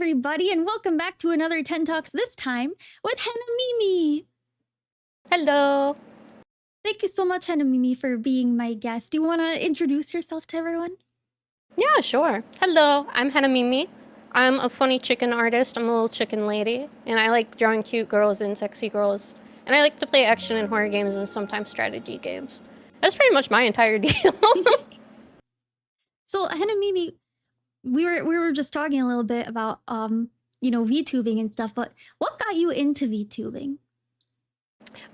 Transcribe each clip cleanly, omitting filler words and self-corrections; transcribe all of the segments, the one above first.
everybody, and welcome back to another 10 Talks, this time with Henemimi. Hello. Thank you so much, Henemimi, for being my guest. Do you want to introduce yourself to everyone? Yeah, sure. Hello, I'm Henemimi. I'm a funny chicken artist. I'm a little chicken lady, and I like drawing cute girls and sexy girls. And I like to play action and horror games and sometimes strategy games. That's pretty much my entire deal. So, Henemimi, we were just talking a little bit about VTubing and stuff, but what got you into VTubing?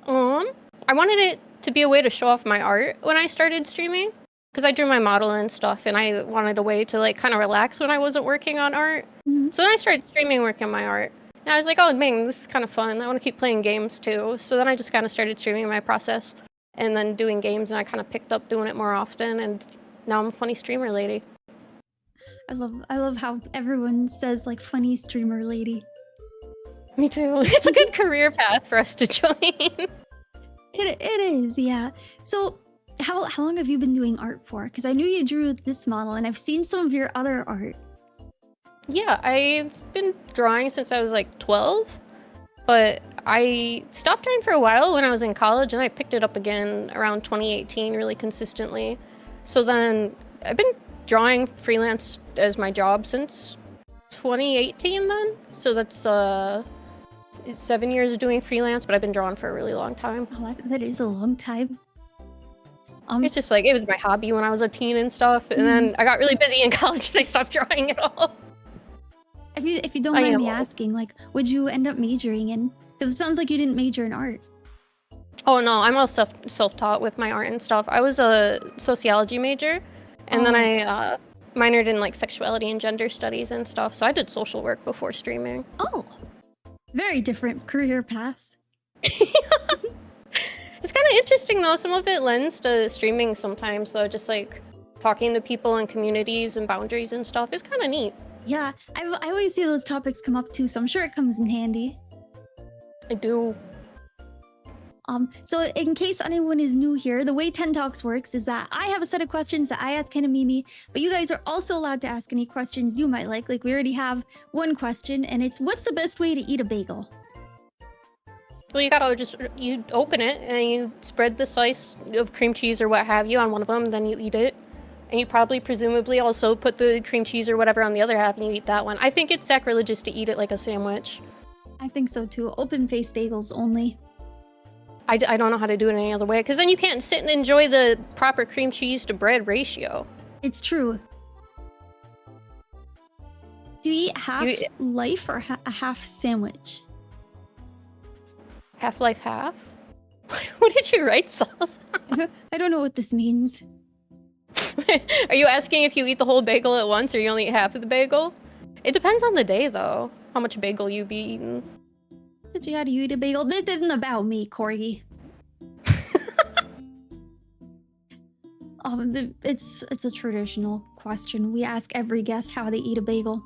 I wanted it to be a way to show off my art when I started streaming, because I drew my model and stuff, and I wanted a way to like kind of relax when I wasn't working on art. So then I started streaming working on my art. And I was like, oh man, this is kind of fun. I want to keep playing games too. So then I just kind of started streaming my process and then doing games, and I kind of picked up doing it more often, and now I'm a funny streamer lady. I love how everyone says like funny streamer lady. Me too. It's a good career path for us to join. It is, yeah. So how long have you been doing art for? Because I knew you drew this model, and I've seen some of your other art. Yeah, I've been drawing since I was like 12, but I stopped drawing for a while when I was in college, and I picked it up again around 2018 really consistently. So then I've been drawing freelance as my job since 2018 then. So that's it's 7 years of doing freelance, but I've been drawing for a really long time. Oh, that is a long time. It's just like, it was my hobby when I was a teen and stuff, and then I got really busy in college and I stopped drawing at all. If you don't mind me asking, like, would you end up majoring in? Because it sounds like you didn't major in art. Oh no, I'm all self-taught with my art and stuff. I was a sociology major, and then I minored in like sexuality and gender studies and stuff. So I did social work before streaming. Oh, very different career paths. It's kind of interesting though. Some of it lends to streaming sometimes though. Just like talking to people and communities and boundaries and stuff is kind of neat. Yeah, I always see those topics come up too, so I'm sure it comes in handy. I do. So in case anyone is new here, the way 10 Talks works is that I have a set of questions that I ask Henemimi, but you guys are also allowed to ask any questions you might like. Like, we already have one question, and it's, what's the best way to eat a bagel? Well, you open it and you spread the slice of cream cheese or what have you on one of them, then you eat it. And you probably presumably also put the cream cheese or whatever on the other half and you eat that one. I think it's sacrilegious to eat it like a sandwich. I think so too. Open-faced bagels only. I don't know how to do it any other way, because then you can't sit and enjoy the proper cream cheese to bread ratio. It's true. Do you eat half life or a half sandwich? Half life half? What did you write, Sauce? I don't know what this means. Are you asking if you eat the whole bagel at once or you only eat half of the bagel? It depends on the day, though, how much bagel you be eating. Did you how do you eat a bagel? This isn't about me, Corgi. It's a traditional question. We ask every guest how they eat a bagel.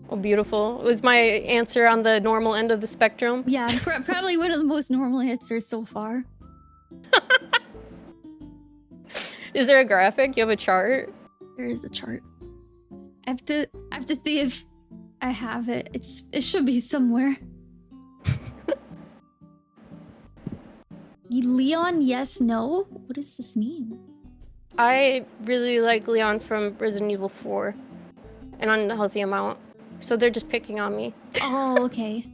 Oh, beautiful. Was my answer on the normal end of the spectrum? Yeah, probably one of the most normal answers so far. Is there a graphic? You have a chart? There is a chart. I have to see if I have it. It should be somewhere. Leon, yes, no? What does this mean? I really like Leon from Resident Evil 4. An unhealthy amount. So they're just picking on me. Oh, okay.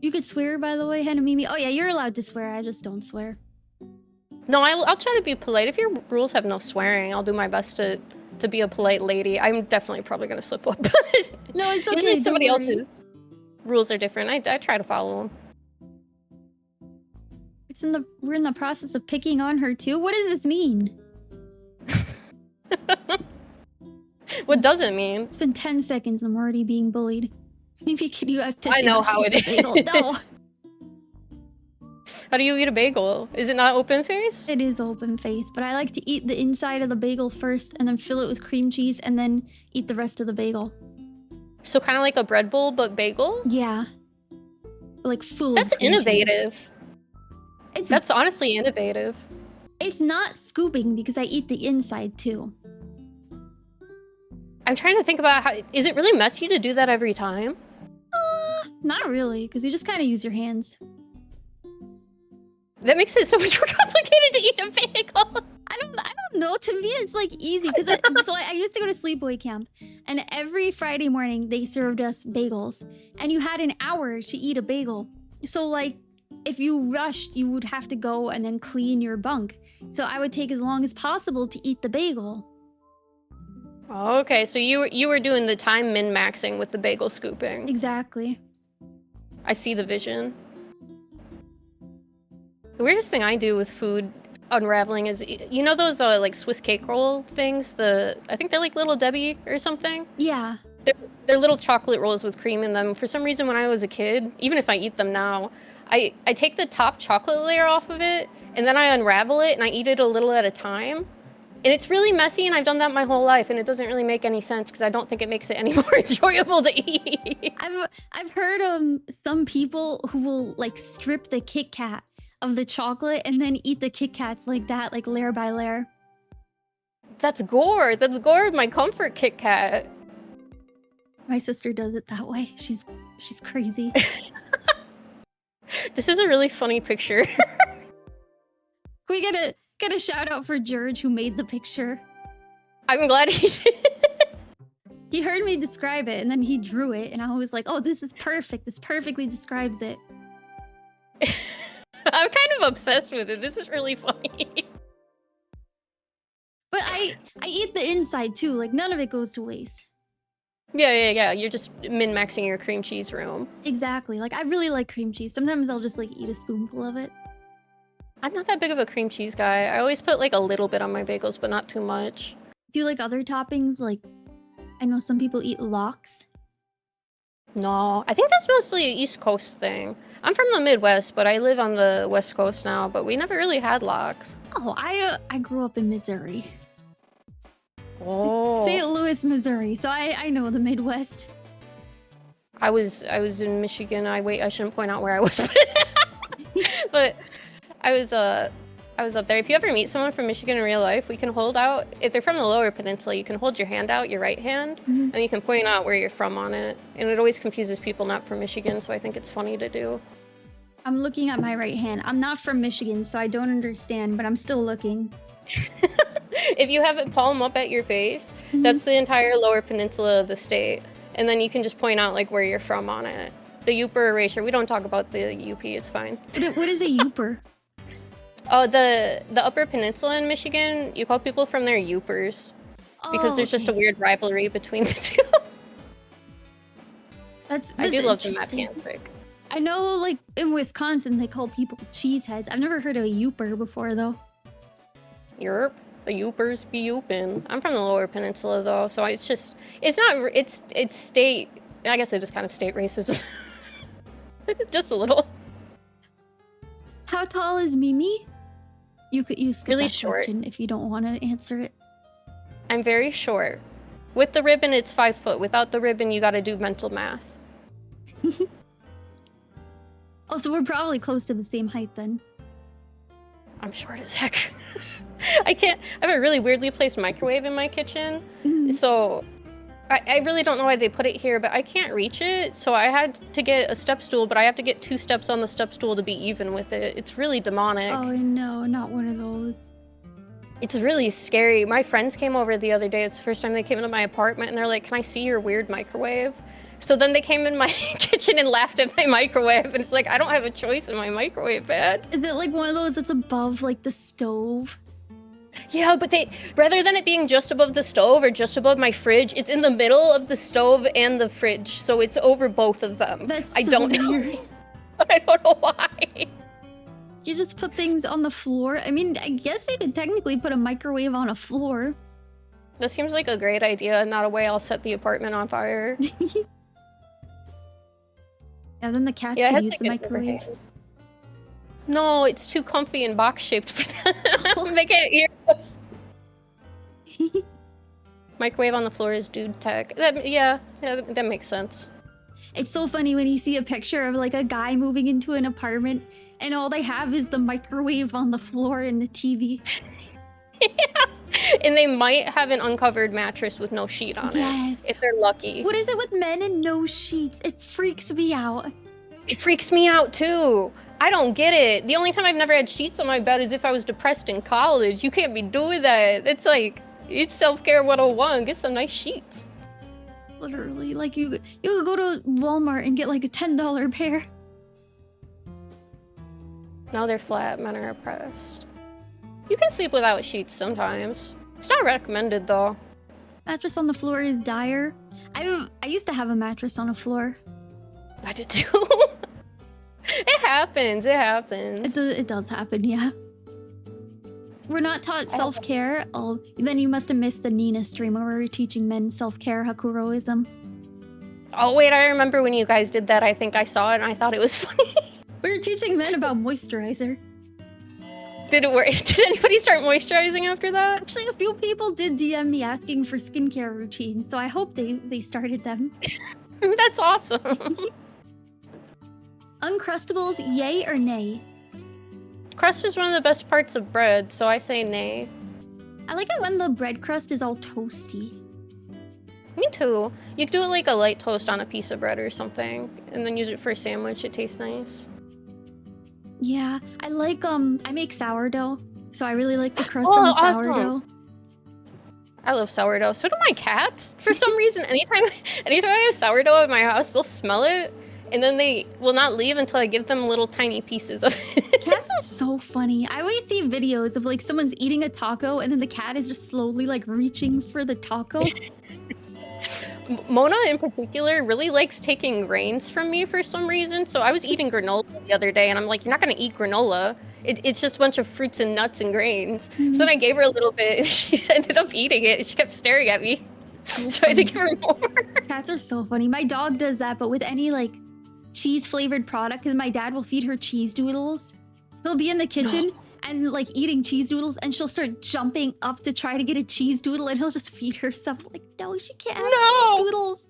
You could swear, by the way, Henemimi. Oh yeah, you're allowed to swear. I just don't swear. No, I'll try to be polite. If your rules have no swearing, I'll do my best to be a polite lady. I'm definitely probably gonna slip up. No, it's okay. Usually somebody else's rules are different. I try to follow them. We're in the process of picking on her too. What does this mean? What does it mean? It's been 10 seconds. I'm already being bullied. Maybe you have to. I know how it is. No. How do you eat a bagel? Is it not open face? It is open face, but I like to eat the inside of the bagel first and then fill it with cream cheese and then eat the rest of the bagel. So kind of like a bread bowl, but bagel? Yeah. Like full. That's innovative. Cheese. That's honestly innovative. It's not scooping because I eat the inside too. I'm trying to think about how, is it really messy to do that every time? Not really, because you just kind of use your hands. That makes it so much more complicated to eat a bagel. I don't know. To me, it's like easy because so I used to go to sleepaway camp, and every Friday morning they served us bagels, and you had an hour to eat a bagel. So like, if you rushed, you would have to go and then clean your bunk. So I would take as long as possible to eat the bagel. Okay, so you were doing the time min-maxing with the bagel scooping. Exactly. I see the vision. The weirdest thing I do with food unraveling is, you know those like Swiss cake roll things? I think they're like Little Debbie or something. Yeah. They're little chocolate rolls with cream in them. For some reason, when I was a kid, even if I eat them now, I take the top chocolate layer off of it, and then I unravel it, and I eat it a little at a time. And it's really messy, and I've done that my whole life, and it doesn't really make any sense because I don't think it makes it any more enjoyable to eat. I've heard some people who will like strip the Kit Kat of the chocolate and then eat the Kit Kats like that, like layer by layer. That's gore. That's gore of my comfort Kit Kat. My sister does it that way. She's crazy. This is a really funny picture. Can we get a shout out for George who made the picture? I'm glad he did. He heard me describe it and then he drew it, and I was like, oh, this is perfect. This perfectly describes it. I'm kind of obsessed with it. This is really funny. But I eat the inside too. Like none of it goes to waste. Yeah. You're just min-maxing your cream cheese room. Exactly. Like I really like cream cheese. Sometimes I'll just like eat a spoonful of it. I'm not that big of a cream cheese guy. I always put like a little bit on my bagels, but not too much. Do you like other toppings? Like, I know some people eat lox. No, I think that's mostly an East Coast thing. I'm from the Midwest, but I live on the West Coast now, but we never really had lox. Oh, I grew up in Missouri. Oh. St. Louis, Missouri. So I know the Midwest. I was in Michigan. I shouldn't point out where I was, but I was up there. If you ever meet someone from Michigan in real life, we can hold out. If they're from the Lower Peninsula, you can hold your hand out, your right hand, and you can point out where you're from on it. And it always confuses people not from Michigan, so I think it's funny to do. I'm looking at my right hand. I'm not from Michigan, so I don't understand, but I'm still looking. If you have it palm up at your face, that's the entire Lower Peninsula of the state. And then you can just point out like where you're from on it. The Yooper erasure. We don't talk about the UP, it's fine. What is a Yooper? Oh, the Upper Peninsula in Michigan, you call people from there Yoopers. Because there's just a weird rivalry between the two. I do love the Matantic. I know, like, in Wisconsin, they call people cheeseheads. I've never heard of a Yooper before, though. Yerp. The Yoopers be yoopin'. I'm from the Lower Peninsula, though, so it's state... I guess it is kind of state racism. Just a little. How tall is Mimi? You skip really that short. Question if you don't want to answer it. I'm very short. With the ribbon, it's 5 foot. Without the ribbon, you gotta do mental math. Oh, so we're probably close to the same height then. I'm short as heck. I have a really weirdly placed microwave in my kitchen, so I really don't know why they put it here, but I can't reach it, so I had to get a step stool, but I have to get 2 steps on the step stool to be even with it. It's really demonic. Oh no, not one of those. It's really scary. My friends came over the other day. It's the first time they came into my apartment, and they're like, can I see your weird microwave? So then they came in my kitchen and laughed at my microwave, and it's like, I don't have a choice in my microwave, man. Is it like one of those that's above like the stove? Yeah, but rather than it being just above the stove or just above my fridge, it's in the middle of the stove and the fridge, so it's over both of them. That's I so don't weird. know. I don't know why. You just put things on the floor? I mean, I guess you could technically put a microwave on a floor. That seems like a great idea, and not a way I'll set the apartment on fire. Yeah, then the cats can use the microwave. No, it's too comfy and box-shaped for them. They can't hear us. Microwave on the floor is dude tech. That makes sense. It's so funny when you see a picture of like a guy moving into an apartment and all they have is the microwave on the floor and the TV. Yeah. And they might have an uncovered mattress with no sheet on Yes. it, if they're lucky. What is it with men and no sheets? It freaks me out. It freaks me out too. I don't get it. The only time I've never had sheets on my bed is if I was depressed in college. You can't be doing that. It's like, it's self-care 101. Get some nice sheets. Literally, like you could go to Walmart and get like a $10 pair. Now they're flat, men are oppressed. You can sleep without sheets sometimes. It's not recommended though. Mattress on the floor is dire. I used to have a mattress on a floor. I did too. It happens, it happens. It does happen, yeah. We're not taught self-care. Oh, then you must have missed the Nina stream where we were teaching men self-care Hakuroism. Oh wait, I remember when you guys did that. I think I saw it and I thought it was funny. We were teaching men about moisturizer. Did it work? Did anybody start moisturizing after that? Actually, a few people did DM me asking for skincare routines, so I hope they started them. That's awesome. Uncrustables, yay or nay? Crust is one of the best parts of bread, so I say nay. I like it when the bread crust is all toasty. Me too. You could do it like a light toast on a piece of bread or something, and then use it for a sandwich. It tastes nice. Yeah, I like I make sourdough, so I really like the crust Oh, on the awesome. sourdough. I love sourdough. So do my cats. For some reason, anytime I have sourdough at my house, they'll smell it, and then they will not leave until I give them little tiny pieces of it. Cats are so funny. I always see videos of like someone's eating a taco and then the cat is just slowly like reaching for the taco. Mona in particular really likes taking grains from me for some reason. So I was eating granola the other day and I'm like, you're not gonna eat granola. It's just a bunch of fruits and nuts and grains. So then I gave her a little bit and she ended up eating it. She kept staring at me. So I had to give her more. Cats are so funny. My dog does that, but with any like cheese flavored product, because my dad will feed her cheese doodles. He'll be in the kitchen and like eating cheese doodles and she'll start jumping up to try to get a cheese doodle and he'll just feed her stuff. Like, no, she can't have cheese doodles.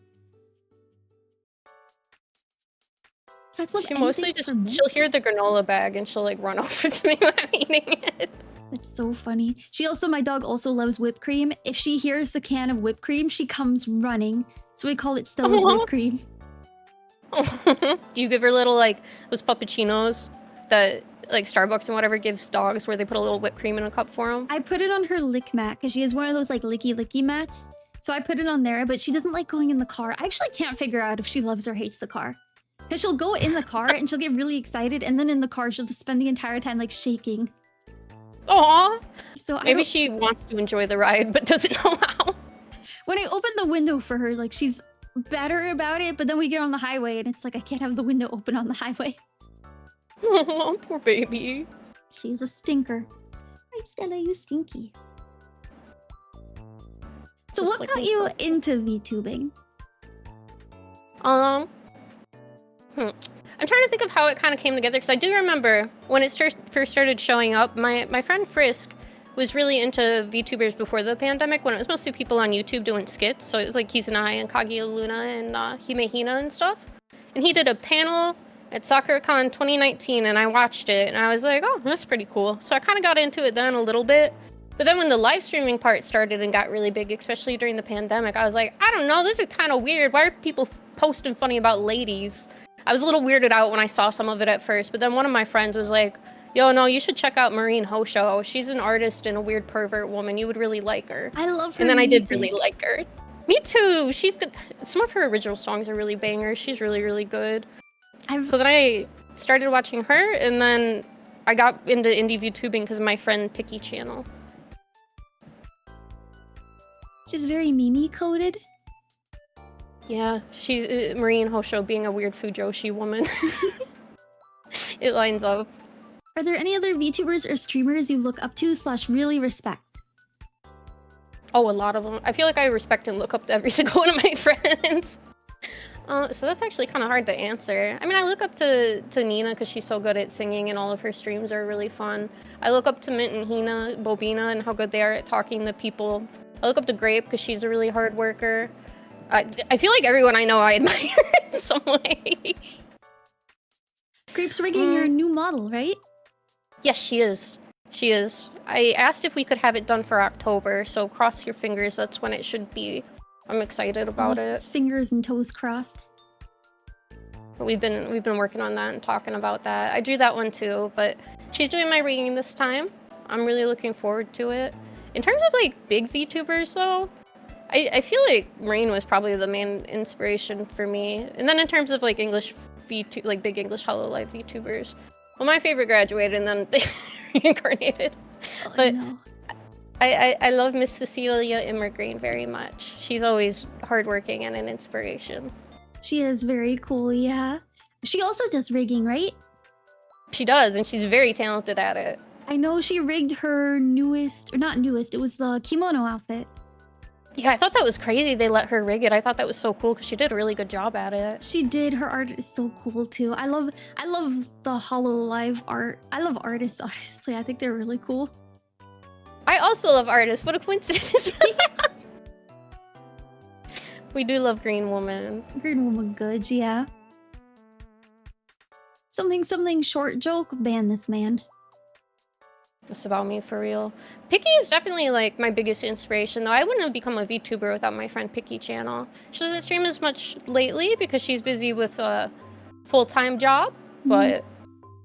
Cats love She mostly anything just, for me. she'll hear the granola bag and she'll like run over to me when I'm eating it. It's so funny. My dog also loves whipped cream. If she hears the can of whipped cream, she comes running. So we call it Stella's whipped cream. Do you give her little like those puppuccinos that like Starbucks and whatever gives dogs where they put a little whipped cream in a cup for them? I put it on her lick mat because she has one of those like licky mats. So I put it on there, but she doesn't like going in the car. I actually can't figure out if she loves or hates the car. Because she'll go in the car and she'll get really excited, and then in the car she'll just spend the entire time like shaking. Aww. So Maybe she wants to enjoy the ride but doesn't know how. when I open the window for her, like she's better about it, but then we get on the highway and it's like I can't have the window open on the highway. Oh, poor baby. She's a stinker. Right, Stella, you stinky. So Just what like got me. you into VTubing? I'm trying to think of how it kind of came together because I do remember when it first started showing up, my friend Frisk was really into VTubers before the pandemic when it was mostly people on YouTube doing skits. So it was like Kizunai and Kaguya Luna and Himehina and stuff. And he did a panel at SakuraCon 2019 and I watched it and I was like, oh, that's pretty cool. So I kind of got into it then a little bit. But then when the live streaming part started and got really big, especially during the pandemic, I was like, I don't know, this is kind of weird. Why are people posting funny about ladies? I was a little weirded out when I saw some of it at first, but then one of my friends was like, yo, no, you should check out Marine Hosho. She's an artist and a weird pervert woman. You would really like her. I love her And then I did music. really like her. Me too. She's good. Some of her original songs are really bangers. She's really, really good. So then I started watching her, and then I got into indie VTubing because of my friend Picky channel. She's very Mimi coded. Yeah, she's Marine Hosho being a weird Fujoshi woman. It lines up. Are there any other VTubers or streamers you look up to / really respect? Oh, a lot of them. I feel like I respect and look up to every single one of my friends. So that's actually kind of hard to answer. I mean, I look up to Nina because she's so good at singing and all of her streams are really fun. I look up to Mint and Hina, Bobina, and how good they are at talking to people. I look up to Grape because she's a really hard worker. I feel like everyone I know I admire in some way. Grape's rigging your new model, right? Yes, she is. She is. I asked if we could have it done for October, so cross your fingers. That's when it should be. I'm excited about it. Fingers and toes crossed. But we've been working on that and talking about that. I drew that one too, but she's doing my rigging this time. I'm really looking forward to it. In terms of like big VTubers though, I feel like Rain was probably the main inspiration for me. And then in terms of like English VTube, like big English HoloLive VTubers, well, my favorite graduated and then they reincarnated. Oh, But no. I love Miss Cecilia Immergreen very much. She's always hardworking and an inspiration. She is very cool, yeah. She also does rigging, right? She does, and she's very talented at it. I know she rigged her newest, or not newest, it was the kimono outfit. Yeah, I thought that was crazy they let her rig it. I thought that was so cool because she did a really good job at it. She did. Her art is so cool too. I love the HoloLive art. I love artists, honestly. I think they're really cool. I also love artists. What a coincidence. We do love Green Woman. Green Woman goods, yeah. Something short joke, ban this man. It's about me for real. Picky is definitely like my biggest inspiration though. I wouldn't have become a VTuber without my friend Picky channel. She doesn't stream as much lately because she's busy with a full-time job, but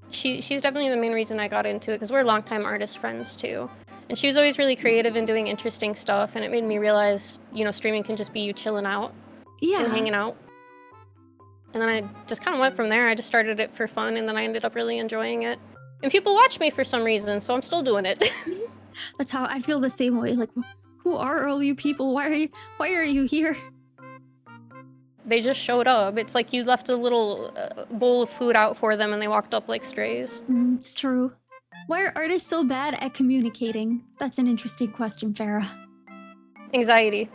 she's definitely the main reason I got into it because we're longtime artist friends too. And she was always really creative and doing interesting stuff, and it made me realize, you know, streaming can just be you chilling out and hanging out. And then I just kind of went from there. I just started it for fun, and then I ended up really enjoying it. And people watch me for some reason, so I'm still doing it. That's how I feel the same way. Like, who are all you people? Why are you here? They just showed up. It's like you left a little bowl of food out for them, and they walked up like strays. It's true. Why are artists so bad at communicating? That's an interesting question, Farah. Anxiety.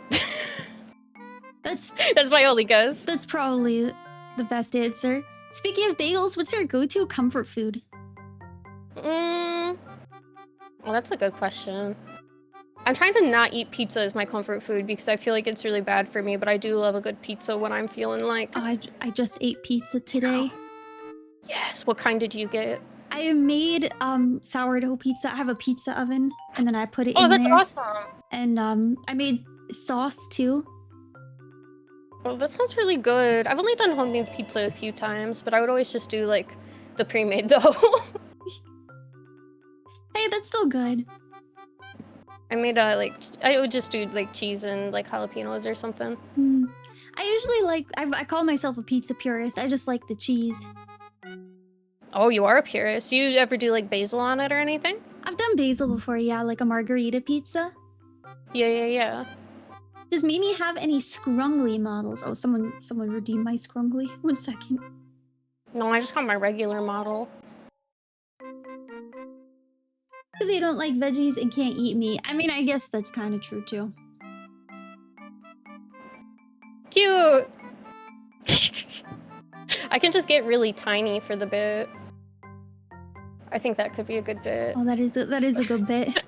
That's my only guess. That's probably the best answer. Speaking of bagels, what's your go-to comfort food? Well, that's a good question. I'm trying to not eat pizza as my comfort food because I feel like it's really bad for me, but I do love a good pizza when I'm feeling like... Oh, I just ate pizza today. Yes, what kind did you get? I made sourdough pizza. I have a pizza oven, and then I put it in there. Oh, that's awesome. And I made sauce too. Oh, that sounds really good. I've only done homemade pizza a few times, but I would always just do like the pre-made dough. Hey, that's still good. I made I would just do like cheese and like jalapenos or something. I usually I call myself a pizza purist. I just like the cheese. Oh, you are a purist. Do you ever do like basil on it or anything? I've done basil before, yeah, like a margarita pizza. Yeah. Does Mimi have any scrungly models? Oh, someone redeemed my scrungly. 1 second. No, I just got my regular model. Because they don't like veggies and can't eat meat. I mean, I guess that's kind of true too. Cute! I can just get really tiny for the bit. I think that could be a good bit. Oh, that is a good bit.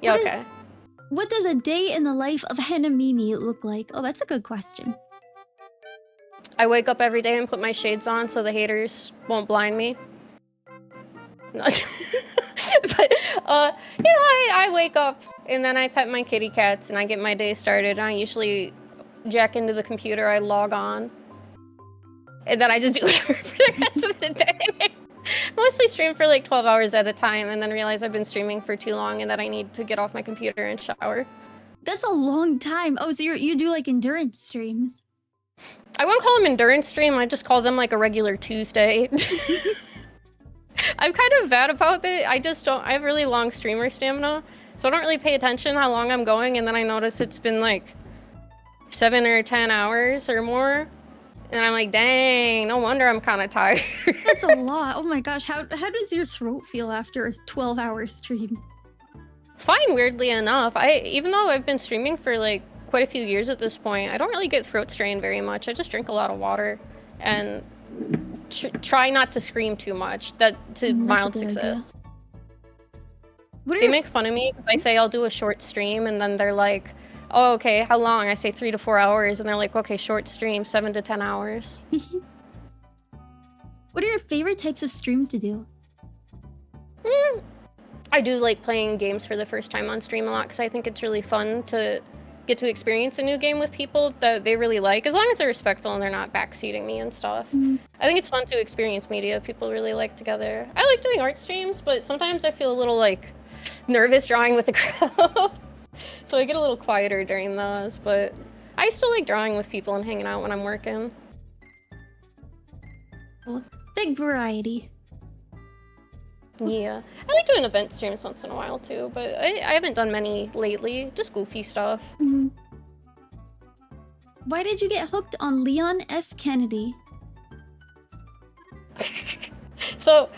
Yeah, okay. What does a day in the life of Henemimi look like? Oh, that's a good question. I wake up every day and put my shades on so the haters won't blind me. No. But, you know, I wake up and then I pet my kitty cats and I get my day started. And I usually jack into the computer, I log on. And then I just do whatever for the rest of the day. Mostly stream for like 12 hours at a time and then realize I've been streaming for too long and that I need to get off my computer and shower. That's a long time. Oh, so you do like endurance streams. I wouldn't call them endurance stream, I just call them like a regular Tuesday. I'm kind of bad about it. I have really long streamer stamina, so I don't really pay attention how long I'm going, and then I notice it's been like 7 or 10 hours or more. And I'm like, dang, no wonder I'm kind of tired. That's a lot. Oh my gosh, how does your throat feel after a 12-hour stream? Fine, weirdly enough. Even though I've been streaming for like quite a few years at this point, I don't really get throat strain very much. I just drink a lot of water and try not to scream too much. Mild success. They make fun of me because I say I'll do a short stream and then they're like, oh, okay, how long? I say 3 to 4 hours and they're like, okay, short stream, 7 to 10 hours. What are your favorite types of streams to do? I do like playing games for the first time on stream a lot because I think it's really fun to get to experience a new game with people that they really like, as long as they're respectful and they're not backseating me and stuff. I think it's fun to experience media people really like together. I like doing art streams, but sometimes I feel a little like nervous drawing with the crowd. So I get a little quieter during those, but I still like drawing with people and hanging out when I'm working. Well, big variety. Yeah, I like doing event streams once in a while too, but I haven't done many lately, just goofy stuff. Why did you get hooked on Leon S. Kennedy? So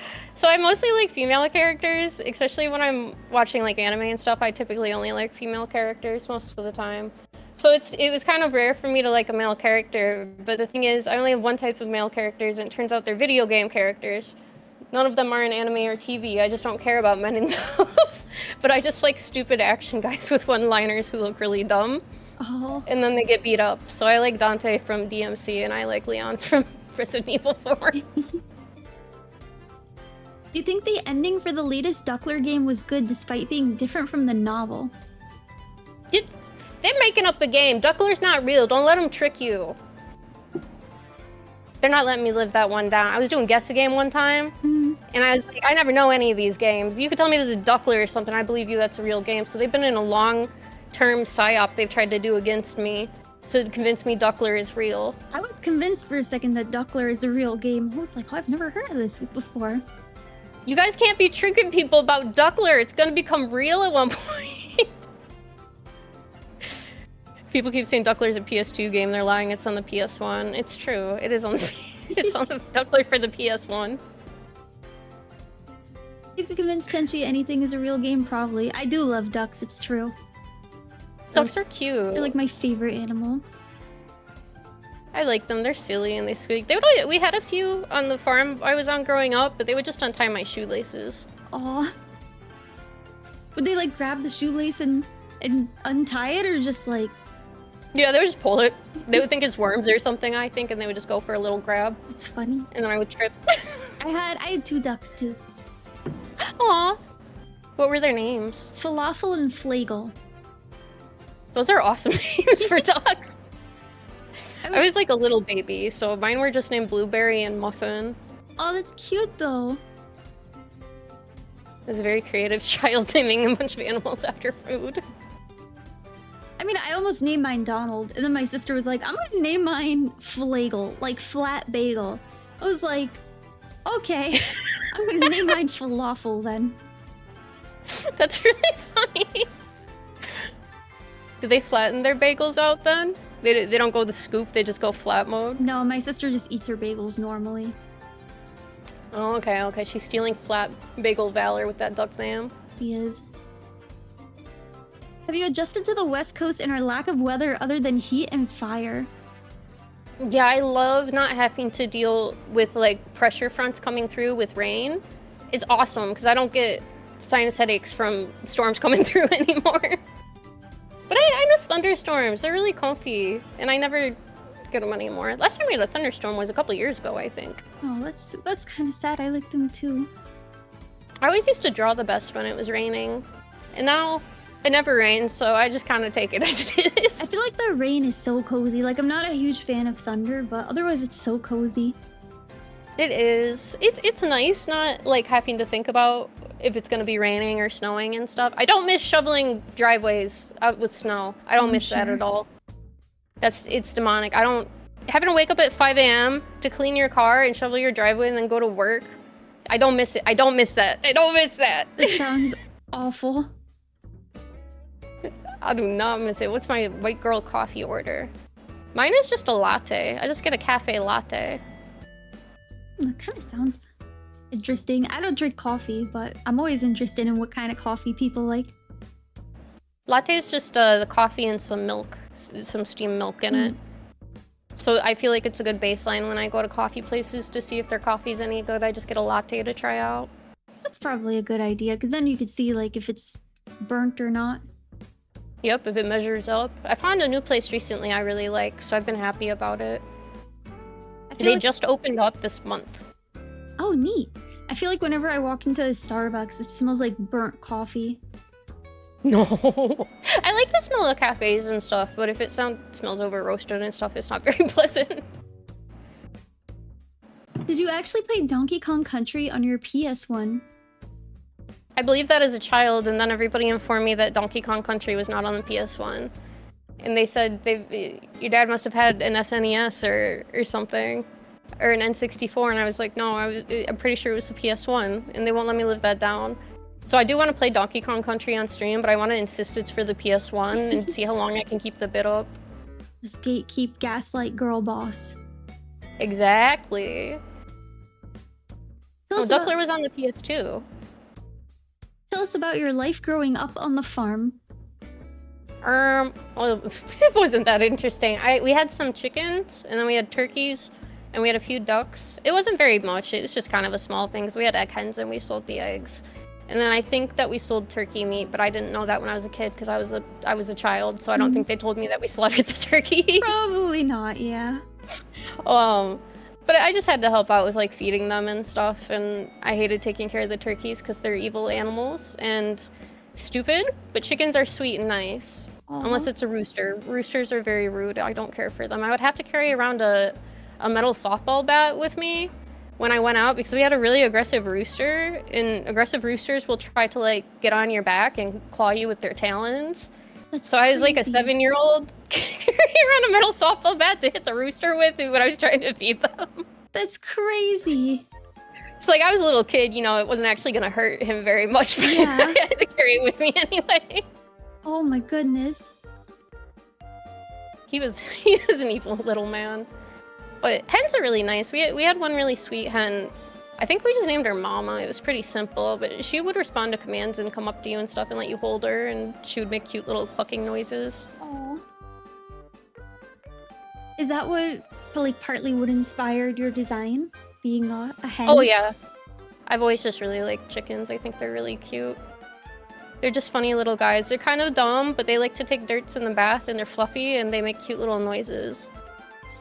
I mostly like female characters, especially when I'm watching like anime and stuff. I typically only like female characters most of the time. So it was kind of rare for me to like a male character, but the thing is, I only have one type of male characters, and it turns out they're video game characters. None of them are in anime or TV. I just don't care about men in those. But I just like stupid action guys with one-liners who look really dumb. Oh. And then they get beat up. So I like Dante from DMC, and I like Leon from Resident Evil 4. Do you think the ending for the latest Duckler game was good despite being different from the novel? They're making up a game. Duckler's not real. Don't let them trick you. They're not letting me live that one down. I was doing Guess a Game one time, and I was like, I never know any of these games. You could tell me this is Duckler or something, I believe you that's a real game. So they've been in a long-term psyop they've tried to do against me to convince me Duckler is real. I was convinced for a second that Duckler is a real game. I was like, oh, I've never heard of this before. You guys can't be tricking people about Duckler. It's gonna become real at one point. People keep saying Duckler's a PS2 game. They're lying. It's on the PS1. It's true. It is on the it's on the Duckler for the PS1. You could convince Tenshi anything is a real game, probably. I do love ducks, it's true. Ducks are cute. They're like my favorite animal. I like them. They're silly and they squeak. We had a few on the farm I was on growing up, but they would just untie my shoelaces. Aw. Would they like grab the shoelace and untie it, or just like... Yeah, they would just pull it. They would think it's worms or something, I think, and they would just go for a little grab. It's funny. And then I would trip. I had 2 ducks too. Aw. What were their names? Falafel and Flagel. Those are awesome names for ducks. I was like a little baby, so mine were just named Blueberry and Muffin. Oh, that's cute though. I was a very creative child naming a bunch of animals after food. I mean, I almost named mine Donald, and then my sister was like, I'm gonna name mine Flagel, like flat bagel. I was like, okay, I'm gonna name mine Falafel then. That's really funny. Do they flatten their bagels out then? They don't go the scoop, they just go flat mode? No, my sister just eats her bagels normally. Oh, okay. She's stealing flat bagel valor with that duck name. She is. Have you adjusted to the West Coast and our lack of weather other than heat and fire? Yeah, I love not having to deal with like pressure fronts coming through with rain. It's awesome because I don't get sinus headaches from storms coming through anymore. But I miss thunderstorms. They're really comfy, and I never get them anymore. Last time we had a thunderstorm was a couple years ago, I think. Oh, that's kind of sad. I like them too. I always used to draw the best when it was raining, and now it never rains, so I just kind of take it as it is. I feel like the rain is so cozy. Like, I'm not a huge fan of thunder, but otherwise it's so cozy. It is. It's nice not like having to think about if it's gonna be raining or snowing and stuff. I don't miss shoveling driveways out with snow. I don't miss that at all. It's demonic. Having to wake up at 5 a.m. to clean your car and shovel your driveway and then go to work. I don't miss it. I don't miss that. I don't miss that. That sounds awful. I do not miss it. What's my white girl coffee order? Mine is just a latte. I just get a cafe latte. That kind of sounds interesting. I don't drink coffee, but I'm always interested in what kind of coffee people like. Latte is just the coffee and some milk, some steamed milk in it. So I feel like it's a good baseline when I go to coffee places to see if their coffee's any good. I just get a latte to try out. That's probably a good idea, because then you could see like if it's burnt or not. Yep, if it measures up. I found a new place recently I really like, so I've been happy about it. They just opened up this month. Oh, neat. I feel like whenever I walk into a Starbucks, it smells like burnt coffee. No. I like the smell of cafes and stuff, but if it smells over roasted and stuff, it's not very pleasant. Did you actually play Donkey Kong Country on your PS1? I believe that as a child, and then everybody informed me that Donkey Kong Country was not on the PS1. And they said your dad must have had an SNES or something, or an N64, and I was like, no, I'm pretty sure it was the PS1, and they won't let me live that down. So I do want to play Donkey Kong Country on stream, but I want to insist it's for the PS1 and see how long I can keep the bit up. Just gatekeep gaslight girl boss. Exactly. Tell us Duckler was on the PS2. Tell us about your life growing up on the farm. Well, it wasn't that interesting. We had some chickens, and then we had turkeys, and we had a few ducks. It wasn't very much. It was just kind of a small thing. So we had egg hens, and we sold the eggs. And then I think that we sold turkey meat, but I didn't know that when I was a kid because I was a child. So I don't think they told me that we slaughtered the turkeys. Probably not. Yeah. But I just had to help out with like feeding them and stuff, and I hated taking care of the turkeys because they're evil animals and stupid, but chickens are sweet and nice. Unless it's a rooster. Roosters are very rude. I don't care for them. I would have to carry around a metal softball bat with me when I went out because we had a really aggressive rooster, and aggressive roosters will try to like get on your back and claw you with their talons. That's so I was like a crazy. 7-year-old carrying around a metal softball bat to hit the rooster with when I was trying to feed them. That's crazy. So like I was a little kid, you know, it wasn't actually gonna hurt him very much, but Yeah. I had to carry it with me anyway. Oh my goodness. He was an evil little man. But hens are really nice. We had one really sweet hen. I think we just named her Mama. It was pretty simple, but she would respond to commands and come up to you and stuff and let you hold her, and she would make cute little clucking noises. Oh. Is that what like partly what inspired your design? Being a hen? Oh yeah. I've always just really liked chickens. I think they're really cute. They're just funny little guys. They're kind of dumb, but they like to take dirts in the bath, and they're fluffy, and they make cute little noises.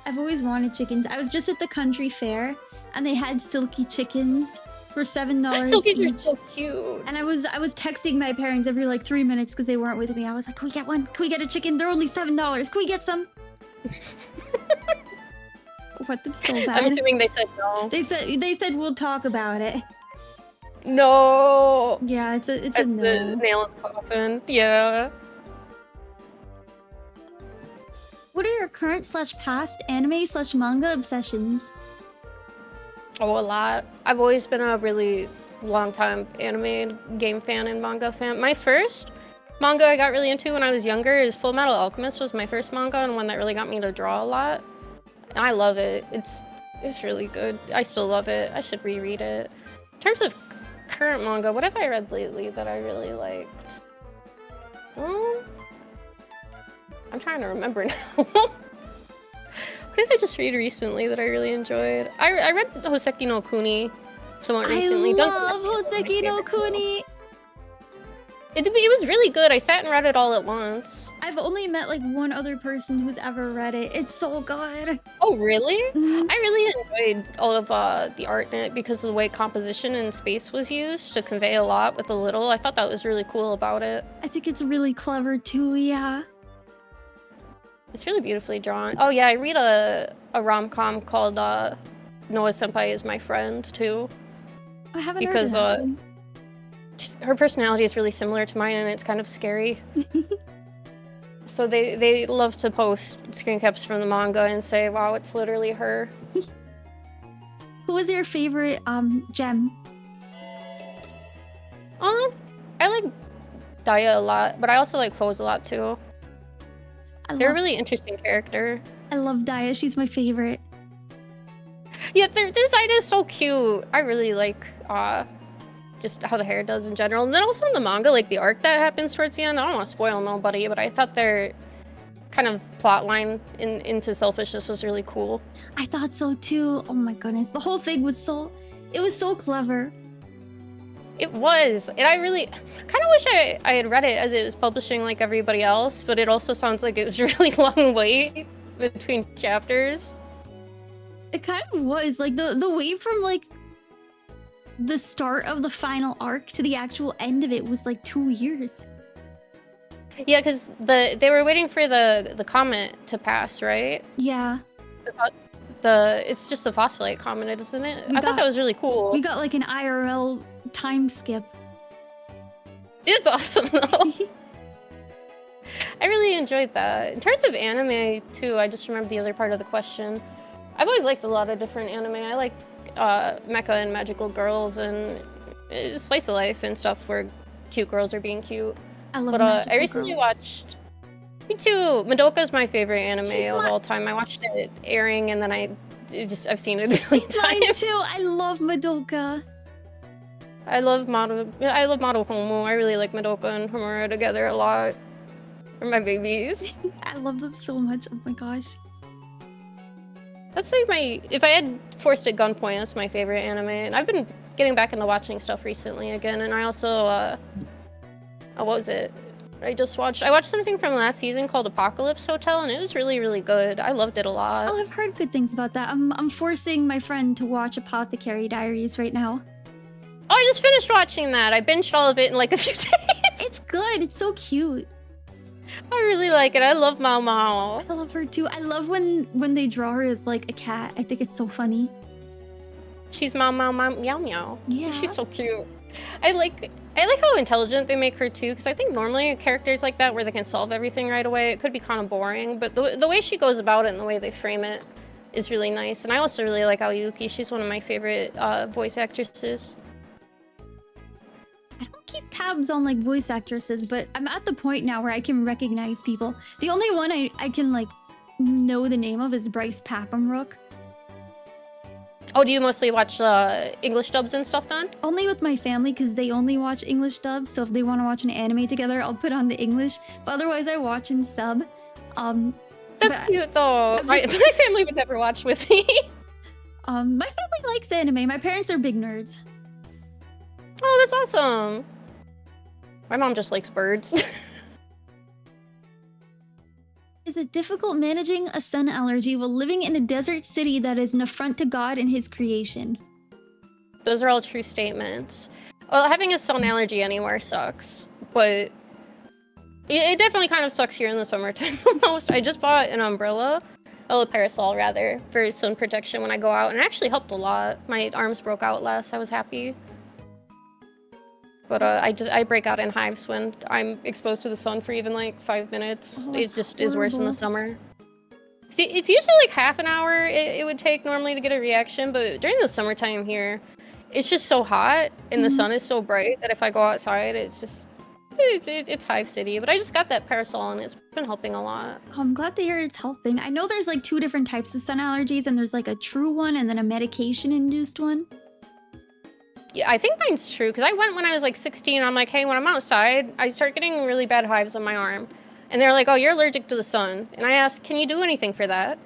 I've always wanted chickens. I was just at the country fair, and they had silky chickens for $7 Silkies each. are so cute. And I was texting my parents every like 3 minutes because they weren't with me. I was like, "Can we get one? Can we get a chicken? They're only $7. Can we get some?" What? Them so bad. I'm assuming they said no. They said we'll talk about it. No. Yeah, it's a That's no. the nail in the coffin. Yeah. What are your current / past anime / manga obsessions? Oh, a lot. I've always been a really long time anime game fan and manga fan. My first manga I got really into when I was younger is Full Metal Alchemist was my first manga, and one that really got me to draw a lot. And I love it. It's really good. I still love it. I should reread it. In terms of current manga, what have I read lately that I really liked? I'm trying to remember now. What did I just read recently that I really enjoyed? I read Hoseki no Kuni somewhat recently. I love Hoseki no Kuni. It was really good. I sat and read it all at once. I've only met like one other person who's ever read it. It's so good. Oh, really? Mhm. I really enjoyed all of the art in it because of the way composition and space was used to convey a lot with a little. I thought that was really cool about it. I think it's really clever too, yeah. It's really beautifully drawn. Oh yeah, I read a rom-com called Noah Senpai is My Friend too. I haven't Because, heard of that one. Her personality is really similar to mine, and it's kind of scary. So they love to post screen caps from the manga and say, wow, it's literally her. Who was your favorite gem? I like Daya a lot, but I also like Foes a lot too. They're a really interesting character. I love Daya. She's my favorite. Yeah, their design is so cute. I really like just how the hair does in general. And then also in the manga, like the arc that happens towards the end, I don't want to spoil nobody, but I thought their kind of plot line into selfishness was really cool. I thought so too. Oh my goodness. The whole thing was so clever. It was. And I really kind of wish I had read it as it was publishing like everybody else, but it also sounds like it was a really long wait between chapters. It kind of was like the wait from like the start of the final arc to the actual end of it was like 2 years. Yeah, because they were waiting for the comet to pass, right? Yeah. It's just the phosphorite comet, isn't it? We I thought got- that was really cool. We got like an IRL time skip. It's awesome though. I really enjoyed that. In terms of anime too, I just remembered the other part of the question. I've always liked a lot of different anime. I like mecha and magical girls and slice of life and stuff where cute girls are being cute. I love But magical I recently girls. watched. Me too. Madoka's my favorite anime She's of all time. I watched it airing and then I've seen it a million Mine times. too. I love Madoka. I love Madoka Homo. I really like Madoka and Homura together a lot. They're my babies. I love them so much. Oh my gosh. That's like if I had forced at gunpoint, that's my favorite anime. And I've been getting back into watching stuff recently again. And I also, what was it? I watched something from last season called Apocalypse Hotel, and it was really, really good. I loved it a lot. Oh, I've heard good things about that. I'm forcing my friend to watch Apothecary Diaries right now. Oh, I just finished watching that. I binged all of it in like a few days. It's good. It's so cute. I really like it. I love Mao Mao. I love her too. I love when they draw her as like a cat. I think it's so funny. She's Mao Mao Mao Meow Meow. Yeah. She's so cute. I like how intelligent they make her too, because I think normally characters like that where they can solve everything right away, it could be kind of boring, but the way she goes about it and the way they frame it is really nice. And I also really like Aoyuki. She's one of my favorite voice actresses. I don't keep tabs on like voice actresses, but I'm at the point now where I can recognize people. The only one I can like know the name of is Bryce Papenbrook. Oh, do you mostly watch English dubs and stuff then? Only with my family because they only watch English dubs. So if they want to watch an anime together, I'll put on the English. But otherwise, I watch in sub. That's cute though. My family would never watch with me. My family likes anime. My parents are big nerds. Oh, that's awesome. My mom just likes birds. Is it difficult managing a sun allergy while living in a desert city that is an affront to God and his creation? Those are all true statements. Well, having a sun allergy anywhere sucks, but it definitely kind of sucks here in the summertime the most. I just bought an umbrella, a parasol rather, for sun protection when I go out, and it actually helped a lot. My arms broke out less. I was happy. But I break out in hives when I'm exposed to the sun for even like 5 minutes. Oh, it just is worse in the horrible. summer. See, it's usually like half an hour it would take normally to get a reaction, but during the summertime here, it's just so hot and the sun is so bright that if I go outside, it's hive city. But I just got that parasol and it's been helping a lot. Oh, I'm glad to hear it's helping. I know there's like 2 different types of sun allergies, and there's like a true one and then a medication-induced one. Yeah, I think mine's true, because I went when I was like 16. I'm like, hey, when I'm outside, I start getting really bad hives on my arm. And they're like, oh, you're allergic to the sun. And I asked, can you do anything for that?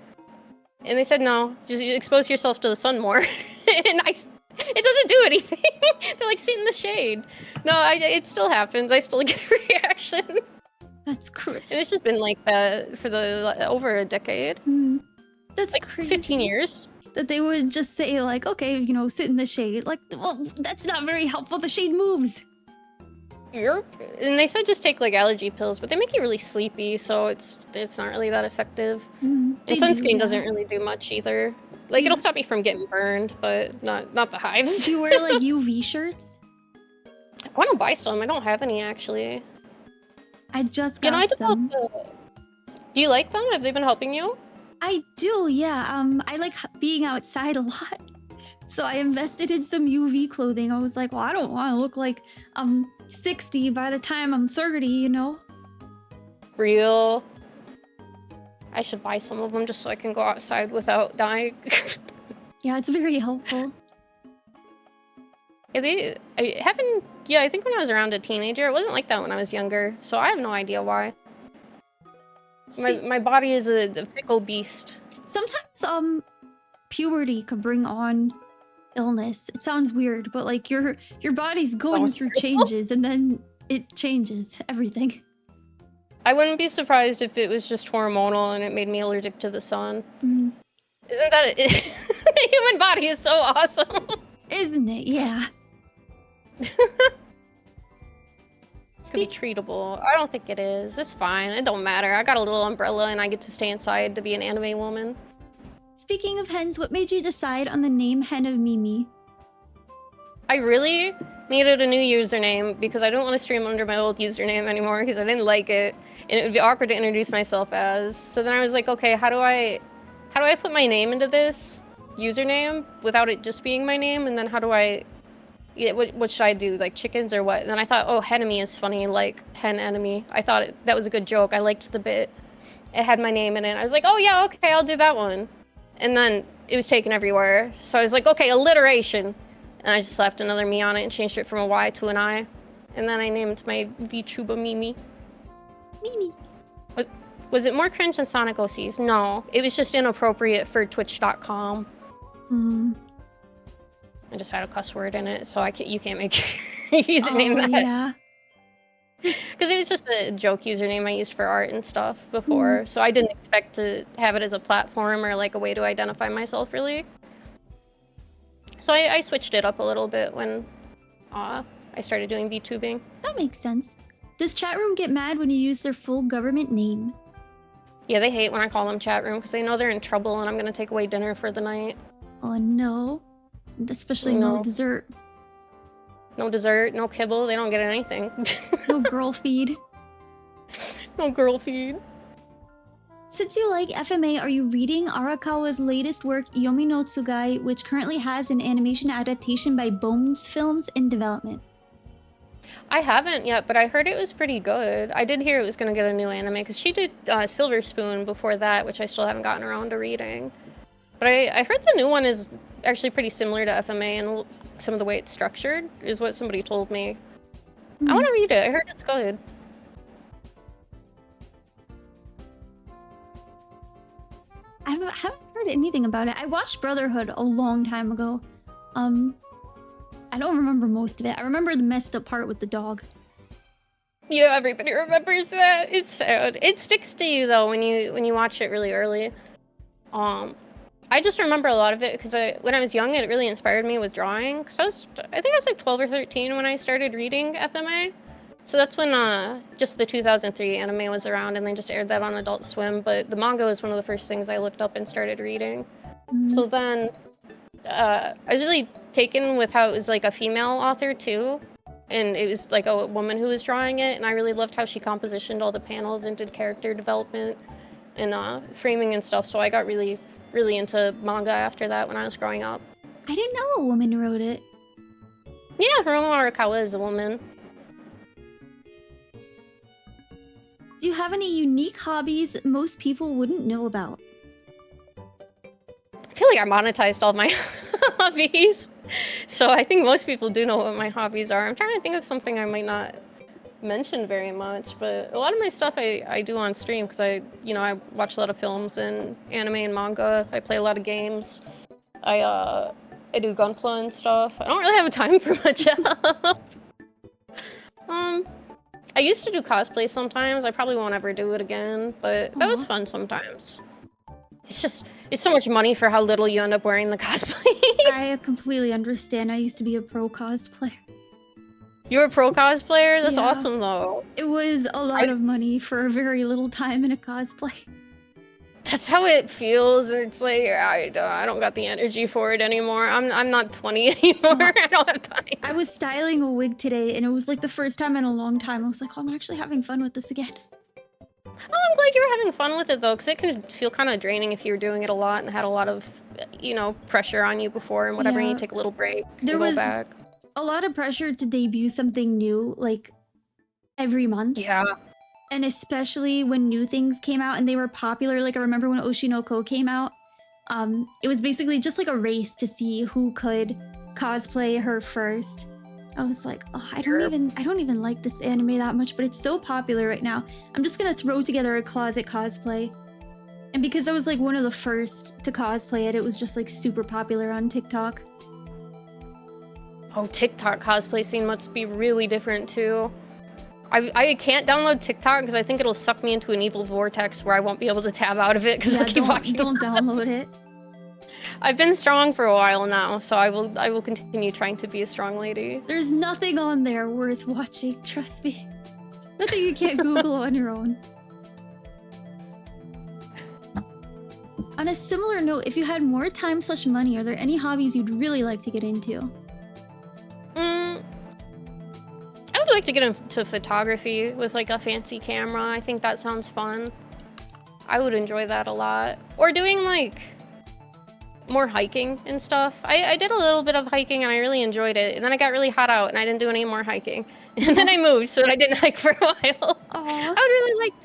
And they said, no, just expose yourself to the sun more. And it doesn't do anything. They're like, sit in the shade. No, it still happens. I still get a reaction. That's crazy. And it's just been like that for over a decade. That's like crazy. 15 years. That they would just say like, okay, you know, sit in the shade. Like, well, that's not very helpful. The shade moves. Yep. And they said just take like allergy pills, but they make you really sleepy, so it's not really that effective. And sunscreen doesn't really do much either. Like it'll stop me from getting burned, but not the hives. Do you wear like UV shirts? I want to buy some. I don't have any actually. I just got some. Do you like them? Have they been helping you? I do, yeah. I like being outside a lot. So I invested in some UV clothing. I was like, well, I don't want to look like I'm 60 by the time I'm 30, you know? Real. I should buy some of them just so I can go outside without dying. Yeah, it's very helpful. Yeah, I think when I was around a teenager, it wasn't like that when I was younger. So I have no idea why. My body is a fickle beast. Sometimes puberty could bring on illness. It sounds weird, but like your body's going through changes and then it changes everything. I wouldn't be surprised if it was just hormonal and it made me allergic to the sun. Isn't that the human body is so awesome? Isn't it? Yeah. Could be treatable. I don't think it is. It's fine. It don't matter. I got a little umbrella and I get to stay inside to be an anime woman. Speaking of hens, what made you decide on the name Henemimi? I really needed a new username because I don't want to stream under my old username anymore because I didn't like it. And it would be awkward to introduce myself as. So then I was like, okay, how do I put my name into this username without it just being my name? And then how do I, yeah, what should I do? Like chickens or what? And then I thought, oh, Henemy is funny, like hen enemy. I thought that was a good joke. I liked the bit. It had my name in it. I was like, oh yeah, okay, I'll do that one. And then it was taken everywhere. So I was like, okay, alliteration. And I just slapped another me on it and changed it from a Y to an I. And then I named my VTuber Mimi. Mimi. Was it more cringe than Sonic OC's? No, it was just inappropriate for Twitch.com. Mm-hmm. I just had a cuss word in it, so you can't make your username that. Yeah. Because it was just a joke username I used for art and stuff before, so I didn't expect to have it as a platform or like a way to identify myself, really. So I switched it up a little bit when I started doing VTubing. That makes sense. Does chat room get mad when you use their full government name? Yeah, they hate when I call them chat room because they know they're in trouble and I'm gonna take away dinner for the night. Oh no. Especially no dessert. No dessert, no kibble, they don't get anything. No girl feed. No girl feed. Since you like FMA, are you reading Arakawa's latest work, Yomi no Tsugai, which currently has an animation adaptation by Bones Films in development? I haven't yet, but I heard it was pretty good. I did hear it was going to get a new anime, because she did Silver Spoon before that, which I still haven't gotten around to reading. But I heard the new one is actually pretty similar to FMA, and some of the way it's structured is what somebody told me. I want to read it. I heard it's good. I haven't heard anything about it. I watched Brotherhood a long time ago. I don't remember most of it. I remember the messed up part with the dog. Yeah, everybody remembers that. It's sad. It sticks to you though when you watch it really early. I just remember a lot of it because when I was young, it really inspired me with drawing. Because I think I was like 12 or 13 when I started reading FMA. So that's when just the 2003 anime was around, and they just aired that on Adult Swim. But the manga was one of the first things I looked up and started reading. So then I was really taken with how it was like a female author too. And it was like a woman who was drawing it, and I really loved how she compositioned all the panels and did character development and framing and stuff. So I got really into manga after that when I was growing up. I didn't know a woman wrote it. Yeah, Hiromu Arakawa is a woman. Do you have any unique hobbies most people wouldn't know about? I feel like I monetized all my hobbies. So I think most people do know what my hobbies are. I'm trying to think of something I might not mention very much, but a lot of my stuff I do on stream because I watch a lot of films and anime and manga. I play a lot of games. I do Gunpla and stuff. I don't really have time for much else. I used to do cosplay sometimes. I probably won't ever do it again, but that was fun sometimes. It's so much money for how little you end up wearing the cosplay. I completely understand. I used to be a pro cosplayer. You were a pro cosplayer? That's Yeah. awesome, though. It was a lot of money for a very little time in a cosplay. That's how it feels. It's like I don't got the energy for it anymore. I'm not 20 anymore. I don't have time. I was styling a wig today, and it was like the first time in a long time. I was like, oh, I'm actually having fun with this again. Oh, I'm glad you were having fun with it though, because it can feel kind of draining if you were doing it a lot and had a lot of, pressure on you before and whatever. And you take a little break. There go was back. a lot of pressure to debut something new, like every month. Yeah. And especially when new things came out and they were popular. Like I remember when Oshinoko came out. It was basically just like a race to see who could cosplay her first. I was like, oh, I don't even like this anime that much, but it's so popular right now. I'm just gonna throw together a closet cosplay. And because I was like one of the first to cosplay it, it was just like super popular on TikTok. Oh, TikTok cosplay scene must be really different too. I can't download TikTok because I think it'll suck me into an evil vortex where I won't be able to tab out of it because I keep watching. Don't download it. I've been strong for a while now, so I will continue trying to be a strong lady. There's nothing on there worth watching, trust me. Nothing you can't Google on your own. On a similar note, if you had more time/money, are there any hobbies you'd really like to get into? I would like to get into photography with like a fancy camera. I think that sounds fun. I would enjoy that a lot. Or doing like more hiking and stuff. I did a little bit of hiking and I really enjoyed it. And then it got really hot out and I didn't do any more hiking. And then I moved, so I didn't hike for a while. Aww. I would really like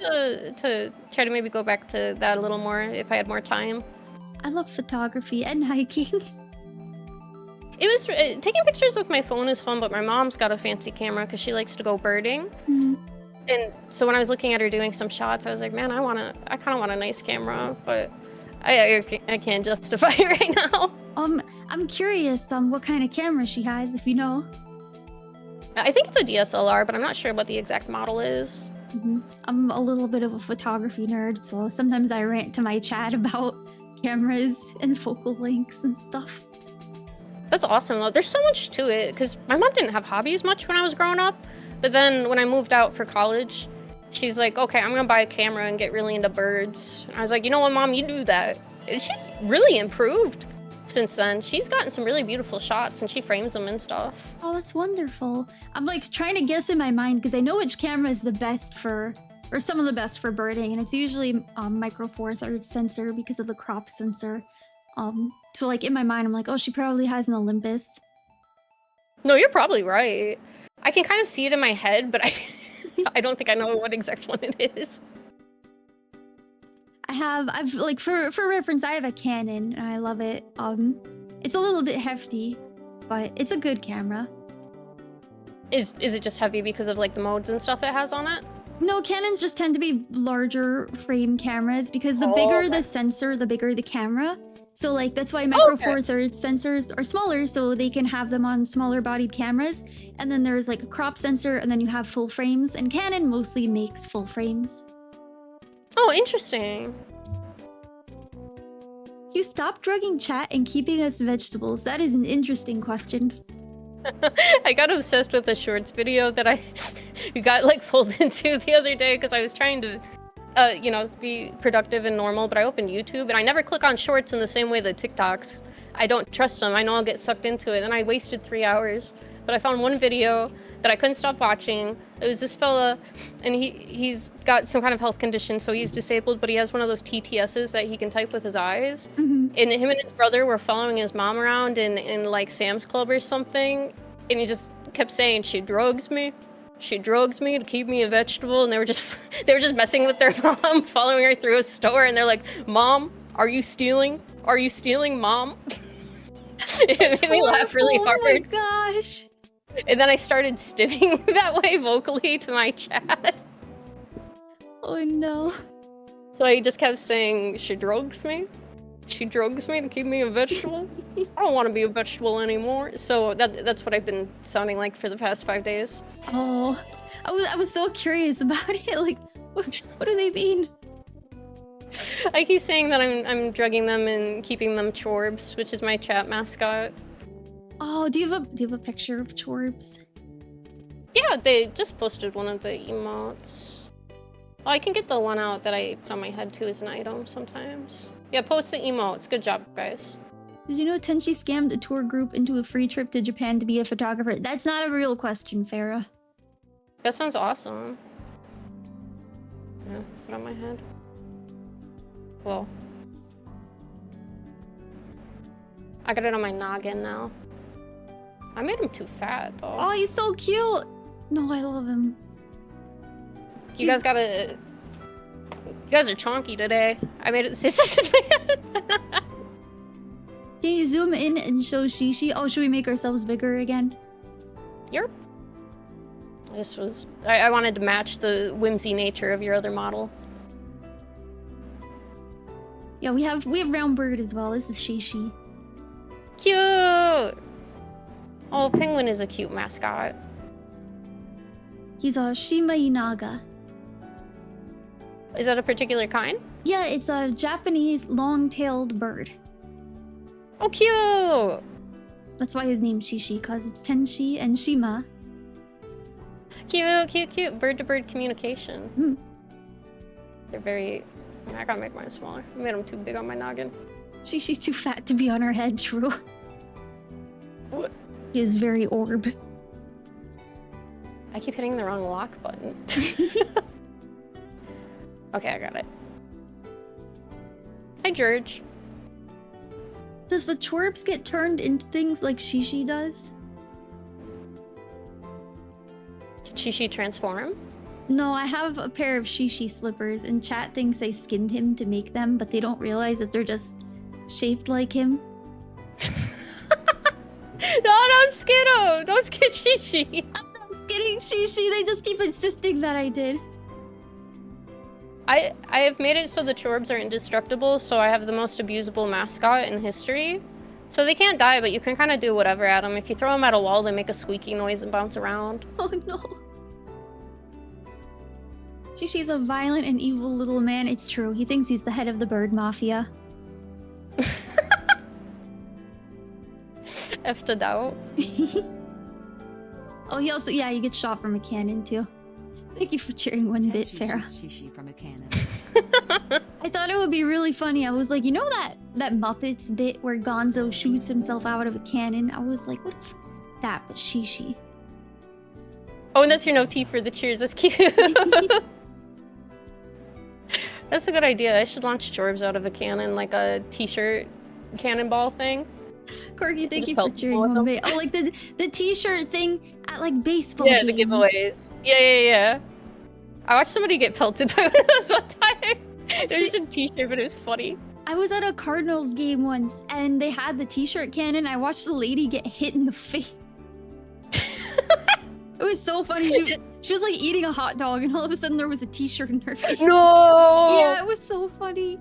to try to maybe go back to that a little more if I had more time. I love photography and hiking. It was taking pictures with my phone is fun, but my mom's got a fancy camera because she likes to go birding. Mm. And so when I was looking at her doing some shots, I was like, man, I kind of want a nice camera, but I can't justify it right now. I'm curious what kind of camera she has, if you know. I think it's a DSLR, but I'm not sure what the exact model is. Mm-hmm. I'm a little bit of a photography nerd, so sometimes I rant to my chat about cameras and focal lengths and stuff. That's awesome, though. There's so much to it, because my mom didn't have hobbies much when I was growing up, but then when I moved out for college, she's like, okay, I'm gonna buy a camera and get really into birds. And I was like, you know what, Mom, you do that. And she's really improved since then. She's gotten some really beautiful shots and she frames them and stuff. Oh, that's wonderful. I'm like trying to guess in my mind because I know which camera is the best for, or some of the best for birding, and it's usually micro four thirds sensor because of the crop sensor. So like in my mind, I'm like, oh, she probably has an Olympus. No, you're probably right. I can kind of see it in my head, but I don't think I know what exact one it is. I've like for reference, I have a Canon and I love it. It's a little bit hefty, but it's a good camera. Is it just heavy because of like the modes and stuff it has on it? No, Canons just tend to be larger frame cameras because the bigger the sensor, the bigger the camera. So like that's why micro four thirds sensors are smaller, so they can have them on smaller bodied cameras. And then there's like a crop sensor, and then you have full frames, and Canon mostly makes full frames. Oh, interesting. You stop drugging chat and keeping us vegetables. That is an interesting question. I got obsessed with the shorts video that I got like pulled into the other day because I was trying to you know, be productive and normal, but I opened YouTube and I never click on shorts in the same way that TikToks. I don't trust them. I know I'll get sucked into it. And I wasted 3 hours, but I found one video that I couldn't stop watching. It was this fella, and he's got some kind of health condition, so he's disabled, but he has one of those TTSs that he can type with his eyes. Mm-hmm. And him and his brother were following his mom around in like Sam's Club or something, and he just kept saying, she drugs me. She drugs me to keep me a vegetable, and they were just messing with their mom, following her through a store, and they're like, Mom, are you stealing? Are you stealing, Mom? It made me laugh really hard. Oh my gosh. And then I started stimming that way vocally to my chat. Oh no. So I just kept saying, she drugs me? She drugs me to keep me a vegetable? I don't want to be a vegetable anymore. So that's what I've been sounding like for the past 5 days. Oh, I was so curious about it. Like, what do they mean? I keep saying that I'm drugging them and keeping them Chorbs, which is my chat mascot. Oh, do you have a picture of Chorbs? Yeah, they just posted one of the emotes. Oh, I can get the one out that I put on my head too as an item sometimes. Yeah, post the emotes. Good job, guys. Did you know Tenshi scammed a tour group into a free trip to Japan to be a photographer? That's not a real question, Farah. That sounds awesome. Yeah, put on my head. Well, I got it on my noggin now. I made him too fat, though. Oh, he's so cute. No, I love him. You guys gotta... You guys are chonky today. I made it the same size as my head. Can you zoom in and show Shishi? Oh, should we make ourselves bigger again? Yep. I wanted to match the whimsy nature of your other model. Yeah, we have Round Bird as well. This is Shishi. Cute! Oh, Penguin is a cute mascot. He's a Shima Inaga. Is that a particular kind? Yeah, it's a Japanese long-tailed bird. Oh, cute! That's why his name's Shishi, because it's Tenshi and Shima. Cute, cute, cute. Bird-to-bird communication. Mm. They're very... I gotta make mine smaller. I made them too big on my noggin. Shishi's too fat to be on her head, true. What? He is very orb. I keep hitting the wrong lock button. Okay, I got it. Hi, George. Does the Chorbs get turned into things like Shishi does? Did Shishi transform? No, I have a pair of Shishi slippers, and chat thinks I skinned him to make them, but they don't realize that they're just shaped like him. No, don't skin him! Don't skin Shishi! I'm not kidding, Shishi. They just keep insisting that I did. I have made it so the Chorbs are indestructible, so I have the most abusable mascot in history. So they can't die, but you can kind of do whatever at them. If you throw them at a wall, they make a squeaky noise and bounce around. Oh no. Shishi's a violent and evil little man. It's true. He thinks he's the head of the bird mafia. F to doubt. Oh, he also, yeah, he gets shot from a cannon too. Thank you for cheering one bit, Tenshi Farah. shoots Shishi from a cannon. I thought it would be really funny. I was like, you know that Muppets bit where Gonzo shoots himself out of a cannon? I was like, what if that was Shishi? Oh, and that's your no T for the cheers. That's cute. That's a good idea. I should launch Chorbs out of a cannon, like a t-shirt cannonball thing. Corky, thank Just you for pelt cheering people with one them. bit. Oh, like the t-shirt thing at like baseball Yeah, games. the giveaways. Yeah. I watched somebody get pelted by one of those one time. It was just a t-shirt, but it was funny. I was at a Cardinals game once, and they had the t-shirt cannon. I watched the lady get hit in the face. It was so funny. She was like eating a hot dog, and all of a sudden there was a t-shirt in her face. No! Yeah, it was so funny.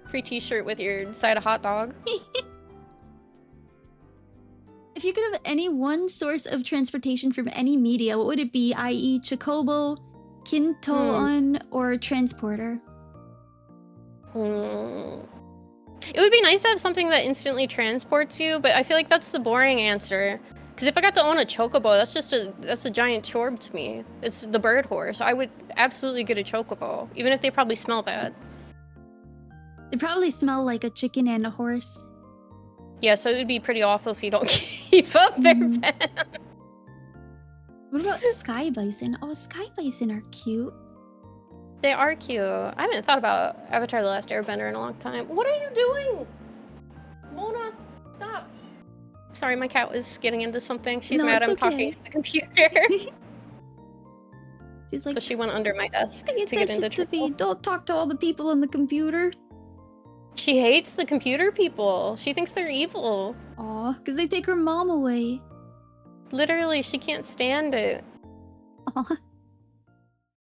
Free t-shirt with your side of hot dog. If you could have any one source of transportation from any media, what would it be? I.e. Chocobo, Kintoon, or Transporter? It would be nice to have something that instantly transports you, but I feel like that's the boring answer. Because if I got to own a chocobo, that's a giant chorb to me. It's the bird horse. I would absolutely get a chocobo, even if they probably smell bad. They probably smell like a chicken and a horse. Yeah, so it would be pretty awful if you don't keep up their pet. What about sky bison? Oh, sky bison are cute. They are cute. I haven't thought about Avatar: The Last Airbender in a long time. What are you doing? Mona, stop. Sorry, my cat was getting into something. She's No, mad it's I'm talking to the computer. She's like, So she went under my desk pay to get into attention to me. trouble. Don't talk to all the people on the computer. She hates the computer people. She thinks they're evil. Aw, because they take her mom away. Literally, she can't stand it. Aw.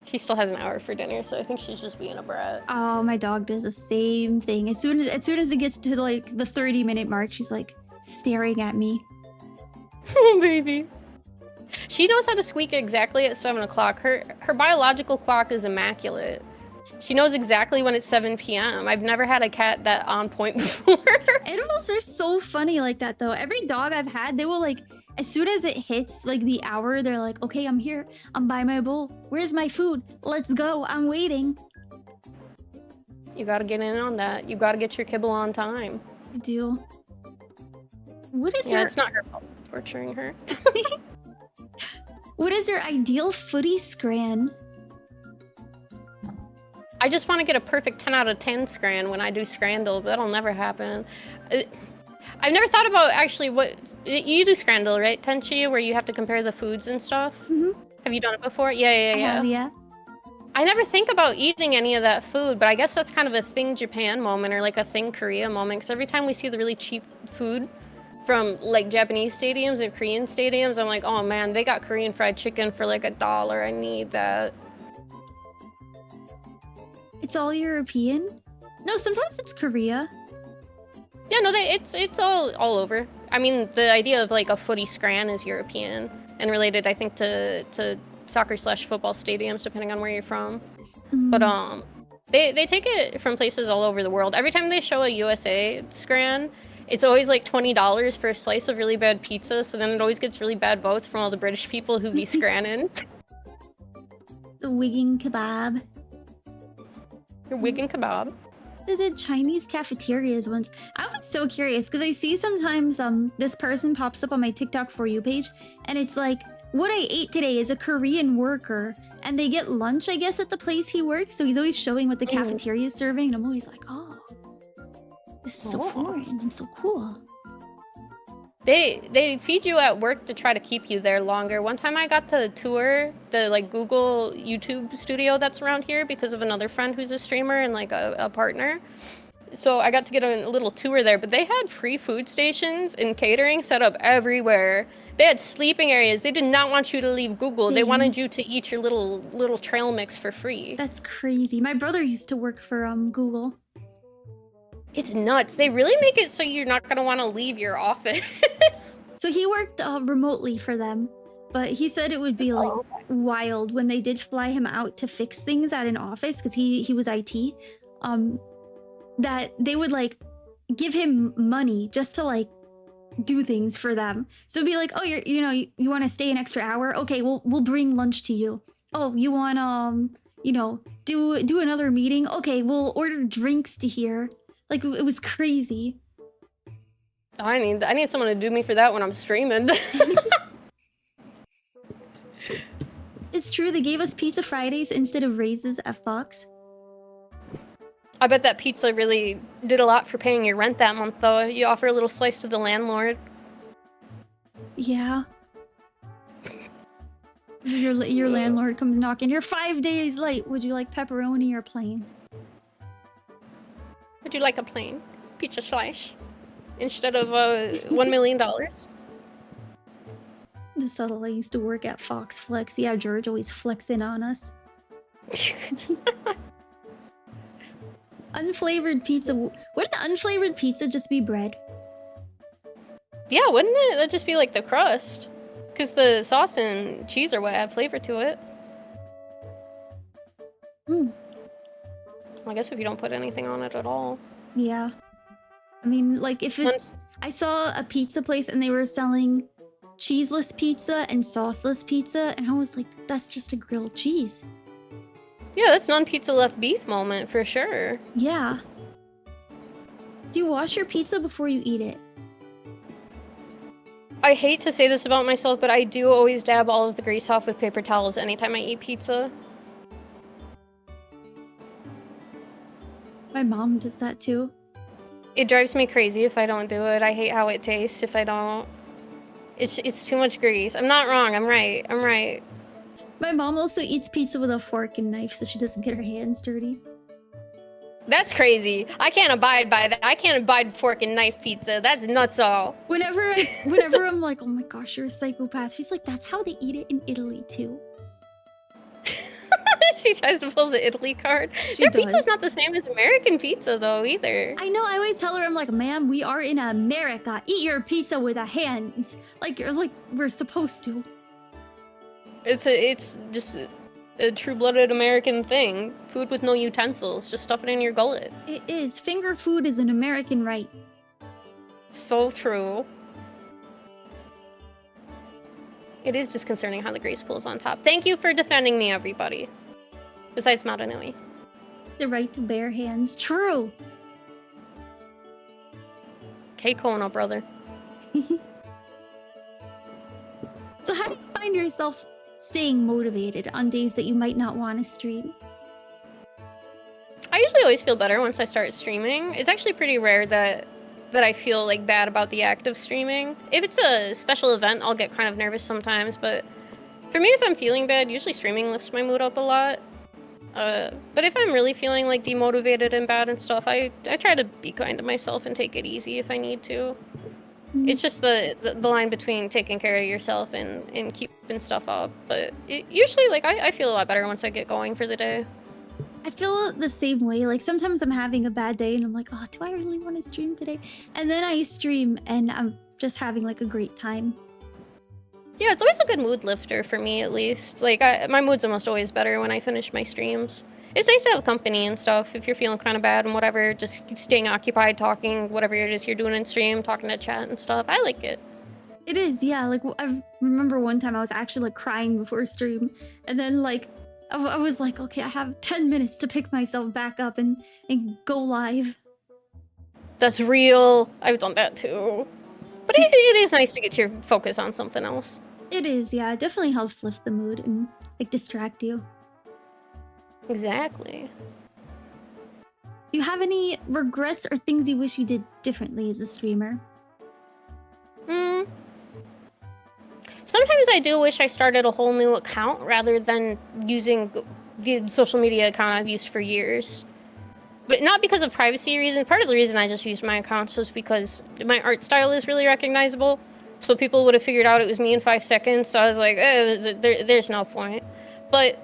She still has an hour for dinner, so I think she's just being a brat. Oh, my dog does the same thing. As soon as it gets to like the 30-minute mark, she's like staring at me. Oh, baby. She knows how to squeak exactly at 7 o'clock. Her biological clock is immaculate. She knows exactly when it's 7 p.m. I've never had a cat that on point before. Animals are so funny like that, though. Every dog I've had, they will like, as soon as it hits like the hour, they're like, okay, I'm here. I'm by my bowl. Where's my food? Let's go. I'm waiting. You gotta get in on that. You gotta get your kibble on time. I do. What is Yeah, your it's not her fault torturing her. What is your ideal footy scran? I just want to get a perfect 10 out of 10 scran when I do Scrandle, but that'll never happen. I've never thought about actually what... You do Scrandle, right, Tenshi, where you have to compare the foods and stuff? Mm-hmm. Have you done it before? Yeah. I have, yeah. I never think about eating any of that food, but I guess that's kind of a thing Japan moment or like a thing Korea moment, because every time we see the really cheap food from like Japanese stadiums and Korean stadiums, I'm like, oh man, they got Korean fried chicken for like $1. I need that. It's all European? No, sometimes it's Korea. Yeah, no, it's all over. I mean, the idea of like a footy scran is European and related, I think, to soccer/football stadiums, depending on where you're from. But they take it from places all over the world. Every time they show a USA scran, it's always like $20 for a slice of really bad pizza, so then it always gets really bad votes from all the British people who be scranning. The Wigan kebab. Your Wigan kebab. They did Chinese cafeterias once. I was so curious because I see sometimes this person pops up on my TikTok For You page, and it's like, what I ate today is a Korean worker, and they get lunch, I guess, at the place he works, so he's always showing what the cafeteria is serving, and I'm always like, oh, this is so foreign and so cool. They feed you at work to try to keep you there longer. One time I got to tour the like Google YouTube studio that's around here because of another friend who's a streamer and like a partner. So I got to get a little tour there, but they had free food stations and catering set up everywhere. They had sleeping areas. They did not want you to leave Google. They wanted you to eat your little trail mix for free. That's crazy. My brother used to work for Google. It's nuts. They really make it so you're not gonna want to leave your office. So he worked remotely for them, but he said it would be like wild when they did fly him out to fix things at an office because he was IT. That they would like give him money just to like do things for them. So it'd be like, oh, you want to stay an extra hour? Okay, we'll bring lunch to you. Oh, you want do another meeting? Okay, we'll order drinks to here. Like, it was crazy. I need someone to do me for that when I'm streaming. It's true, they gave us Pizza Fridays instead of raises at Fox. I bet that pizza really did a lot for paying your rent that month, though. You offer a little slice to the landlord. Yeah. Your landlord comes knocking. You're 5 days late. Would you like pepperoni or plain? Would you like a plain pizza slice instead of $1 million? The subtle. I used to work at Fox Flex. Yeah, George always flexing on us. Unflavored pizza. Wouldn't unflavored pizza just be bread? Yeah, wouldn't it? That'd just be like the crust. Because the sauce and cheese are what add flavor to it. Well, I guess if you don't put anything on it at all. Yeah. I mean, like if it's... I saw a pizza place and they were selling cheeseless pizza and sauceless pizza, and I was like, that's just a grilled cheese. Yeah, that's non-pizza left beef moment for sure. Yeah. Do you wash your pizza before you eat it? I hate to say this about myself, but I do always dab all of the grease off with paper towels anytime I eat pizza. My mom does that too. It drives me crazy if I don't do it. I hate how it tastes if I don't. It's too much grease. I'm not wrong. I'm right. I'm right. My mom also eats pizza with a fork and knife so she doesn't get her hands dirty. That's crazy. I can't abide by that. I can't abide fork and knife pizza. That's nuts all. Whenever I'm like, oh my gosh, you're a psychopath. She's like, that's how they eat it in Italy too. She tries to pull the Italy card. Their pizza's not the same as American pizza though either. I know. I always tell her, I'm like, ma'am, we are in America. Eat your pizza with a hands. Like we're supposed to. It's just a true-blooded American thing. Food with no utensils. Just stuff it in your gullet. It is. Finger food is an American right. So true. It is disconcerting how the grease pools on top. Thank you for defending me, everybody. Besides Madanui. The right to bare hands. True. Hey, Kona, brother. So how do you find yourself staying motivated on days that you might not want to stream? I usually always feel better once I start streaming. It's actually pretty rare that I feel like bad about the act of streaming. If it's a special event, I'll get kind of nervous sometimes, but for me, if I'm feeling bad, usually streaming lifts my mood up a lot. But if I'm really feeling like demotivated and bad and stuff, I try to be kind to myself and take it easy if I need to. It's just the line between taking care of yourself and keeping stuff up. But usually, like, I feel a lot better once I get going for the day. I feel the same way. Like, sometimes I'm having a bad day and I'm like, oh, do I really want to stream today? And then I stream and I'm just having, like, a great time. Yeah, it's always a good mood lifter for me, at least. Like, my mood's almost always better when I finish my streams. it's nice to have company and stuff if you're feeling kind of bad and whatever. Just staying occupied, talking, whatever it is you're doing in stream, talking to chat and stuff. I like it. It is, yeah. Like I remember one time I was actually like crying before stream, and then like I was like, okay, I have 10 minutes to pick myself back up and go live. That's real. I've done that too. But it is nice to get your focus on something else. It is, yeah. It definitely helps lift the mood and like distract you. Exactly. Do you have any regrets or things you wish you did differently as a streamer? Sometimes I do wish I started a whole new account rather than using the social media account I've used for years. But not because of privacy reasons. Part of the reason I just used my accounts was because my art style is really recognizable. So people would have figured out it was me in 5 seconds. So I was like, there's no point. But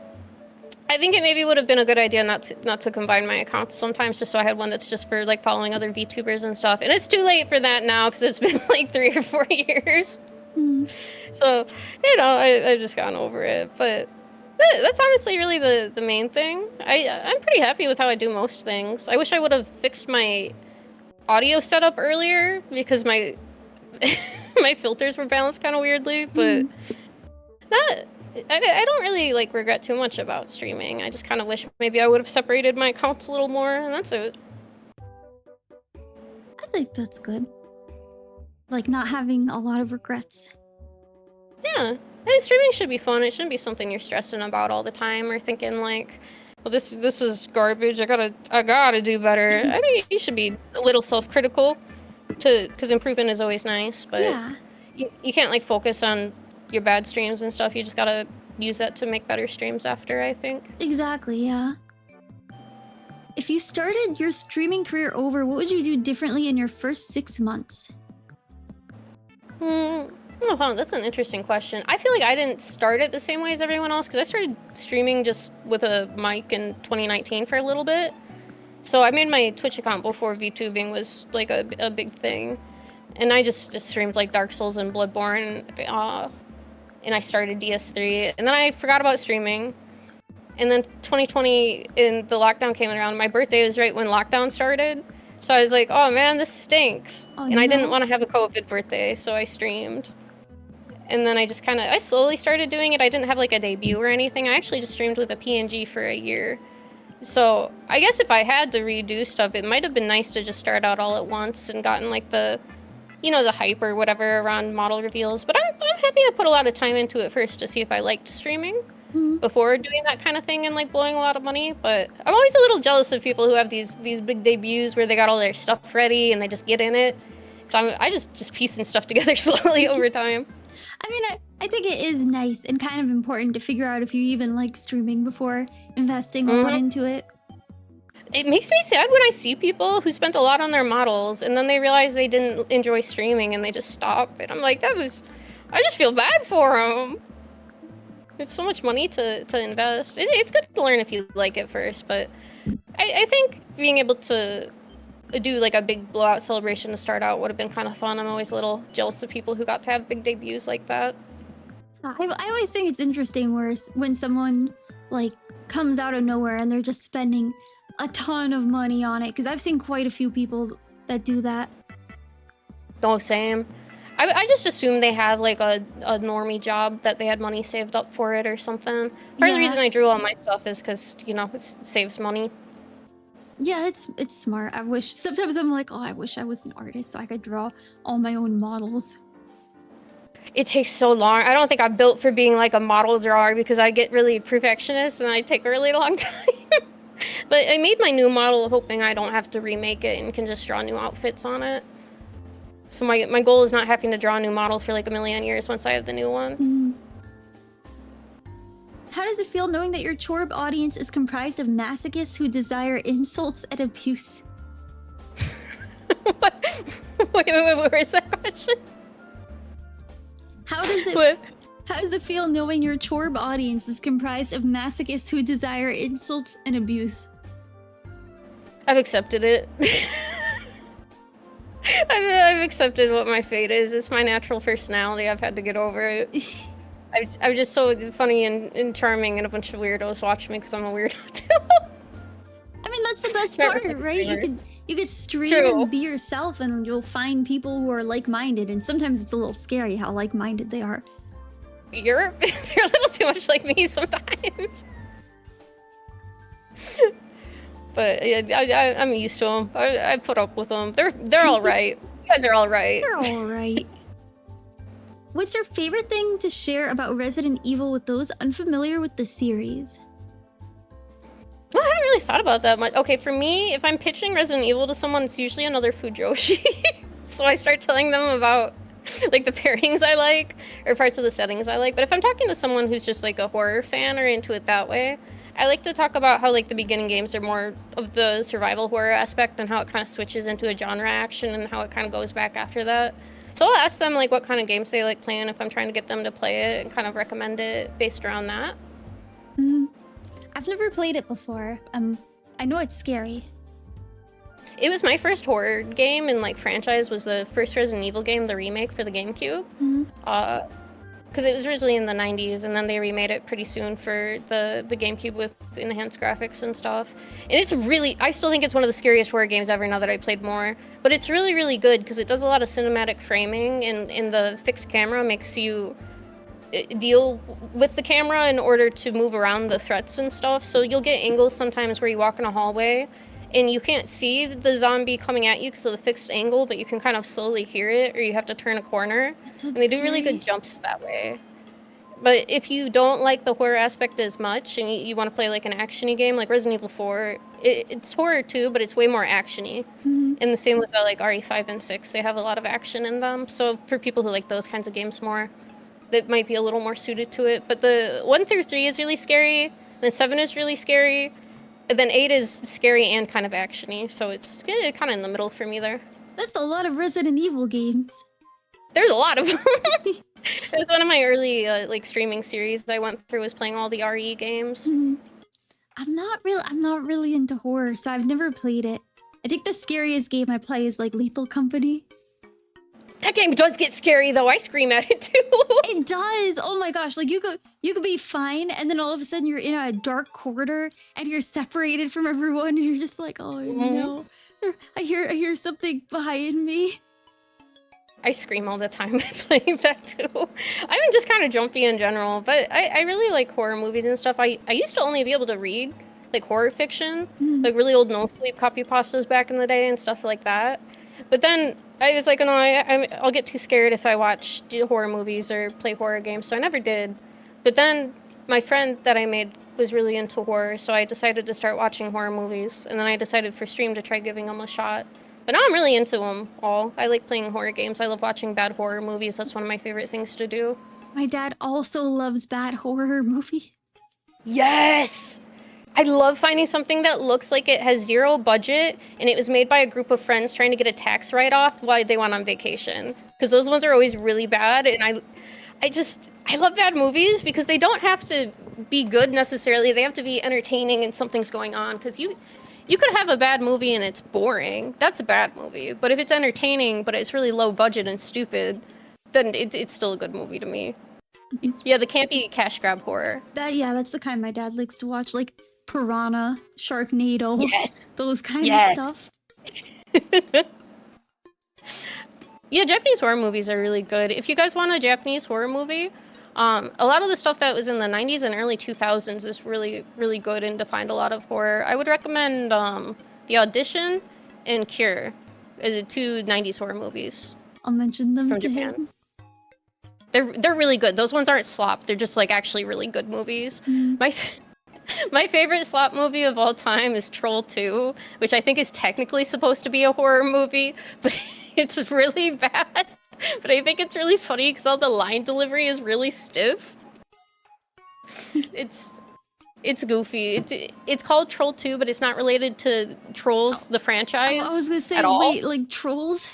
I think it maybe would have been a good idea not to combine my accounts sometimes, just so I had one that's just for like following other VTubers and stuff. And it's too late for that now because it's been like 3 or 4 years. So, you know, I've just gotten over it. But that's honestly really the main thing. I'm pretty happy with how I do most things. I wish I would have fixed my audio setup earlier because my my filters were balanced kind of weirdly, but I don't really like regret too much about streaming. I just kind of wish maybe I would have separated my accounts a little more, and that's it. I think that's good. Like not having a lot of regrets. Yeah, and streaming should be fun. It shouldn't be something you're stressing about all the time or thinking like, well, this is garbage. I gotta do better. I mean, you should be a little self-critical, because improvement is always nice. But Yeah. you can't like focus on your bad streams and stuff. You just gotta use that to make better streams after, I think. Exactly, yeah. If you started your streaming career over, what would you do differently in your first 6 months? Oh, that's an interesting question. I feel like I didn't start it the same way as everyone else because I started streaming just with a mic in 2019 for a little bit. So I made my Twitch account before VTubing was like a big thing. And I just streamed like Dark Souls and Bloodborne, and I started DS3. And then I forgot about streaming. And then 2020, and the lockdown came around. My birthday was right when lockdown started. So I was like, oh man, this stinks. Oh, and I didn't no. want to have a COVID birthday, so I streamed. And then I slowly started doing it. I didn't have like a debut or anything. I actually just streamed with a PNG for a year. So I guess if I had to redo stuff, it might have been nice to just start out all at once and gotten like the hype or whatever around model reveals. But I'm happy I put a lot of time into it first to see if I liked streaming before doing that kind of thing and like blowing a lot of money. But I'm always a little jealous of people who have these big debuts where they got all their stuff ready and they just get in it. So I just piecing stuff together slowly over time. I mean, I think it is nice and kind of important to figure out if you even like streaming before investing a lot into it. It makes me sad when I see people who spent a lot on their models and then they realize they didn't enjoy streaming and they just stop. And I'm like, I just feel bad for them. It's so much money to invest. It's good to learn if you like it first, but I think being able to do like a big blowout celebration to start out would have been kind of fun. I'm always a little jealous of people who got to have big debuts like that. I always think it's interesting when someone like comes out of nowhere and they're just spending a ton of money on it, because I've seen quite a few people that do that. Oh, same. I just assumed they have like a normie job that they had money saved up for it or something. Part of the reason I drew all my stuff is because, it saves money. Yeah, it's smart. Sometimes I'm like, oh, I wish I was an artist so I could draw all my own models. It takes so long. I don't think I'm built for being like a model drawer because I get really perfectionist and I take a really long time. But I made my new model hoping I don't have to remake it and can just draw new outfits on it. So my goal is not having to draw a new model for like a million years once I have the new one. How does it feel knowing that your Chorb audience is comprised of masochists who desire insults and abuse? What? Wait, where's that question? How does it feel knowing your Chorb audience is comprised of masochists who desire insults and abuse? I've accepted it. I've accepted what my fate is. It's my natural personality. I've had to get over it. I'm just so funny and charming, and a bunch of weirdos watch me because I'm a weirdo too. that's the best Never part, been right? streamer. You could stream True. and be yourself, and you'll find people who are like-minded. And sometimes it's a little scary how like-minded they are. You're a little too much like me sometimes. But yeah, I'm used to them. I put up with them. They're all right. You guys are all right. They're all right. What's your favorite thing to share about Resident Evil with those unfamiliar with the series? Well, I haven't really thought about that much. Okay, for me, if I'm pitching Resident Evil to someone, it's usually another Fujoshi. So I start telling them about like the pairings I like or parts of the settings I like. But if I'm talking to someone who's just like a horror fan or into it that way, I like to talk about how like the beginning games are more of the survival horror aspect and how it kind of switches into a genre action and how it kind of goes back after that. So I'll ask them like what kind of games they like playing if I'm trying to get them to play it and kind of recommend it based around that. I've never played it before. I know it's scary. It was my first horror game and like franchise was the first Resident Evil game, the remake for the GameCube. Because it was originally in the 90s and then they remade it pretty soon for the GameCube with enhanced graphics and stuff. And it's really, I still think it's one of the scariest horror games ever now that I played more. But it's really, really good because it does a lot of cinematic framing and the fixed camera makes you deal with the camera in order to move around the threats and stuff. So you'll get angles sometimes where you walk in a hallway and you can't see the zombie coming at you because of the fixed angle, but you can kind of slowly hear it or you have to turn a corner. So And they do really good jumps that way. But if you don't like the horror aspect as much and you want to play like an action-y game, like Resident Evil 4, it's horror too, but it's way more action-y. And the same with like RE5 and 6, they have a lot of action in them. So for people who like those kinds of games more, that might be a little more suited to it. But the 1 through 3 is really scary, then 7 is really scary, and then 8 is scary and kind of action-y. So it's kind of in the middle for me there. That's a lot of Resident Evil games. There's a lot of them. It was one of my early like streaming series I went through was playing all the RE games. I'm not really into horror, so I've never played it. I think the scariest game I play is like Lethal Company. That game does get scary though. I scream at it too. It does. Oh my gosh! Like you could be fine, and then all of a sudden you're in a dark corridor and you're separated from everyone, and you're just like, oh no! I hear something behind me. I scream all the time playing that too. I'm just kind of jumpy in general, but I really like horror movies and stuff. I used to only be able to read like horror fiction, like really old no sleep copy pastas back in the day and stuff like that. But then I was like, no, I'll get too scared if I watch horror movies or play horror games, so I never did. But then my friend that I made was really into horror, so I decided to start watching horror movies, and then I decided for stream to try giving them a shot. But now I'm really into them all. I like playing horror games. I love watching bad horror movies. That's one of my favorite things to do. My dad also loves bad horror movies. Yes! I love finding something that looks like it has zero budget and it was made by a group of friends trying to get a tax write-off while they went on vacation. Because those ones are always really bad, and I love bad movies because they don't have to be good necessarily. They have to be entertaining and something's going on. Because you could have a bad movie and it's boring. That's a bad movie. But if it's entertaining, but it's really low budget and stupid, then it's still a good movie to me. Yeah, the campy cash grab horror. That's the kind my dad likes to watch, like Piranha, Sharknado, Yes. those kind of stuff. Yeah, Japanese horror movies are really good. If you guys want a Japanese horror movie, a lot of the stuff that was in the 90s and early 2000s is really, really good and defined a lot of horror. I would recommend The Audition and Cure, as 2 90s horror movies. I'll mention them from to Japan. him. They're really good. Those ones aren't slop. They're just like actually really good movies. My favorite slop movie of all time is Troll 2, which I think is technically supposed to be a horror movie, but it's really bad. But I think it's really funny because all the line delivery is really stiff. It's goofy. It's called Troll 2, but it's not related to Trolls, the franchise. I was gonna say, at all. wait, like Trolls?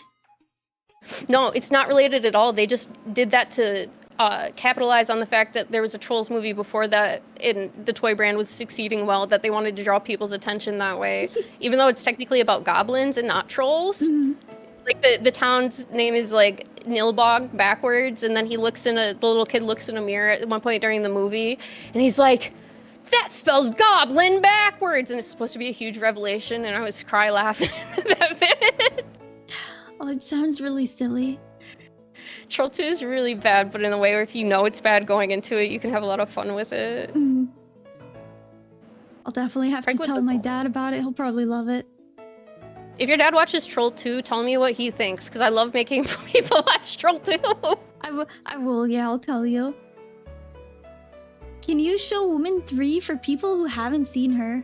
No, it's not related at all. They just did that to capitalize on the fact that there was a Trolls movie before that and the toy brand was succeeding well, that they wanted to draw people's attention that way. Even though it's technically about goblins and not trolls. Like the town's name is like Nilbog backwards, and then the little kid looks in a mirror at one point during the movie, and he's like, that spells goblin backwards, and it's supposed to be a huge revelation, and I was cry laughing at that bit. Oh, it sounds really silly. Troll 2 is really bad, but in a way where if you know it's bad going into it, you can have a lot of fun with it. I'll definitely have to tell my dad about it. He'll probably love it. If your dad watches Troll 2, tell me what he thinks, because I love making people watch Troll 2. I will, yeah, I'll tell you. Can you show Woman 3 for people who haven't seen her?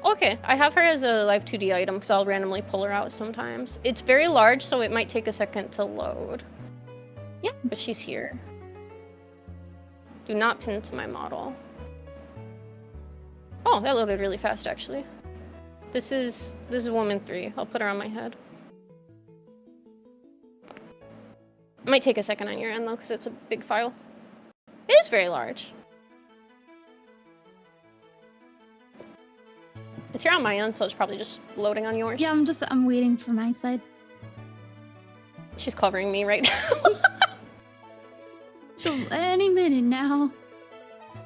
Okay, I have her as a live 2D item, because I'll randomly pull her out sometimes. It's very large, so it might take a second to load. Yeah. But she's here. Do not pin to my model. Oh, that loaded really fast, actually. This is Woman 3. I'll put her on my head. It might take a second on your end, though, because it's a big file. It is very large. It's here on my end, so it's probably just loading on yours. Yeah, I'm waiting for my side. She's covering me right now. So any minute now.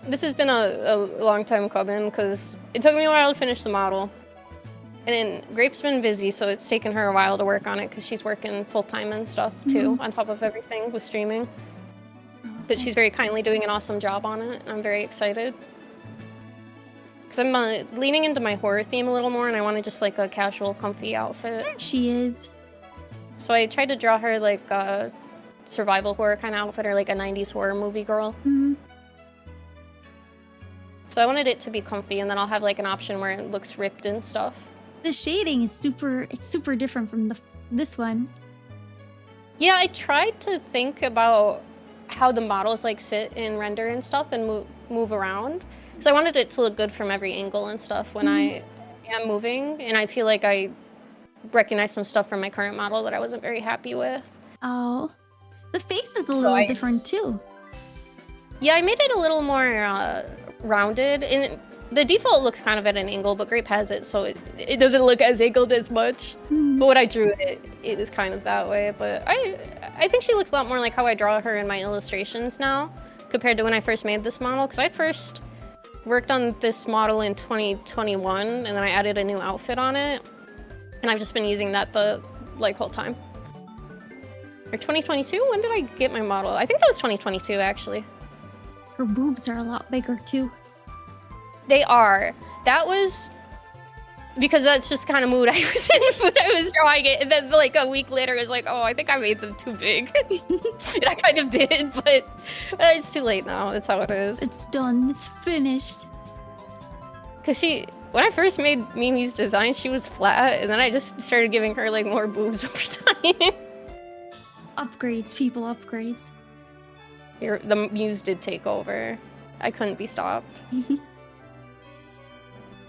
This has been a long time coming, because it took me a while to finish the model. And then Grape's been busy, so it's taken her a while to work on it, because she's working full-time and stuff, too, on top of everything with streaming. But she's very kindly doing an awesome job on it, and I'm very excited. Because I'm leaning into my horror theme a little more, and I wanted just like a casual, comfy outfit. There she is. So I tried to draw her like a survival horror kind of outfit, or like a 90s horror movie girl. So I wanted it to be comfy, and then I'll have like an option where it looks ripped and stuff. The shading is super different from this one. Yeah, I tried to think about how the models like sit and render and stuff and move around. So I wanted it to look good from every angle and stuff when I am moving, and I feel like I recognized some stuff from my current model that I wasn't very happy with. Oh, the face is a little different too. Yeah, I made it a little more rounded, and the default looks kind of at an angle, but Grape has it, so it doesn't look as angled as much. But when I drew it, it was kind of that way. But I think she looks a lot more like how I draw her in my illustrations now, compared to when I first made this model, because I first worked on this model in 2021, and then I added a new outfit on it, and I've just been using that the whole time. Or 2022? When did I get my model? I think that was 2022, actually. Her boobs are a lot bigger too. They are. That was because that's just the kind of mood I was in when I was drawing it, and then like a week later, I was like, oh, I think I made them too big. And I kind of did, but it's too late now. That's how it is. It's done. It's finished. Because when I first made Mimi's design, she was flat, and then I just started giving her like more boobs over time. Upgrades, people, upgrades. The muse did take over. I couldn't be stopped.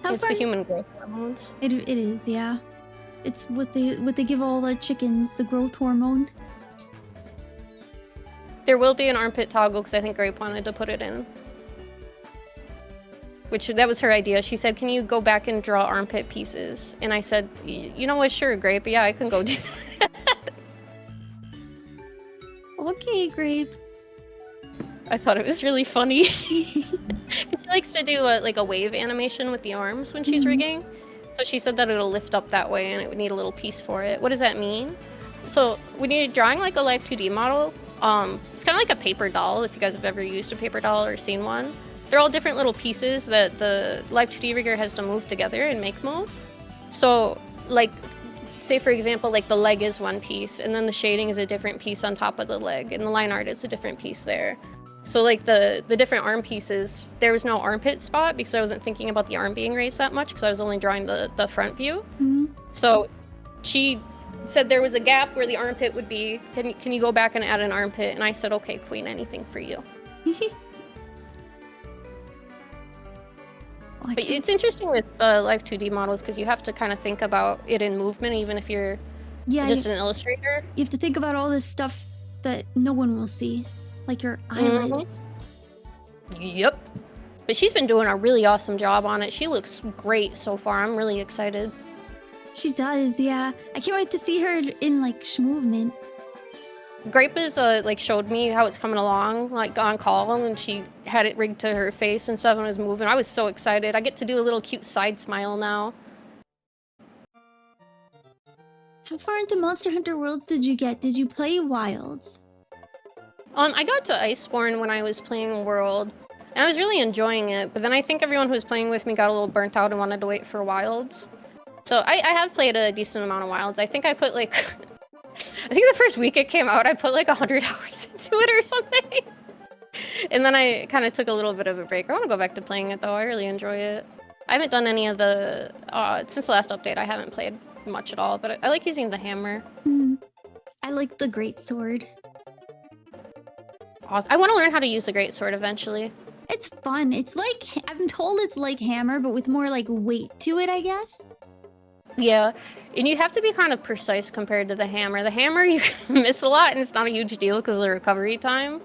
It's the human growth hormones. It is, yeah. It's what they give all the chickens, the growth hormone. There will be an armpit toggle, because I think Grape wanted to put it in. That was her idea. She said, can you go back and draw armpit pieces? And I said, you know what, sure, Grape, yeah, I can go do that. Okay, Grape. I thought it was really funny. She likes to do a wave animation with the arms when she's rigging. So she said that it'll lift up that way, and it would need a little piece for it. What does that mean? So when you're drawing like a live 2D model, it's kind of like a paper doll, if you guys have ever used a paper doll or seen one. They're all different little pieces that the live 2D rigger has to move together and make move. So like, say for example, like the leg is one piece, and then the shading is a different piece on top of the leg, and the line art is a different piece there. So like the different arm pieces, there was no armpit spot because I wasn't thinking about the arm being raised that much, because I was only drawing the front view. So she said there was a gap where the armpit would be. Can you go back and add an armpit? And I said, okay, queen, anything for you. But it's interesting with live 2D models, because you have to kind of think about it in movement, even if you're just an illustrator. You have to think about all this stuff that no one will see. Like your eyelids. Yep. But she's been doing a really awesome job on it. She looks great so far. I'm really excited. She does, yeah. I can't wait to see her in like movement. Grape is like showed me how it's coming along, like on call, and she had it rigged to her face and stuff and was moving. I was so excited. I get to do a little cute side smile now. How far into Monster Hunter Worlds did you get? Did you play Wilds? I got to Iceborne when I was playing World, and I was really enjoying it, but then I think everyone who was playing with me got a little burnt out and wanted to wait for Wilds. So I have played a decent amount of Wilds. I think I put like, I think the first week it came out, I put like 100 hours into it or something. And then I kind of took a little bit of a break. I want to go back to playing it though, I really enjoy it. I haven't done any of the, since the last update I haven't played much at all, but I like using the hammer. I like the great sword. Awesome. I want to learn how to use the great sword eventually. It's fun. It's like, I'm told it's like hammer, but with more like weight to it, I guess. Yeah, and you have to be kind of precise compared to the hammer. The hammer you can miss a lot and it's not a huge deal because of the recovery time.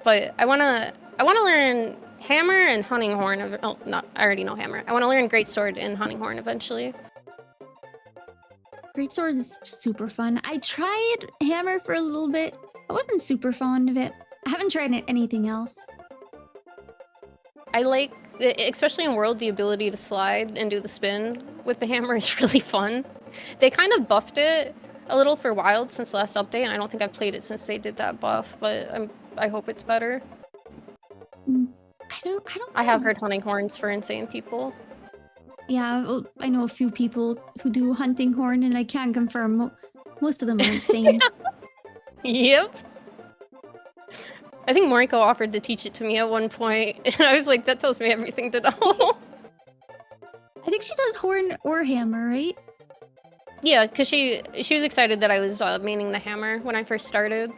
But I wanna learn hammer and hunting horn. Oh, not, I already know hammer. I want to learn great sword and hunting horn eventually. Great sword is super fun. I tried hammer for a little bit. I wasn't super fond of it. I haven't tried anything else. I like, especially in World, the ability to slide and do the spin with the hammer is really fun. They kind of buffed it a little for Wild since the last update, and I don't think I've played it since they did that buff, but I hope it's better. I have heard hunting horns for insane people. Yeah, well, I know a few people who do hunting horn, and I can confirm most of them are insane. Yep. I think Moriko offered to teach it to me at one point, and I was like, that tells me everything to know. I think she does horn or hammer, right? Yeah, because she was excited that I was maining the hammer when I first started.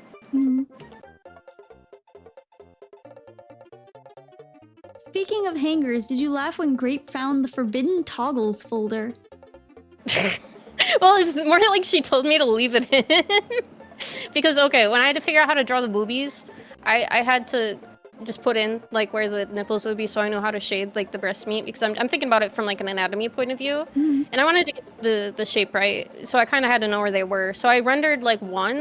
Speaking of hangers, did you laugh when Grape found the forbidden toggles folder? Well, it's more like she told me to leave it in. Because, okay, when I had to figure out how to draw the boobies, I had to just put in like where the nipples would be so I know how to shade like the breast meat, because I'm thinking about it from like an anatomy point of view. And I wanted to get the shape right, so I kind of had to know where they were. So I rendered like one,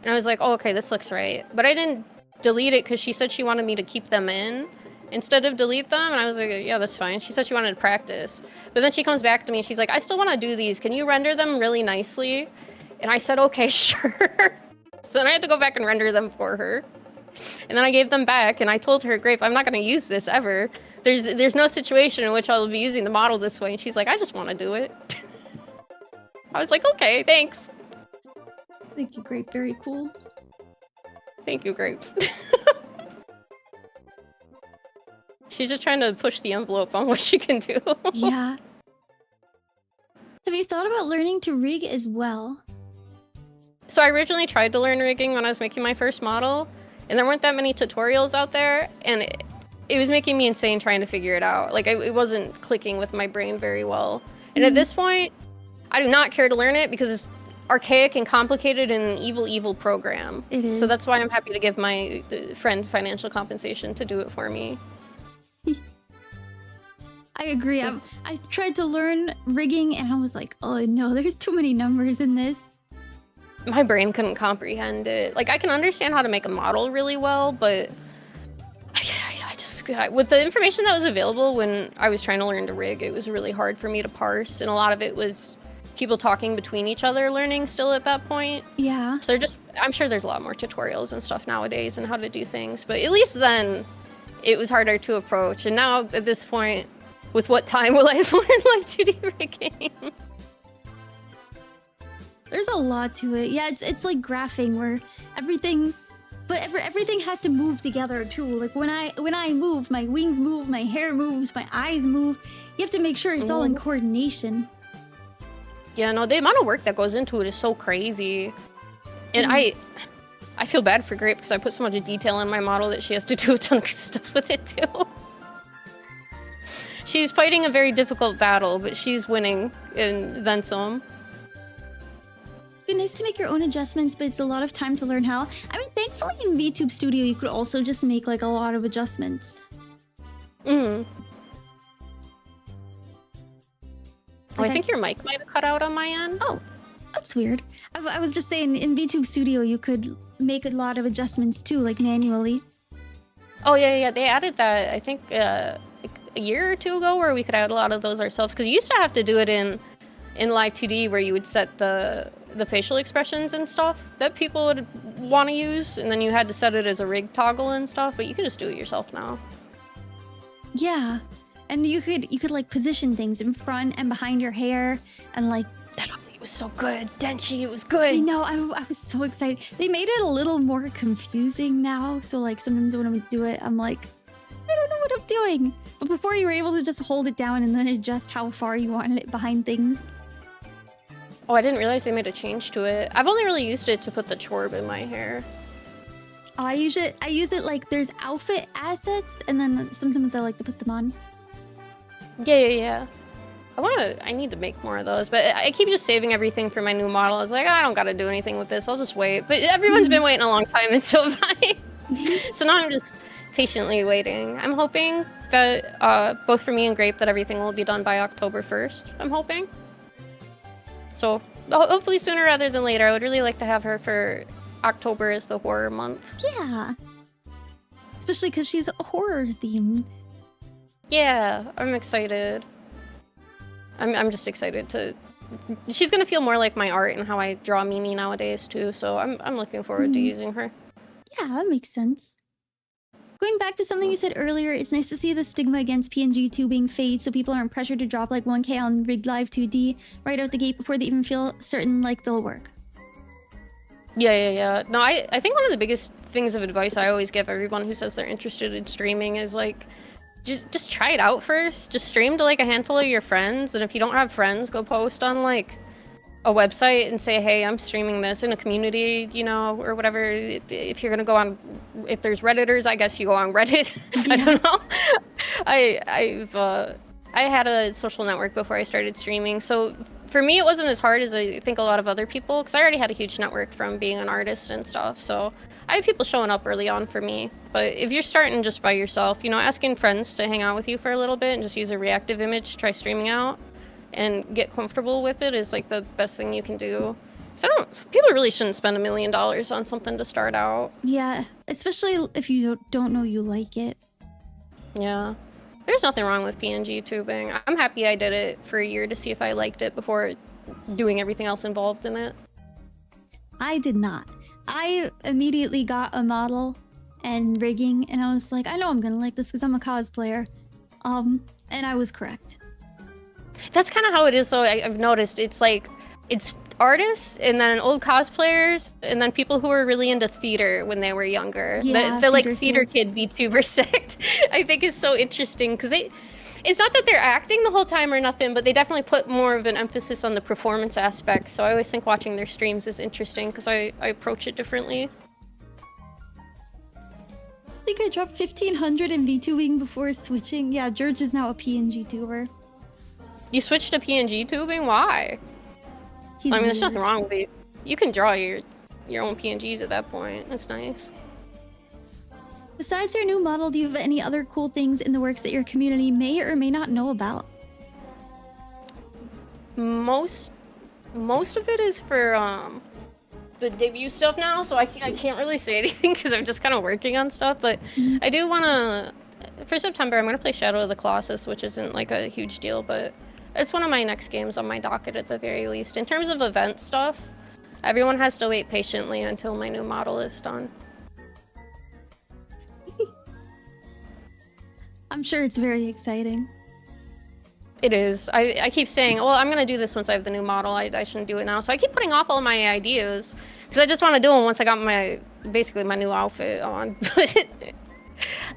and I was like, oh, okay, this looks right. But I didn't delete it because she said she wanted me to keep them in instead of delete them, and I was like, yeah, that's fine. She said she wanted to practice. But then she comes back to me and she's like, I still want to do these. Can you render them really nicely? And I said, okay, sure. So then I had to go back and render them for her. And then I gave them back, and I told her, Grape, I'm not going to use this ever. There's no situation in which I'll be using the model this way. And she's like, I just want to do it. I was like, okay, thanks. Thank you, Grape. Very cool. Thank you, Grape. She's just trying to push the envelope on what she can do. Yeah. Have you thought about learning to rig as well? So I originally tried to learn rigging when I was making my first model, and there weren't that many tutorials out there, and it was making me insane trying to figure it out. Like, it wasn't clicking with my brain very well. And at this point, I do not care to learn it because it's archaic and complicated and an evil, evil program. It is. So that's why I'm happy to give my friend financial compensation to do it for me. I agree. I tried to learn rigging, and I was like, oh no, there's too many numbers in this. My brain couldn't comprehend it. Like, I can understand how to make a model really well, but I just, with the information that was available when I was trying to learn to rig, it was really hard for me to parse, and a lot of it was people talking between each other learning still at that point. Yeah. So I'm sure there's a lot more tutorials and stuff nowadays and how to do things, but at least then it was harder to approach. And now at this point, with what time will I have learned like 2D rigging? There's a lot to it. Yeah, it's like graphing where everything has to move together too. Like when I move, my wings move, my hair moves, my eyes move. You have to make sure it's all in coordination. Yeah, no, the amount of work that goes into it is so crazy. And Yes. I feel bad for Grape because I put so much detail in my model that she has to do a ton of stuff with it too. She's fighting a very difficult battle, but she's winning and then some. It'd be nice to make your own adjustments, but it's a lot of time to learn how. I mean, thankfully in VTube Studio, you could also just make like a lot of adjustments. Oh, I think your mic might have cut out on my end. Oh, that's weird. I was just saying in VTube Studio, you could make a lot of adjustments too, like manually. Oh yeah, they added that I think like a year or two ago, where we could add a lot of those ourselves. Because you used to have to do it in Live 2D, where you would set the facial expressions and stuff that people would want to use, and then you had to set it as a rig toggle and stuff. But you can just do it yourself now. Yeah, and you could like position things in front and behind your hair, and like That update was so good, Tenshi. It was good. I know, I was so excited. They made it a little more confusing now, so like sometimes when I do it, I'm like, I don't know what I'm doing. But before you were able to just hold it down and then adjust how far you wanted it behind things. Oh, I didn't realize they made a change to it. I've only really used it to put the chorb in my hair. Oh, I use it like there's outfit assets, and then sometimes I like to put them on. Yeah. I need to make more of those, but I keep just saving everything for my new model. I was like, I don't gotta do anything with this, I'll just wait. But everyone's been waiting a long time, and so have I. So now I'm just patiently waiting. I'm hoping that, both for me and Grape, that everything will be done by October 1st, I'm hoping. So, hopefully sooner rather than later. I would really like to have her for October as the horror month. Yeah. Especially because she's horror themed. Yeah, I'm excited. I'm just excited to... She's gonna feel more like my art and how I draw Mimi nowadays too, so I'm looking forward to using her. Yeah, that makes sense. Going back to something you said earlier, it's nice to see the stigma against PNG tubing fade so people aren't pressured to drop like 1K on Rig Live 2D right out the gate before they even feel certain like they'll work. Yeah. No, I think one of the biggest things of advice I always give everyone who says they're interested in streaming is like, just try it out first. Just stream to like a handful of your friends, and if you don't have friends, go post on like a website and say, hey, I'm streaming this in a community, you know, or whatever. If you're gonna go on, if there's Redditors, I guess you go on Reddit. I don't know. I had a social network before I started streaming, so for me it wasn't as hard as I think a lot of other people, because I already had a huge network from being an artist and stuff, so I had people showing up early on for me. But if you're starting just by yourself, you know, asking friends to hang out with you for a little bit and just use a reactive image, try streaming out, and get comfortable with it is like the best thing you can do. So people really shouldn't spend $1 million on something to start out. Yeah, especially if you don't know you like it. Yeah. There's nothing wrong with PNG tubing. I'm happy I did it for a year to see if I liked it before doing everything else involved in it. I did not. I immediately got a model and rigging, and I was like, I know I'm gonna like this because I'm a cosplayer. And I was correct. That's kind of how it is, though. I've noticed it's like, it's artists, and then old cosplayers, and then people who were really into theater when they were younger. Yeah, the like theater kid VTuber sect, I think is so interesting, because it's not that they're acting the whole time or nothing, but they definitely put more of an emphasis on the performance aspect. So I always think watching their streams is interesting because I approach it differently. I think I dropped 1500 in VTubing before switching. Yeah, George is now a PNG tuber. You switched to PNG tubing? Why? I mean, there's nothing wrong with it. You can draw your own PNGs at that point. That's nice. Besides your new model, do you have any other cool things in the works that your community may or may not know about? Most of it is for the debut stuff now, so I can't really say anything because I'm just kind of working on stuff. But I do want to, for September, I'm going to play Shadow of the Colossus, which isn't like a huge deal, but it's one of my next games on my docket at the very least. In terms of event stuff, everyone has to wait patiently until my new model is done. I'm sure it's very exciting. It is. I keep saying, well, I'm going to do this once I have the new model. I shouldn't do it now. So I keep putting off all my ideas because I just want to do them once I got basically my new outfit on. But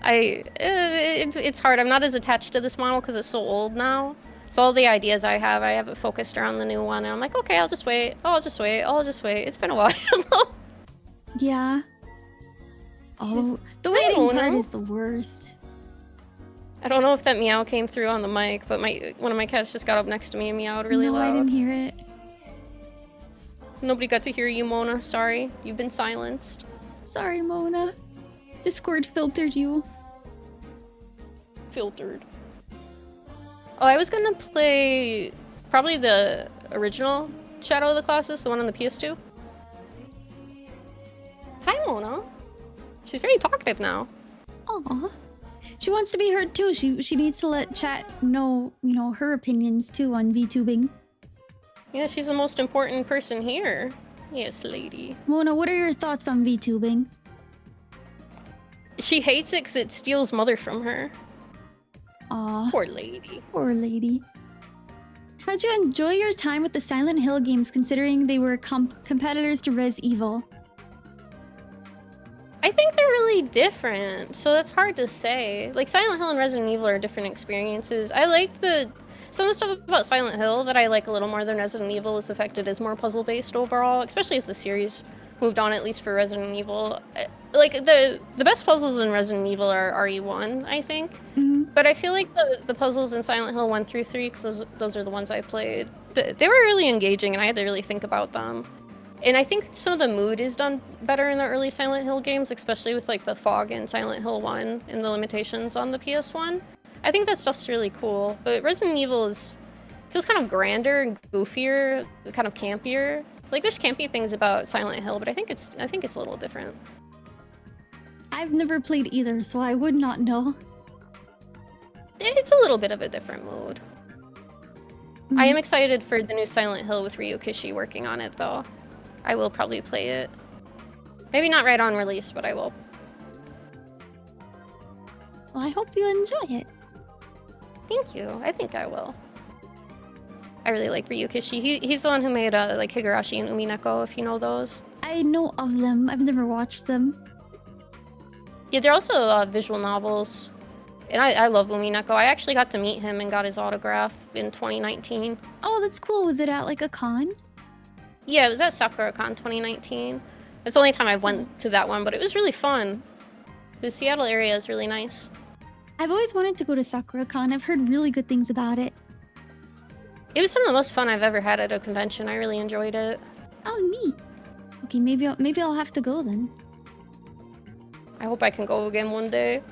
it's hard. I'm not as attached to this model because it's so old now. So all the ideas I have it focused around the new one. And I'm like, okay, I'll just wait. I'll just wait. It's been a while. Yeah. Oh, the waiting part is the worst. I don't know if that meow came through on the mic, but one of my cats just got up next to me and meowed really loud. No, I didn't hear it. Nobody got to hear you, Mona. Sorry. You've been silenced. Sorry, Mona. Discord filtered you. Filtered. Oh, I was gonna play probably the original Shadow of the Colossus, the one on the PS2. Hi, Mona. She's very talkative now. Aw. She wants to be heard too. She needs to let chat know, her opinions too on VTubing. Yeah, she's the most important person here. Yes, lady. Mona, what are your thoughts on VTubing? She hates it because it steals mother from her. Aw. Poor lady. Poor lady. How'd you enjoy your time with the Silent Hill games considering they were competitors to Res Evil? I think they're really different, so that's hard to say. Like, Silent Hill and Resident Evil are different experiences. I like some of the stuff about Silent Hill that I like a little more than Resident Evil is the fact it is more puzzle-based overall, especially as the series moved on, at least for Resident Evil. Like, the best puzzles in Resident Evil are RE1, I think. Mm-hmm. But I feel like the puzzles in Silent Hill 1 through 3, because those are the ones I played, they were really engaging, and I had to really think about them. And I think some of the mood is done better in the early Silent Hill games, especially with like the fog in Silent Hill 1 and the limitations on the PS1. I think that stuff's really cool. But Resident Evil feels kind of grander and goofier, kind of campier. Like there's campy things about Silent Hill, but I think it's a little different. I've never played either, so I would not know. It's a little bit of a different mood. I am excited for the new Silent Hill with Ryukishi working on it, though. I will probably play it. Maybe not right on release, but I will. Well, I hope you enjoy it. Thank you. I think I will. I really like Ryukishi. He's the one who made like Higurashi and Umineko, if you know those. I know of them. I've never watched them. Yeah, they're also visual novels. And I love Umineko. I actually got to meet him and got his autograph in 2019. Oh, that's cool. Was it at like a con? Yeah, it was at SakuraCon 2019. It's the only time I went to that one, but it was really fun. The Seattle area is really nice. I've always wanted to go to SakuraCon. I've heard really good things about it. It was some of the most fun I've ever had at a convention. I really enjoyed it. Oh, neat. Okay, maybe I'll have to go then. I hope I can go again one day.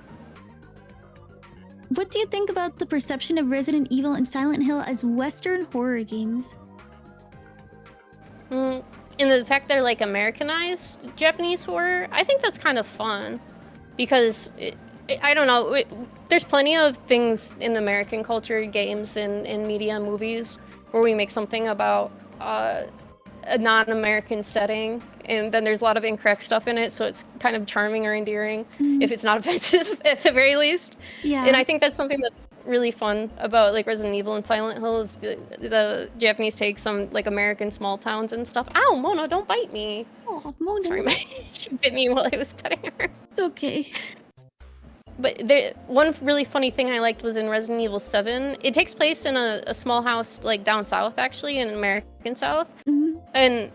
What do you think about the perception of Resident Evil and Silent Hill as Western horror games? And the fact they're like Americanized Japanese horror, I think that's kind of fun. Because, I don't know, there's plenty of things in American culture, games, and media, movies, where we make something about a non-American setting, and then there's a lot of incorrect stuff in it, so it's kind of charming or endearing, if it's not offensive at the very least. Yeah. And I think that's something that's really fun about like Resident Evil and Silent Hill is the Japanese takes on like American small towns and stuff. Ow, Mona, don't bite me. Oh, Mona. Sorry, she bit me while I was petting her. It's okay. But one really funny thing I liked was in Resident Evil 7. It takes place in a small house like down south, actually, in American South. And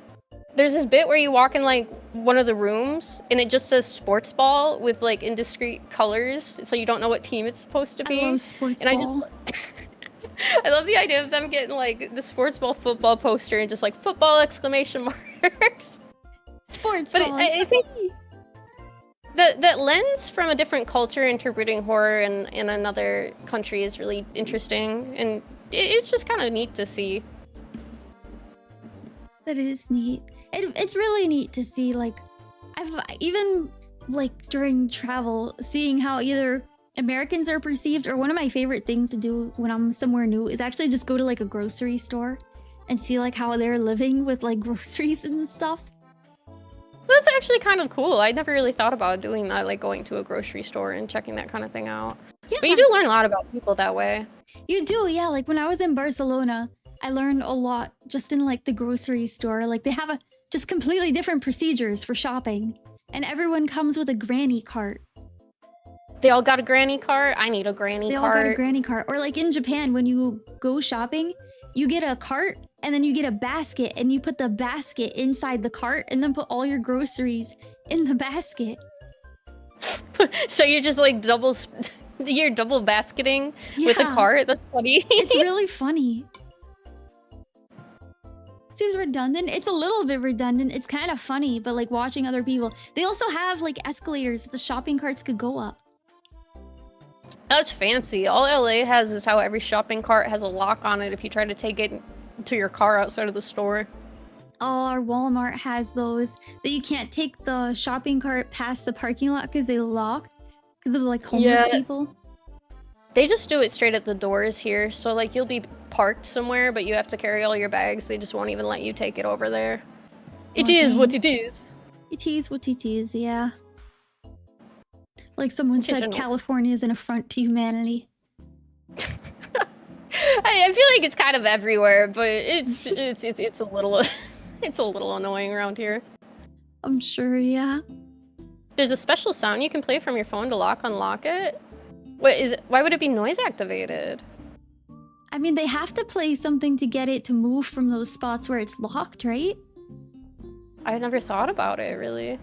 there's this bit where you walk in like one of the rooms and it just says sports ball with like indiscreet colors, so you don't know what team it's supposed to be. I love sports and ball. I love the idea of them getting like the sports ball football poster and just like football exclamation marks. Sports But ball. I think that lens from a different culture interpreting horror in another country is really interesting, and it's just kind of neat to see. That is neat. It's really neat to see, like, I've even, like, during travel, seeing how either Americans are perceived, or one of my favorite things to do when I'm somewhere new is actually just go to, like, a grocery store and see, like, how they're living with, like, groceries and stuff. That's actually kind of cool. I never really thought about doing that, like going to a grocery store and checking that kind of thing out. Yeah. But you do learn a lot about people that way. You do, yeah. Like, when I was in Barcelona, I learned a lot just in, like, the grocery store. Like, they have just completely different procedures for shopping. And everyone comes with a granny cart. They all got a granny cart? I need a granny cart. They all got a granny cart. Or like in Japan, when you go shopping, you get a cart and then you get a basket and you put the basket inside the cart and then put all your groceries in the basket. So you're just like you're double basketing with a cart? That's funny. It's really funny. Seems redundant. It's a little bit redundant. It's kind of funny, but like watching other people. They also have like escalators that the shopping carts could go up. That's fancy. All LA has is how every shopping cart has a lock on it if you try to take it to your car outside of the store. our Walmart has those that you can't take the shopping cart past the parking lot because they lock because of like homeless people. They just do it straight at the doors here. So like you'll be parked somewhere, but you have to carry all your bags. They just won't even let you take it over there. It is what it is. It is what it is, yeah. Like someone said, California is an affront to humanity. I feel like it's kind of everywhere, but it's a little it's a little annoying around here. I'm sure, yeah. There's a special sound you can play from your phone to unlock it. Why would it be noise activated? I mean, they have to play something to get it to move from those spots where it's locked, right? I never thought about it, really.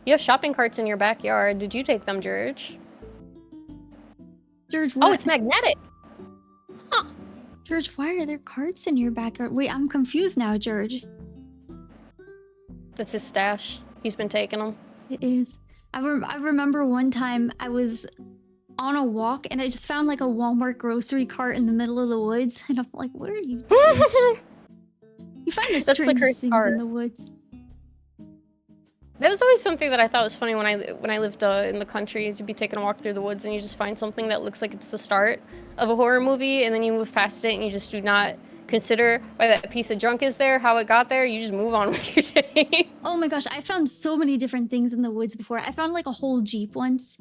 You have shopping carts in your backyard. Did you take them, George? George, what? Oh, it's magnetic! Huh. George, why are there carts in your backyard? Wait, I'm confused now, George. That's his stash. He's been taking them. It is. I remember one time I was on a walk and I just found like a Walmart grocery cart in the middle of the woods. And I'm like, what are you doing? You find the strangest things in the woods. That was always something that I thought was funny when I lived in the country. Is you'd be taking a walk through the woods and you just find something that looks like it's the start of a horror movie, and then you move past it and you just do not consider why that piece of junk is there, how it got there. You just move on with your day. Oh my gosh, I found so many different things in the woods before. I found like a whole Jeep once,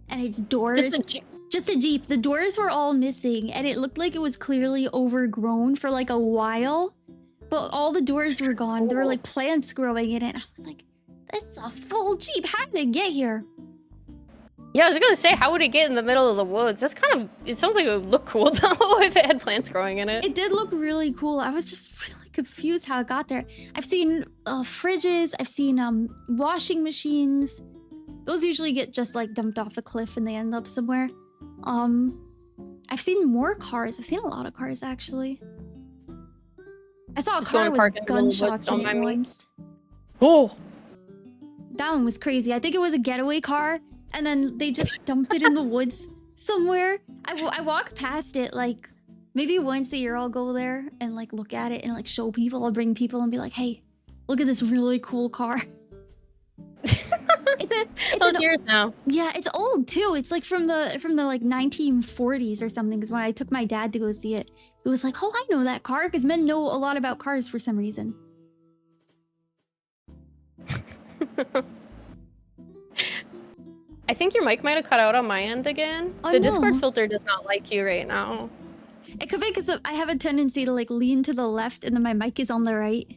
and its doors. Just a Jeep. The doors were all missing, and it looked like it was clearly overgrown for like a while. But all the doors were gone. There were like plants growing in it. I was like, that's a full Jeep. How did it get here? Yeah, I was gonna say, how would it get in the middle of the woods? That's kind of, it sounds like it would look cool though if it had plants growing in it. It did look really cool. I was just really confused how it got there. I've seen fridges, I've seen washing machines. Those usually get just like dumped off a cliff and they end up somewhere. I've seen more cars. I've seen a lot of cars actually. I saw a car with gunshots in it once. Oh! That one was crazy. I think it was a getaway car, and then they just dumped it in the woods somewhere. I walk past it like maybe once a year. I'll go there and like look at it and like show people. I'll bring people and be like, "Hey, look at this really cool car." It's yours now. Yeah, it's old too. It's like from the like 1940s or something. Because when I took my dad to go see it, it was like, "Oh, I know that car," because men know a lot about cars for some reason. I think your mic might have cut out on my end again. Oh, the Discord filter does not like you right now. It could be because I have a tendency to like lean to the left and then my mic is on the right.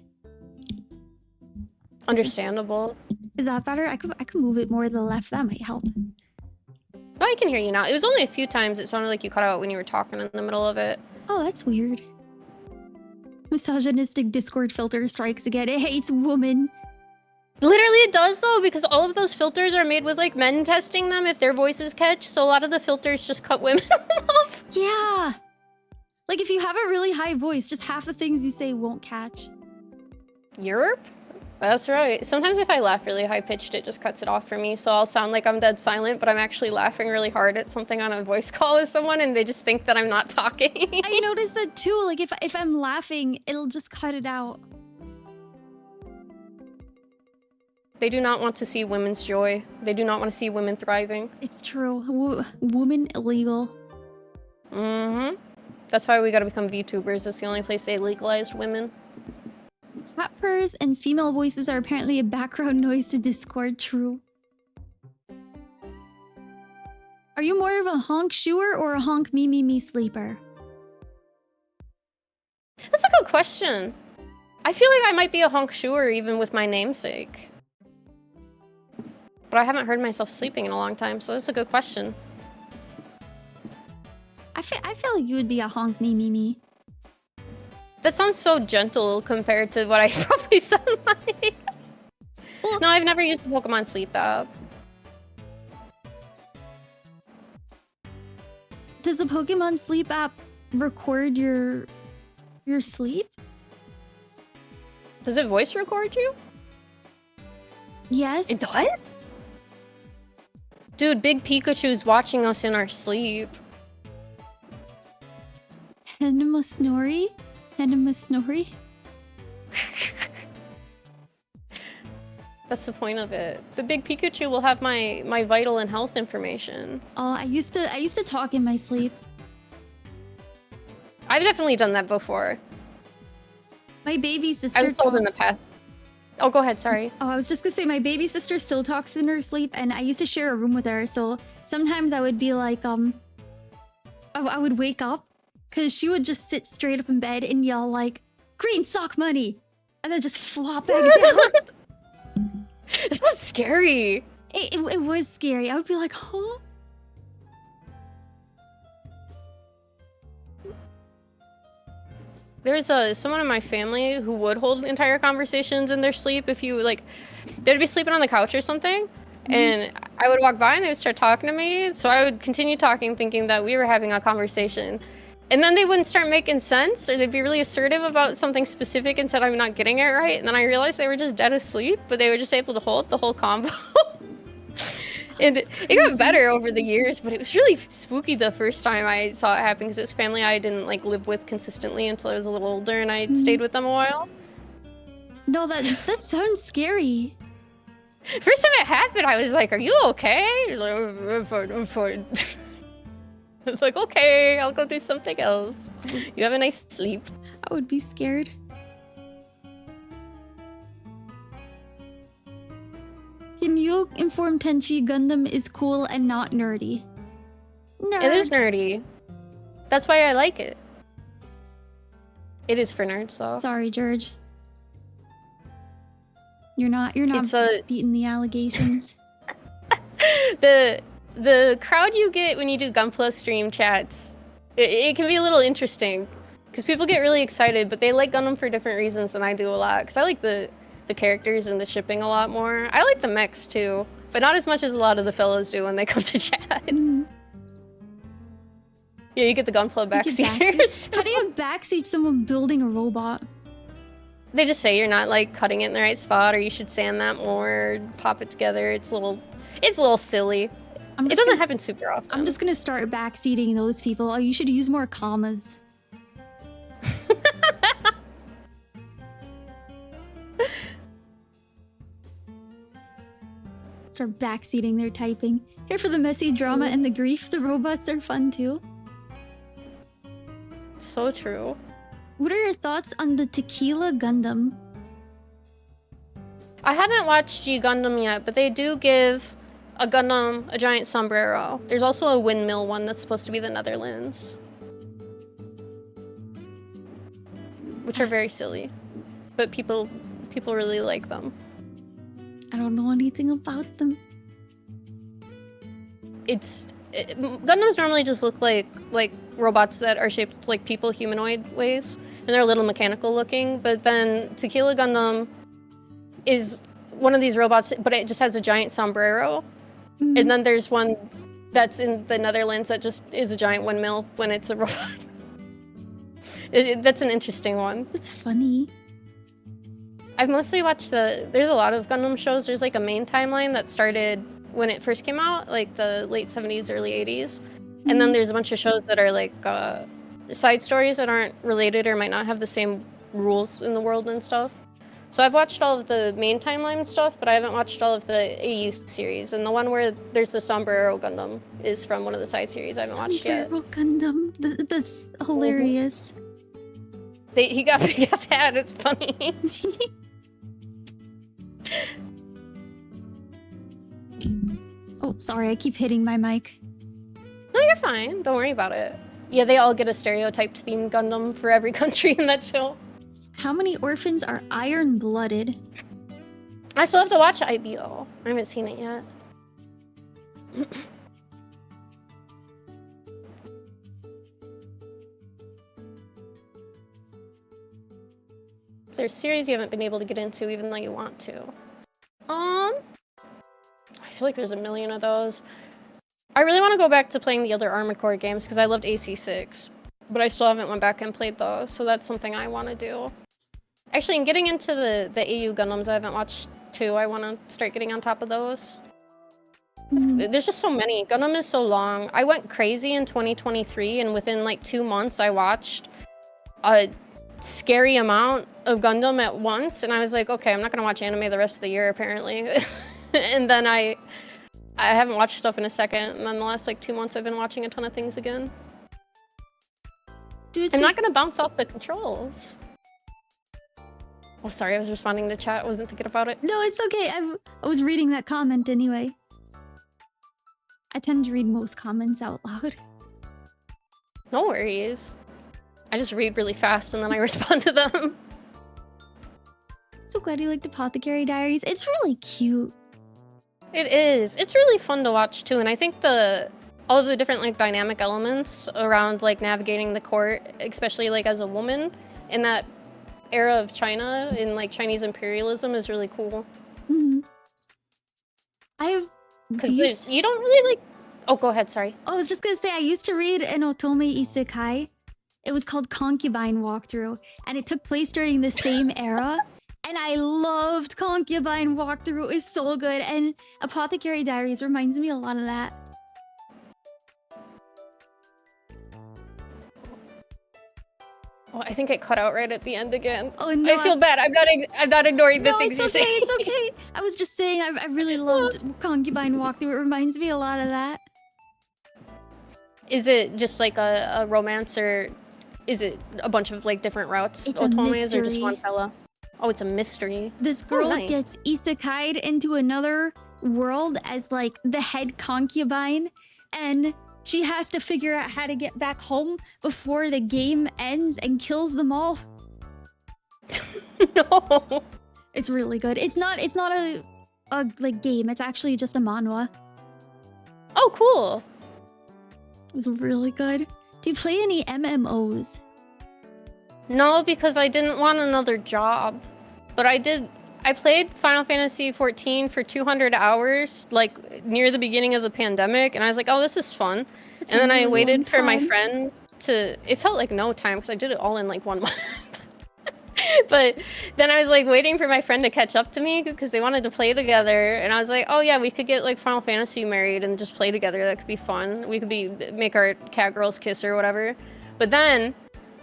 Understandable. Is that better? I could move it more to the left. That might help. Oh, I can hear you now. It was only a few times it sounded like you cut out when you were talking in the middle of it. Oh, that's weird. Misogynistic Discord filter strikes again. It hates women. Literally it does though, because all of those filters are made with like men testing them if their voices catch, so a lot of the filters just cut women off. Yeah. Like if you have a really high voice, just half the things you say won't catch. Europe? That's right. Sometimes if I laugh really high-pitched, it just cuts it off for me, so I'll sound like I'm dead silent, but I'm actually laughing really hard at something on a voice call with someone, and they just think that I'm not talking. I noticed that too. Like if I'm laughing, it'll just cut it out. They do not want to see women's joy. They do not want to see women thriving. It's true. Woman illegal. Mm-hmm. That's why we gotta become VTubers. That's the only place they legalized women. Cat purrs and female voices are apparently a background noise to Discord. True. Are you more of a honk shoer or a honk me sleeper? That's a good question. I feel like I might be a honk shoer even with my namesake. But I haven't heard myself sleeping in a long time, so that's a good question. I feel like you would be a honk me. That sounds so gentle compared to what I probably sound like. Well, no, I've never used the Pokemon Sleep app. Does the Pokemon Sleep app record your sleep? Does it voice record you? Yes. It does? Dude, Big Pikachu's watching us in our sleep. Henemimi? That's the point of it. The big Pikachu will have my vital and health information. Oh, I used to talk in my sleep. I've definitely done that before. My baby sister I was told talks in the past. Oh, go ahead, sorry. Oh, I was just gonna say my baby sister still talks in her sleep, and I used to share a room with her. So sometimes I would be like, I would wake up because she would just sit straight up in bed and yell like, "Green sock money," and then just flop back down. This was scary. It was scary. I would be like, huh? There's someone in my family who would hold entire conversations in their sleep. If you like, they'd be sleeping on the couch or something, and I would walk by and they would start talking to me. So I would continue talking, thinking that we were having a conversation, and then they wouldn't start making sense, or they'd be really assertive about something specific and said I'm not getting it right. And then I realized they were just dead asleep, but they were just able to hold the whole combo. And it got better over the years, but it was really spooky the first time I saw it happen because it was family I didn't like live with consistently until I was a little older, and I stayed with them a while. No, that sounds scary. First time it happened, I was like, "Are you okay?" I'm fine. I'm fine. I was like, "Okay, I'll go do something else. You have a nice sleep." I would be scared. Can you inform Tenshi Gundam is cool and not nerdy? Nerd. It is nerdy. That's why I like it. It is for nerds, though. Sorry, George. You're not beating the allegations. The crowd you get when you do Gunpla stream chats, it can be a little interesting because people get really excited, but they like Gundam for different reasons than I do a lot. Because I like the characters and the shipping a lot more. I like the mechs too, but not as much as a lot of the fellows do when they come to chat. Yeah, you get the Gunpla backseaters. How do you backseat someone building a robot? They just say you're not like cutting it in the right spot, or you should sand that more, pop it together. It's a little silly. It doesn't happen super often. I'm just gonna start backseating those people. Oh, you should use more commas. Start backseating their typing. Here for the messy drama and the grief. The robots are fun too. So true. What are your thoughts on the Tequila Gundam? I haven't watched G Gundam yet, but they do give a Gundam a giant sombrero. There's also a windmill one that's supposed to be the Netherlands, which are very silly, but people really like them. I don't know anything about them. Gundams normally just look like robots that are shaped like people, humanoid ways, and they're a little mechanical looking. But then Tequila Gundam is one of these robots, but it just has a giant sombrero. And then there's one that's in the Netherlands that just is a giant windmill when it's a robot. That's an interesting one. It's funny. I've mostly watched there's a lot of Gundam shows. There's like a main timeline that started when it first came out, like the late 70s, early 80s. And then there's a bunch of shows that are like side stories that aren't related or might not have the same rules in the world and stuff. So I've watched all of the main timeline stuff, but I haven't watched all of the AU series. And the one where there's the Sombrero Gundam is from one of the side series I haven't watched yet. Sombrero Gundam. That's hilarious. He got a big ass hat. It's funny. Oh, sorry, I keep hitting my mic. No, you're fine. Don't worry about it. Yeah, they all get a stereotyped themed Gundam for every country in that show. How many orphans are iron-blooded? I still have to watch IBO. I haven't seen it yet. Is there a series you haven't been able to get into even though you want to? I feel like there's a million of those. I really want to go back to playing the other Armored Core games because I loved AC6, but I still haven't went back and played those, so that's something I want to do. Actually, in getting into the AU Gundams I haven't watched too, I want to start getting on top of those. There's just so many. Gundam is so long. I went crazy in 2023, and within like 2 months I watched scary amount of Gundam at once, and I was like, okay, I'm not gonna watch anime the rest of the year apparently. And then I haven't watched stuff in a second, and then the last like 2 months I've been watching a ton of things again. Dude, I'm not gonna bounce off the controls. Oh, sorry, I was responding to chat. I wasn't thinking about it. No, it's okay. I was reading that comment anyway. I tend to read most comments out loud. No worries. I just read really fast and then I respond to them. So glad you liked Apothecary Diaries. It's really cute. It is. It's really fun to watch too, and I think all of the different like dynamic elements around like navigating the court, especially like as a woman in that era of China, in like Chinese imperialism, is really cool. Mm-hmm. Because you don't really like. Oh, go ahead. Sorry. I was just gonna say I used to read an Otome Isekai. It was called Concubine Walkthrough, and it took place during the same era. And I loved Concubine Walkthrough. It was so good, and Apothecary Diaries reminds me a lot of that. Oh, I think it cut out right at the end again. Oh no! I feel bad. I'm not ignoring the things it's okay, you're saying. it's okay. I was just saying I really loved Concubine Walkthrough. It reminds me a lot of that. Is it just like a romance, or is it a bunch of like different routes? It's a mystery. Or just one fella? Oh, it's a mystery. This girl gets isekai'd into another world as like the head concubine, and she has to figure out how to get back home before the game ends and kills them all. No. It's really good. It's not a like game. It's actually just a manhwa. Oh, cool. It was really good. Do you play any MMOs? No, because I didn't want another job. But I played Final Fantasy 14 for 200 hours, like near the beginning of the pandemic, and I was like, oh, this is fun. And then I waited for my friend to, it felt like no time because I did it all in like 1 month. But then I was like waiting for my friend to catch up to me because they wanted to play together, and I was like, oh yeah, we could get like Final Fantasy married and just play together. That could be fun. We could make our cat girls kiss or whatever. But then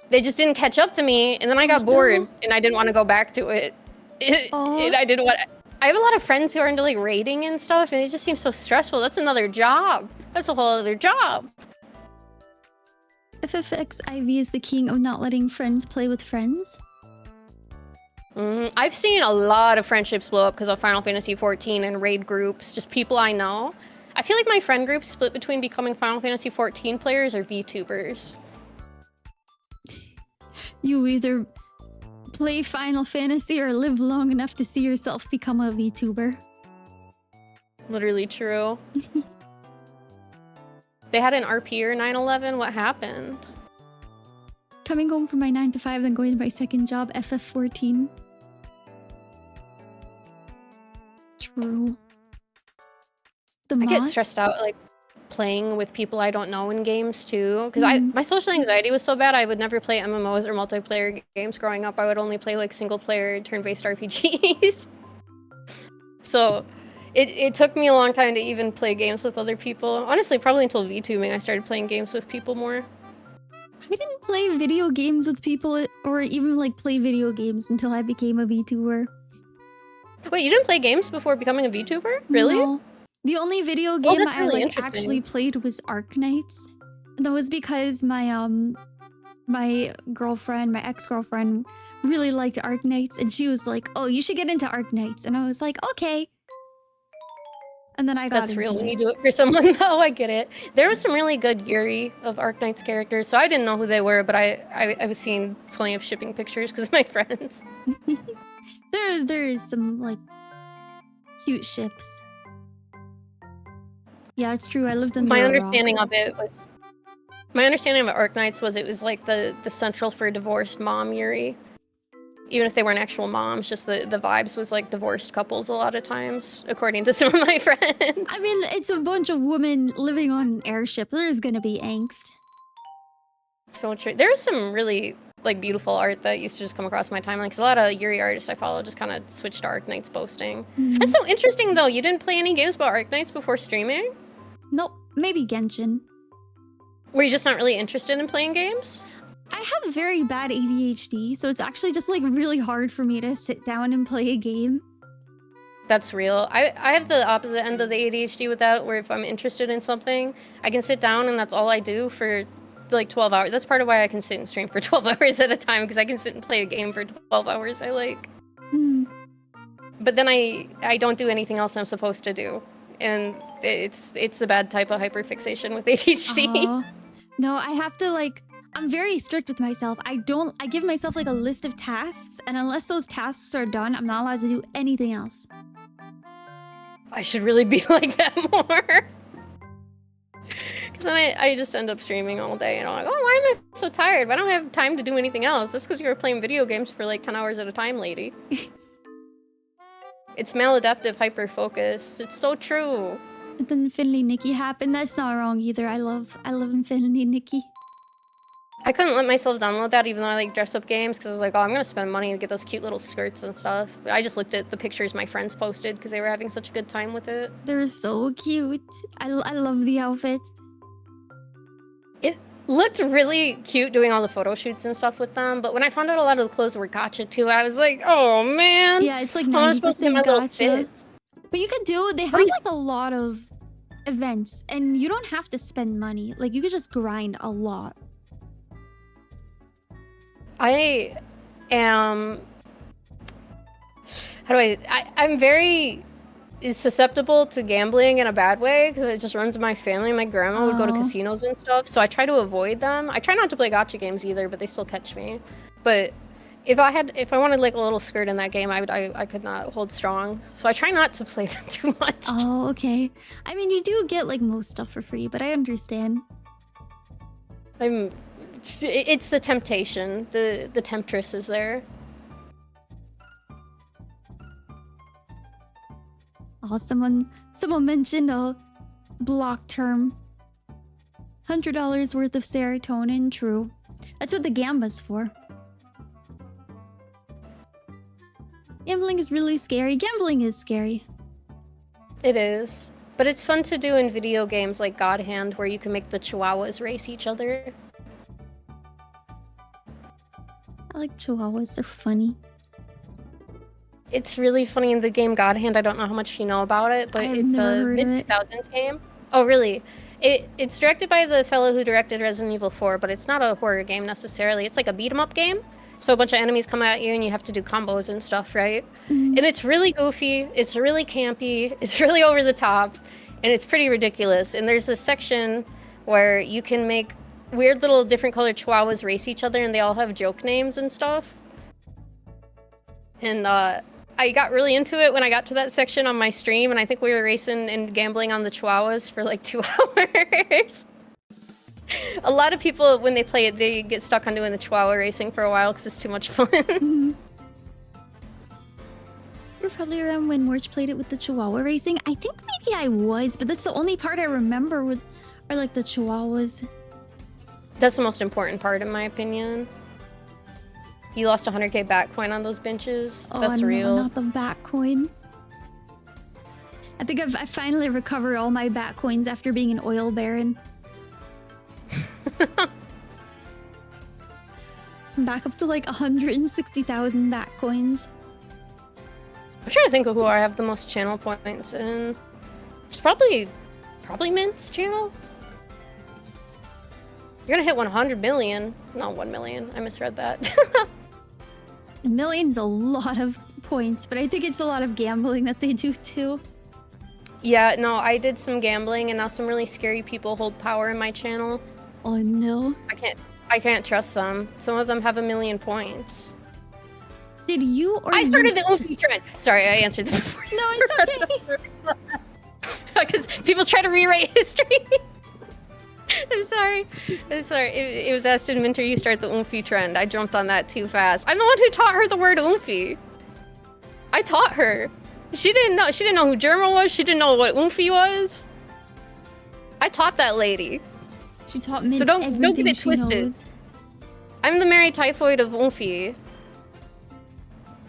they just didn't catch up to me, and then I got bored and I didn't want to go back to it. I didn't want. I have a lot of friends who are into like raiding and stuff, and it just seems so stressful. That's another job. That's a whole other job. FFXIV is the king of not letting friends play with friends. I've seen a lot of friendships blow up because of Final Fantasy 14 and raid groups, just people I know. I feel like my friend group split between becoming Final Fantasy 14 players or VTubers. You either play Final Fantasy or live long enough to see yourself become a VTuber. Literally true. They had an RP or 9/11. What happened? Coming home from my 9 to 5, then going to my second job, FF14. True. I get stressed out like playing with people I don't know in games too, because my social anxiety was so bad I would never play MMOs or multiplayer games growing up. I would only play like single player turn-based RPGs. So it took me a long time to even play games with other people. Honestly, probably until VTubing I started playing games with people more. I didn't play video games with people or even like play video games until I became a VTuber. Wait, you didn't play games before becoming a VTuber? Really? No. The only video game I really like actually played was Arknights. And that was because my girlfriend, my ex-girlfriend, really liked Arknights, and she was like, "Oh, you should get into Arknights." And I was like, "Okay." And then I got That's into real it. when you do it for someone though. I get it. There was some really good Yuri of Arknight's characters, so I didn't know who they were, but I was seeing plenty of shipping pictures because of my friends. There is some like cute ships. Yeah, it's true. I lived in My understanding of Arknights was it was like the central for divorced mom Yuri. Even if they weren't actual moms, just the vibes was like divorced couples a lot of times, according to some of my friends. I mean, it's a bunch of women living on an airship. There is gonna be angst. So true. There was some really like beautiful art that used to just come across my timeline, because a lot of Yuri artists I follow just kind of switched to Arknights posting. That's so interesting though. You didn't play any games about Arknights before streaming? Nope, maybe Genshin. Were you just not really interested in playing games? I have very bad ADHD, so it's actually just like really hard for me to sit down and play a game. That's real. I have the opposite end of the ADHD with that, where if I'm interested in something, I can sit down and that's all I do for like 12 hours. That's part of why I can sit and stream for 12 hours at a time, because I can sit and play a game for 12 hours I like. But then I don't do anything else I'm supposed to do. And it's the bad type of hyperfixation with ADHD. No, I have to like, I'm very strict with myself. I give myself like a list of tasks, and unless those tasks are done, I'm not allowed to do anything else. I should really be like that more. Because then I just end up streaming all day and I'm like, oh, why am I so tired? Why don't I have time to do anything else? That's because you were playing video games for like 10 hours at a time, lady. It's maladaptive hyperfocus. It's so true. And then Infinity Nikki happened. That's not wrong either. I love Infinity Nikki. I couldn't let myself download that even though I like dress up games, because I was like, oh, I'm gonna spend money to get those cute little skirts and stuff. But I just looked at the pictures my friends posted because they were having such a good time with it. They're so cute. I love the outfits. It looked really cute doing all the photo shoots and stuff with them, but when I found out a lot of the clothes were gacha too, I was like, oh man. Yeah, it's like 90% gacha. But you could do, they have like a lot of events and you don't have to spend money. Like you could just grind a lot. I am, I'm very susceptible to gambling in a bad way because it just runs in my family. My grandma would go to casinos and stuff, so I try to avoid them. I try not to play gacha games either, but they still catch me. But if I wanted like a little skirt in that game, I could not hold strong. So I try not to play them too much. Oh, okay. I mean, you do get like most stuff for free, but I understand. It's the temptation. The temptress is there. Oh, someone mentioned a block term. $100 worth of serotonin. True. That's what the Gamba's for. Gambling is really scary. Gambling is scary. It is. But it's fun to do in video games like God Hand, where you can make the chihuahuas race each other. I like chihuahuas. They're funny. It's really funny in the game God Hand. I don't know how much you know about it, but it's a mid-2000s game. Oh, really? It's directed by the fellow who directed Resident Evil 4, but it's not a horror game necessarily. It's like a beat-em-up game. So a bunch of enemies come at you and you have to do combos and stuff, right? And it's really goofy, it's really campy, it's really over the top, and it's pretty ridiculous. And there's a section where you can make weird little different colored chihuahuas race each other and they all have joke names and stuff. And I got really into it when I got to that section on my stream, and I think we were racing and gambling on the chihuahuas for like 2 hours. A lot of people, when they play it, they get stuck on doing the chihuahua racing for a while because it's too much fun. You're probably around when Morch played it with the chihuahua racing. I think maybe I was, but that's the only part I remember are like the chihuahuas. That's the most important part, in my opinion. You lost 100k back coin on those benches. Oh, that's real. No, not the back coin. I think I finally recovered all my back coins after being an oil baron. I'm back up to like 160,000 back coins. I'm trying to think of who I have the most channel points in. It's probably Mint's channel. You're gonna hit 100 million. Not 1 million. I misread that. A million's a lot of points, but I think it's a lot of gambling that they do too. Yeah, no, I did some gambling and now some really scary people hold power in my channel. Oh no. I can't trust them. Some of them have 1 million points. Did you or I started the Oofy trend. Sorry, I answered that before. No, it's okay. Because people try to rewrite history. I'm sorry. It was Aston Minter, you start the Oofy trend. I jumped on that too fast. I'm the one who taught her the word Oofy. I taught her. She didn't know who German was. She didn't know what Oofy was. I taught that lady. She taught me. So don't get it twisted. Knows. I'm the Mary Typhoid of Oofy.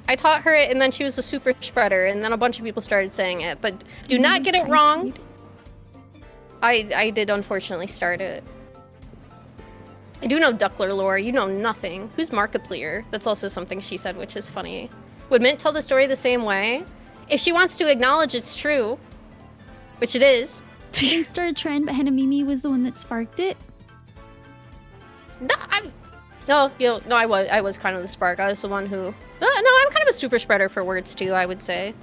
I taught her it, and then she was a super spreader, and then a bunch of people started saying it. But do not get it wrong. I did unfortunately start it. I do know Duckler lore. You know nothing. Who's Markiplier? That's also something she said, which is funny. Would Mint tell the story the same way? If she wants to acknowledge it's true, which it is. You didn't start a trend, but Henemimi was the one that sparked it. No, I was kind of the spark. I was the one who. No, I'm kind of a super spreader for words too, I would say.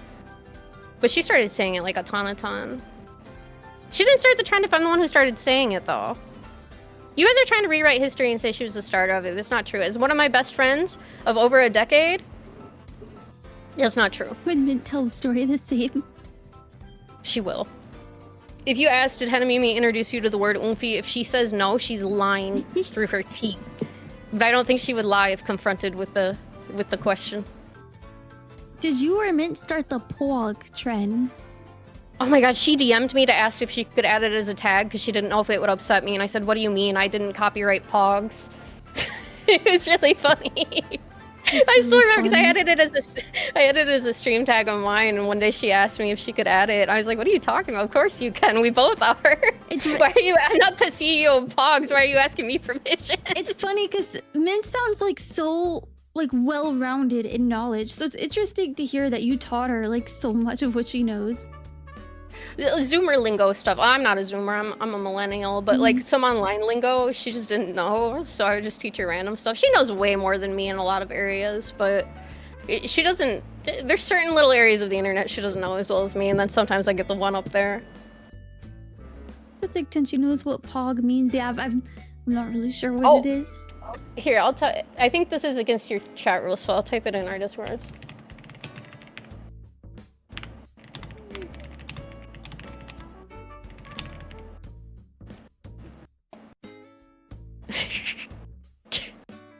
But she started saying it like a ton. She didn't start the trend if I'm the one who started saying it, though. You guys are trying to rewrite history and say she was the starter of it. That's not true. As one of my best friends of over a decade, that's not true. Would Mint tell the story the same? She will. If you asked, did Henemimi introduce you to the word Umfi? If she says no, she's lying through her teeth. But I don't think she would lie if confronted with the question. Did you or Mint start the POG trend? Oh my god, she DM'd me to ask if she could add it as a tag because she didn't know if it would upset me. And I said, what do you mean? I didn't copyright POGs. It was really funny. I still remember because I added it as a stream tag on mine, and one day she asked me if she could add it. I was like, "What are you talking about? Of course you can. We both are." Why are you? I'm not the CEO of Pogs. Why are you asking me permission? It's funny because Mint sounds like so well-rounded in knowledge, so it's interesting to hear that you taught her like so much of what she knows. Zoomer lingo stuff. I'm not a Zoomer. I'm a millennial, but like some online lingo, she just didn't know. So I would just teach her random stuff. She knows way more than me in a lot of areas, but she doesn't. There's certain little areas of the internet she doesn't know as well as me, and then sometimes I get the one up there. I think Tenshi knows what POG means. Yeah, I'm not really sure what it is. Here, I'll tell. I think this is against your chat rules, so I'll type it in our Discord.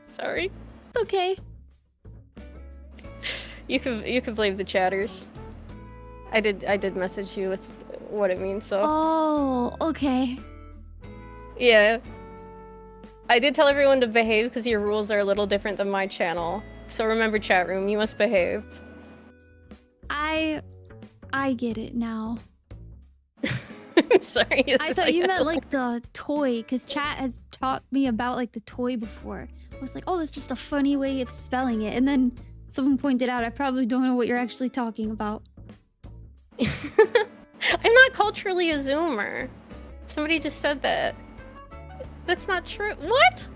Sorry. It's okay. You could blame the chatters. I did message you with what it means, so. Oh, okay. Yeah. I did tell everyone to behave because your rules are a little different than my channel. So remember, chat room, you must behave. I get it now. Sorry. I thought you meant like the toy, because chat has taught me about like the toy before. I was like, oh, that's just a funny way of spelling it. And then someone pointed out, I probably don't know what you're actually talking about. I'm not culturally a Zoomer. Somebody just said that. That's not true. What?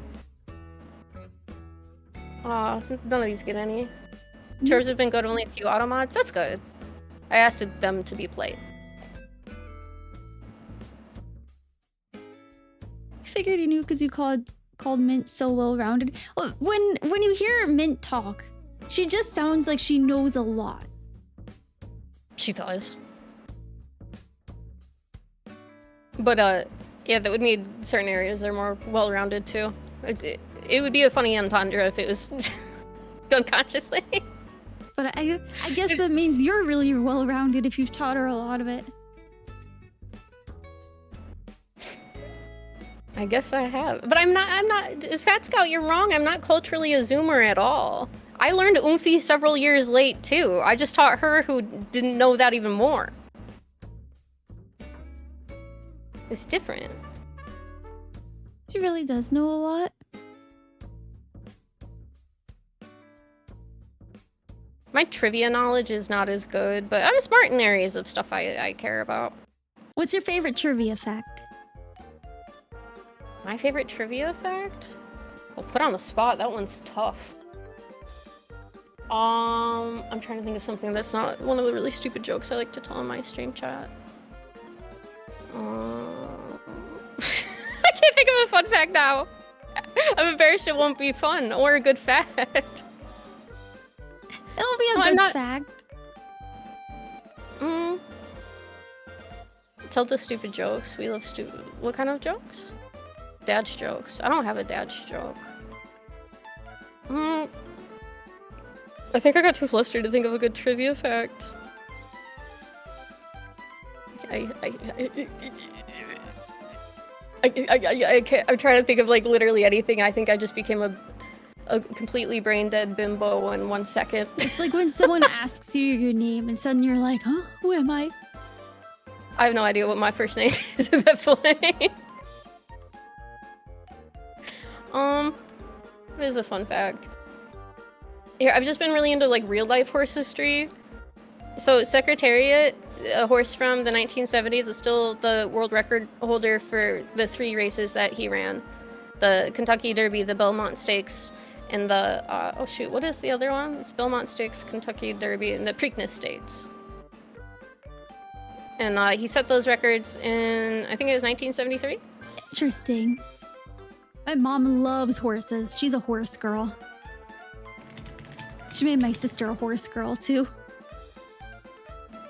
Aw, none of these get any. Tours have been good, only a few auto mods. That's good. I asked them to be played. Figured you knew because you called Mint so well-rounded. Well, when you hear Mint talk, she just sounds like she knows a lot. She does. But yeah, that would mean certain areas are more well-rounded too. It would be a funny entendre if it was done consciously. But I guess that means you're really well-rounded if you've taught her a lot of it. I guess I have. But I'm not, Fat Scout, you're wrong. I'm not culturally a Zoomer at all. I learned Umfi several years late, too. I just taught her who didn't know that even more. It's different. She really does know a lot. My trivia knowledge is not as good, but I'm smart in areas of stuff I care about. What's your favorite trivia fact? My favorite trivia fact? Well, put on the spot, that one's tough. I'm trying to think of something that's not one of the really stupid jokes I like to tell in my stream chat. I can't think of a fun fact now. I'm embarrassed it won't be fun or a good fact. It'll be a good fact. Tell the stupid jokes. We love stupid. What kind of jokes? Dad's jokes. I don't have a dad's joke. I think I got too flustered to think of a good trivia fact. I can't. I'm trying to think of like literally anything. I think I just became a completely brain dead bimbo in 1 second. It's like when someone asks you your name and suddenly you're like, huh? Who am I? I have no idea what my first name is at that point. What is a fun fact? Here, I've just been really into like real life horse history. So Secretariat, a horse from the 1970s, is still the world record holder for the 3 races that he ran. The Kentucky Derby, the Belmont Stakes, and the, oh shoot, what is the other one? It's Belmont Stakes, Kentucky Derby, and the Preakness Stakes. And he set those records in, I think it was 1973? Interesting. My mom loves horses. She's a horse girl. She made my sister a horse girl, too.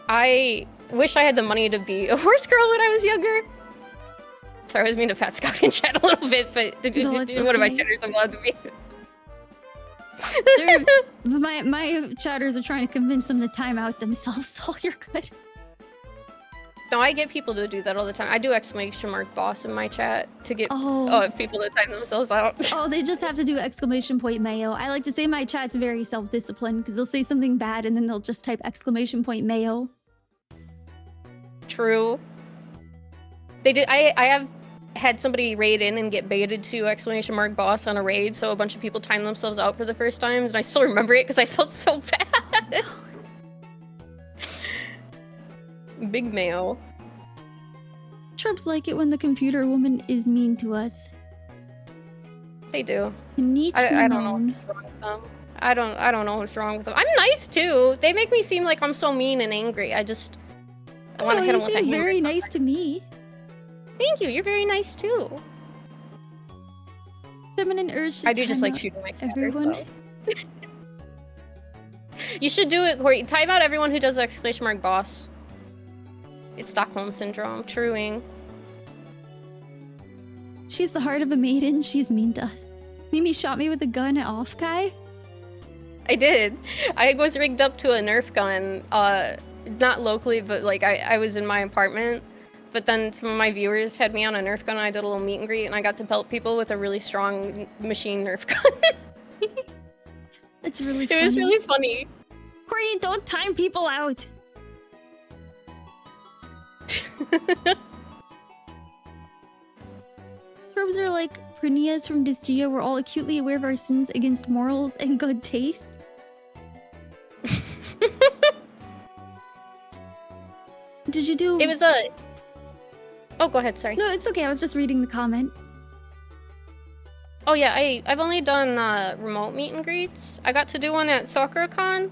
I wish I had the money to be a horse girl when I was younger. Sorry, I was being a fat scout in chat a little bit, but one of my chatters I'm allowed to be. My chatters are trying to convince them to time out themselves, so you're good. No, I get people to do that all the time. I do exclamation mark boss in my chat to get people to time themselves out. Oh, they just have to do exclamation point mayo. I like to say my chat's very self-disciplined because they'll say something bad and then they'll just type exclamation point mayo. True. They do. I have had somebody raid in and get baited to exclamation mark boss on a raid, so a bunch of people timed themselves out for the first time, and I still remember it because I felt so bad. Big mayo. Trubs like it when the computer woman is mean to us. They do. I don't know what's wrong with them. I don't know what's wrong with them. I'm nice too. They make me seem like I'm so mean and angry. I want to hit them with a hammer. You seem very nice to me. Thank you. You're very nice too. Feminine urge to I do just like shooting my cat. Everyone. So. You should do it, Corey. Time out everyone who does the exclamation mark boss. It's Stockholm Syndrome. Truing. She's the heart of a maiden. She's mean to us. Mimi shot me with a gun at Off Guy. I did. I was rigged up to a Nerf gun. Not locally, but like I was in my apartment. But then some of my viewers had me on a Nerf gun and I did a little meet and greet and I got to pelt people with a really strong machine Nerf gun. That's really funny. It was really funny. Corey, don't time people out. Tropes are like Prinias from Distia. We're all acutely aware of our sins against morals and good taste. Did you do... It was a... Oh, go ahead, sorry. No, it's okay. I was just reading the comment. Oh yeah, I've only done remote meet and greets. I got to do one at SakuraCon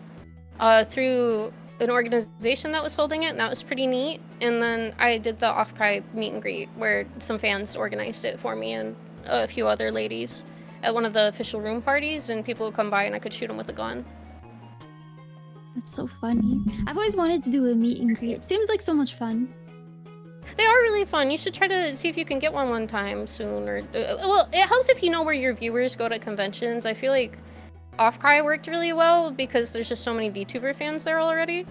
through an organization that was holding it, and that was pretty neat. And then I did the Off-Kai meet and greet, where some fans organized it for me and a few other ladies at one of the official room parties, and people would come by and I could shoot them with a gun. That's so funny. I've always wanted to do a meet and greet. It seems like so much fun. They are really fun. You should try to see if you can get one time soon. Or well, it helps if you know where your viewers go to conventions. I feel like Off-Kai worked really well because there's just so many VTuber fans there already.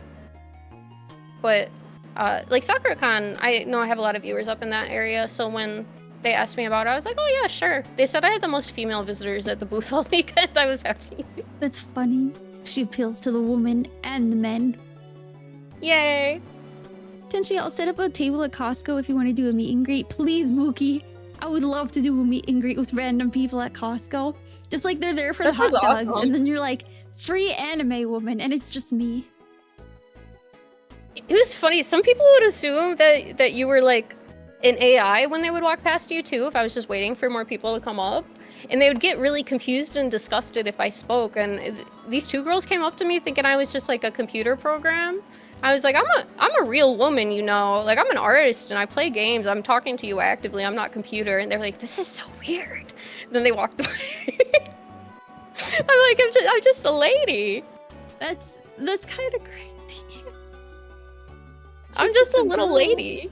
But like SakuraCon, I know I have a lot of viewers up in that area, so when they asked me about it, I was like, oh yeah, sure. They said I had the most female visitors at the booth all weekend. I was happy. That's funny. She appeals to the women and the men. Yay! Tenshi, I'll set up a table at Costco if you want to do a meet and greet. Please, Mookie. I would love to do a meet and greet with random people at Costco. Just like they're there for the hot dogs, awesome. And then you're like, free anime woman, and it's just me. It was funny. Some people would assume that you were like an AI when they would walk past you too, if I was just waiting for more people to come up. And they would get really confused and disgusted if I spoke. And these 2 girls came up to me thinking I was just like a computer program. I was like, I'm a real woman, you know, like I'm an artist and I play games. I'm talking to you actively. I'm not computer. And they're like, this is so weird. And then they walked away. I'm like, I'm just a lady. That's kind of crazy. I'm just a little lady.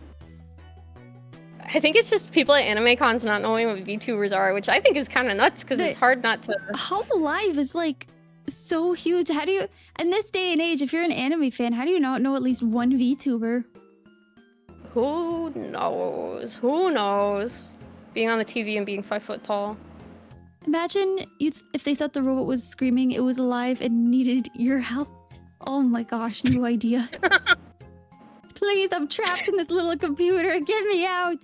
I think it's just people at anime cons not knowing what VTubers are, which I think is kind of nuts because it's hard not to. Hololive is like so huge. How do you, in this day and age, if you're an anime fan, how do you not know at least one VTuber? Who knows? Who knows? Being on the TV and being 5 foot tall. Imagine if they thought the robot was screaming, it was alive and needed your help. Oh my gosh, new idea. Please, I'm trapped in this little computer. Get me out.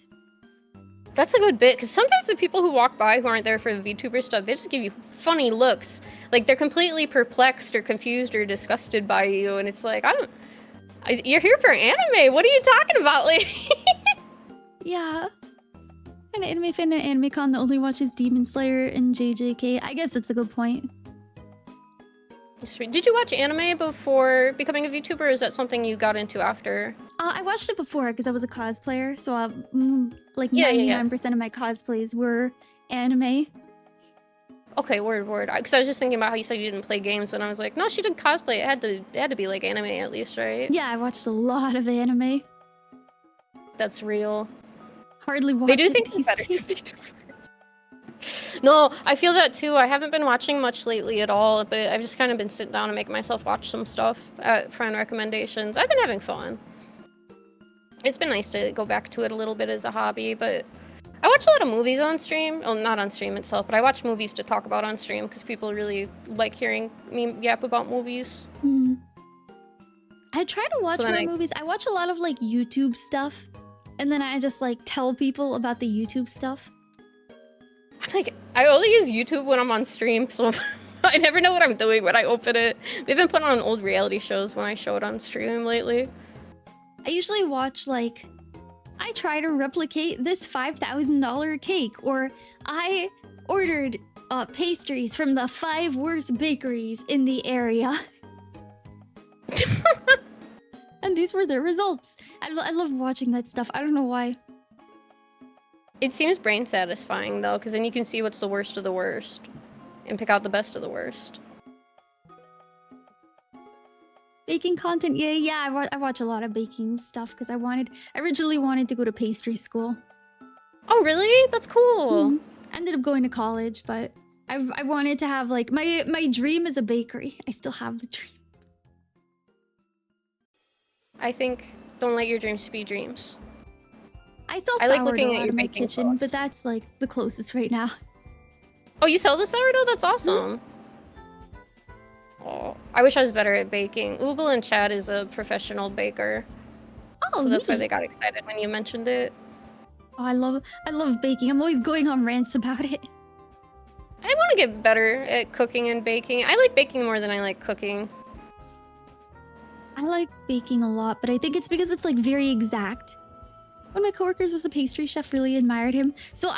That's a good bit, because sometimes the people who walk by who aren't there for the VTuber stuff, they just give you funny looks. Like, they're completely perplexed or confused or disgusted by you, and it's like, you're here for anime, what are you talking about, lady? Yeah. An anime fan at AnimeCon that only watches Demon Slayer and JJK. I guess that's a good point. Did you watch anime before becoming a VTuber, or is that something you got into after? I watched it before because I was a cosplayer, so like Yeah, 99% of my cosplays were anime. Okay, word. Because I was just thinking about how you said you didn't play games, but I was like, no, she did cosplay. It had to be like anime at least, right? Yeah, I watched a lot of anime. That's real. Hardly watch They do it think these better. days. No, I feel that too. I haven't been watching much lately at all, but I've just kind of been sitting down and making myself watch some stuff at friend recommendations. I've been having fun. It's been nice to go back to it a little bit as a hobby, but I watch a lot of movies on stream. Oh, not on stream itself, but I watch movies to talk about on stream because people really like hearing me yap about movies. I try to watch more movies. I watch a lot of like YouTube stuff, and then I just like tell people about the YouTube stuff. Like, I only use YouTube when I'm on stream, so I never know what I'm doing when I open it. They've been putting on old reality shows when I show it on stream lately. I usually watch like, I try to replicate this $5,000 cake, or I ordered pastries from the 5 worst bakeries in the area. And these were their results. I love watching that stuff. I don't know why. It seems brain satisfying though, because then you can see what's the worst of the worst and pick out the best of the worst. Baking content, yeah. I watch a lot of baking stuff because I originally wanted to go to pastry school. Oh really? That's cool. I ended up going to college, but I wanted to have like my dream is a bakery. I still have the dream. I think don't let your dreams be dreams. I sell I like looking sourdough at out your of my baking kitchen, sauce. but that's like the closest right now. Oh, you sell the sourdough? That's awesome. Oh, I wish I was better at baking. Oogle and Chad is a professional baker. Oh, So that's why neat. they got excited when you mentioned it. Oh, I love baking. I'm always going on rants about it. I want to get better at cooking and baking. I like baking more than I like cooking. I like baking a lot, but I think it's because it's like very exact. One of my coworkers was a pastry chef, really admired him. So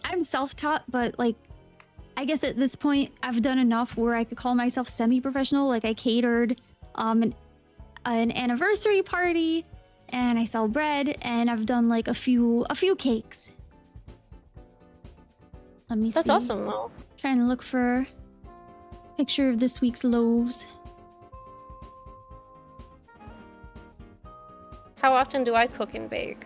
I'm self-taught, but like I guess at this point I've done enough where I could call myself semi-professional. Like I catered an anniversary party, and I sell bread, and I've done like a few cakes. Let me see. That's awesome though. Trying to look for a picture of this week's loaves. How often do I cook and bake?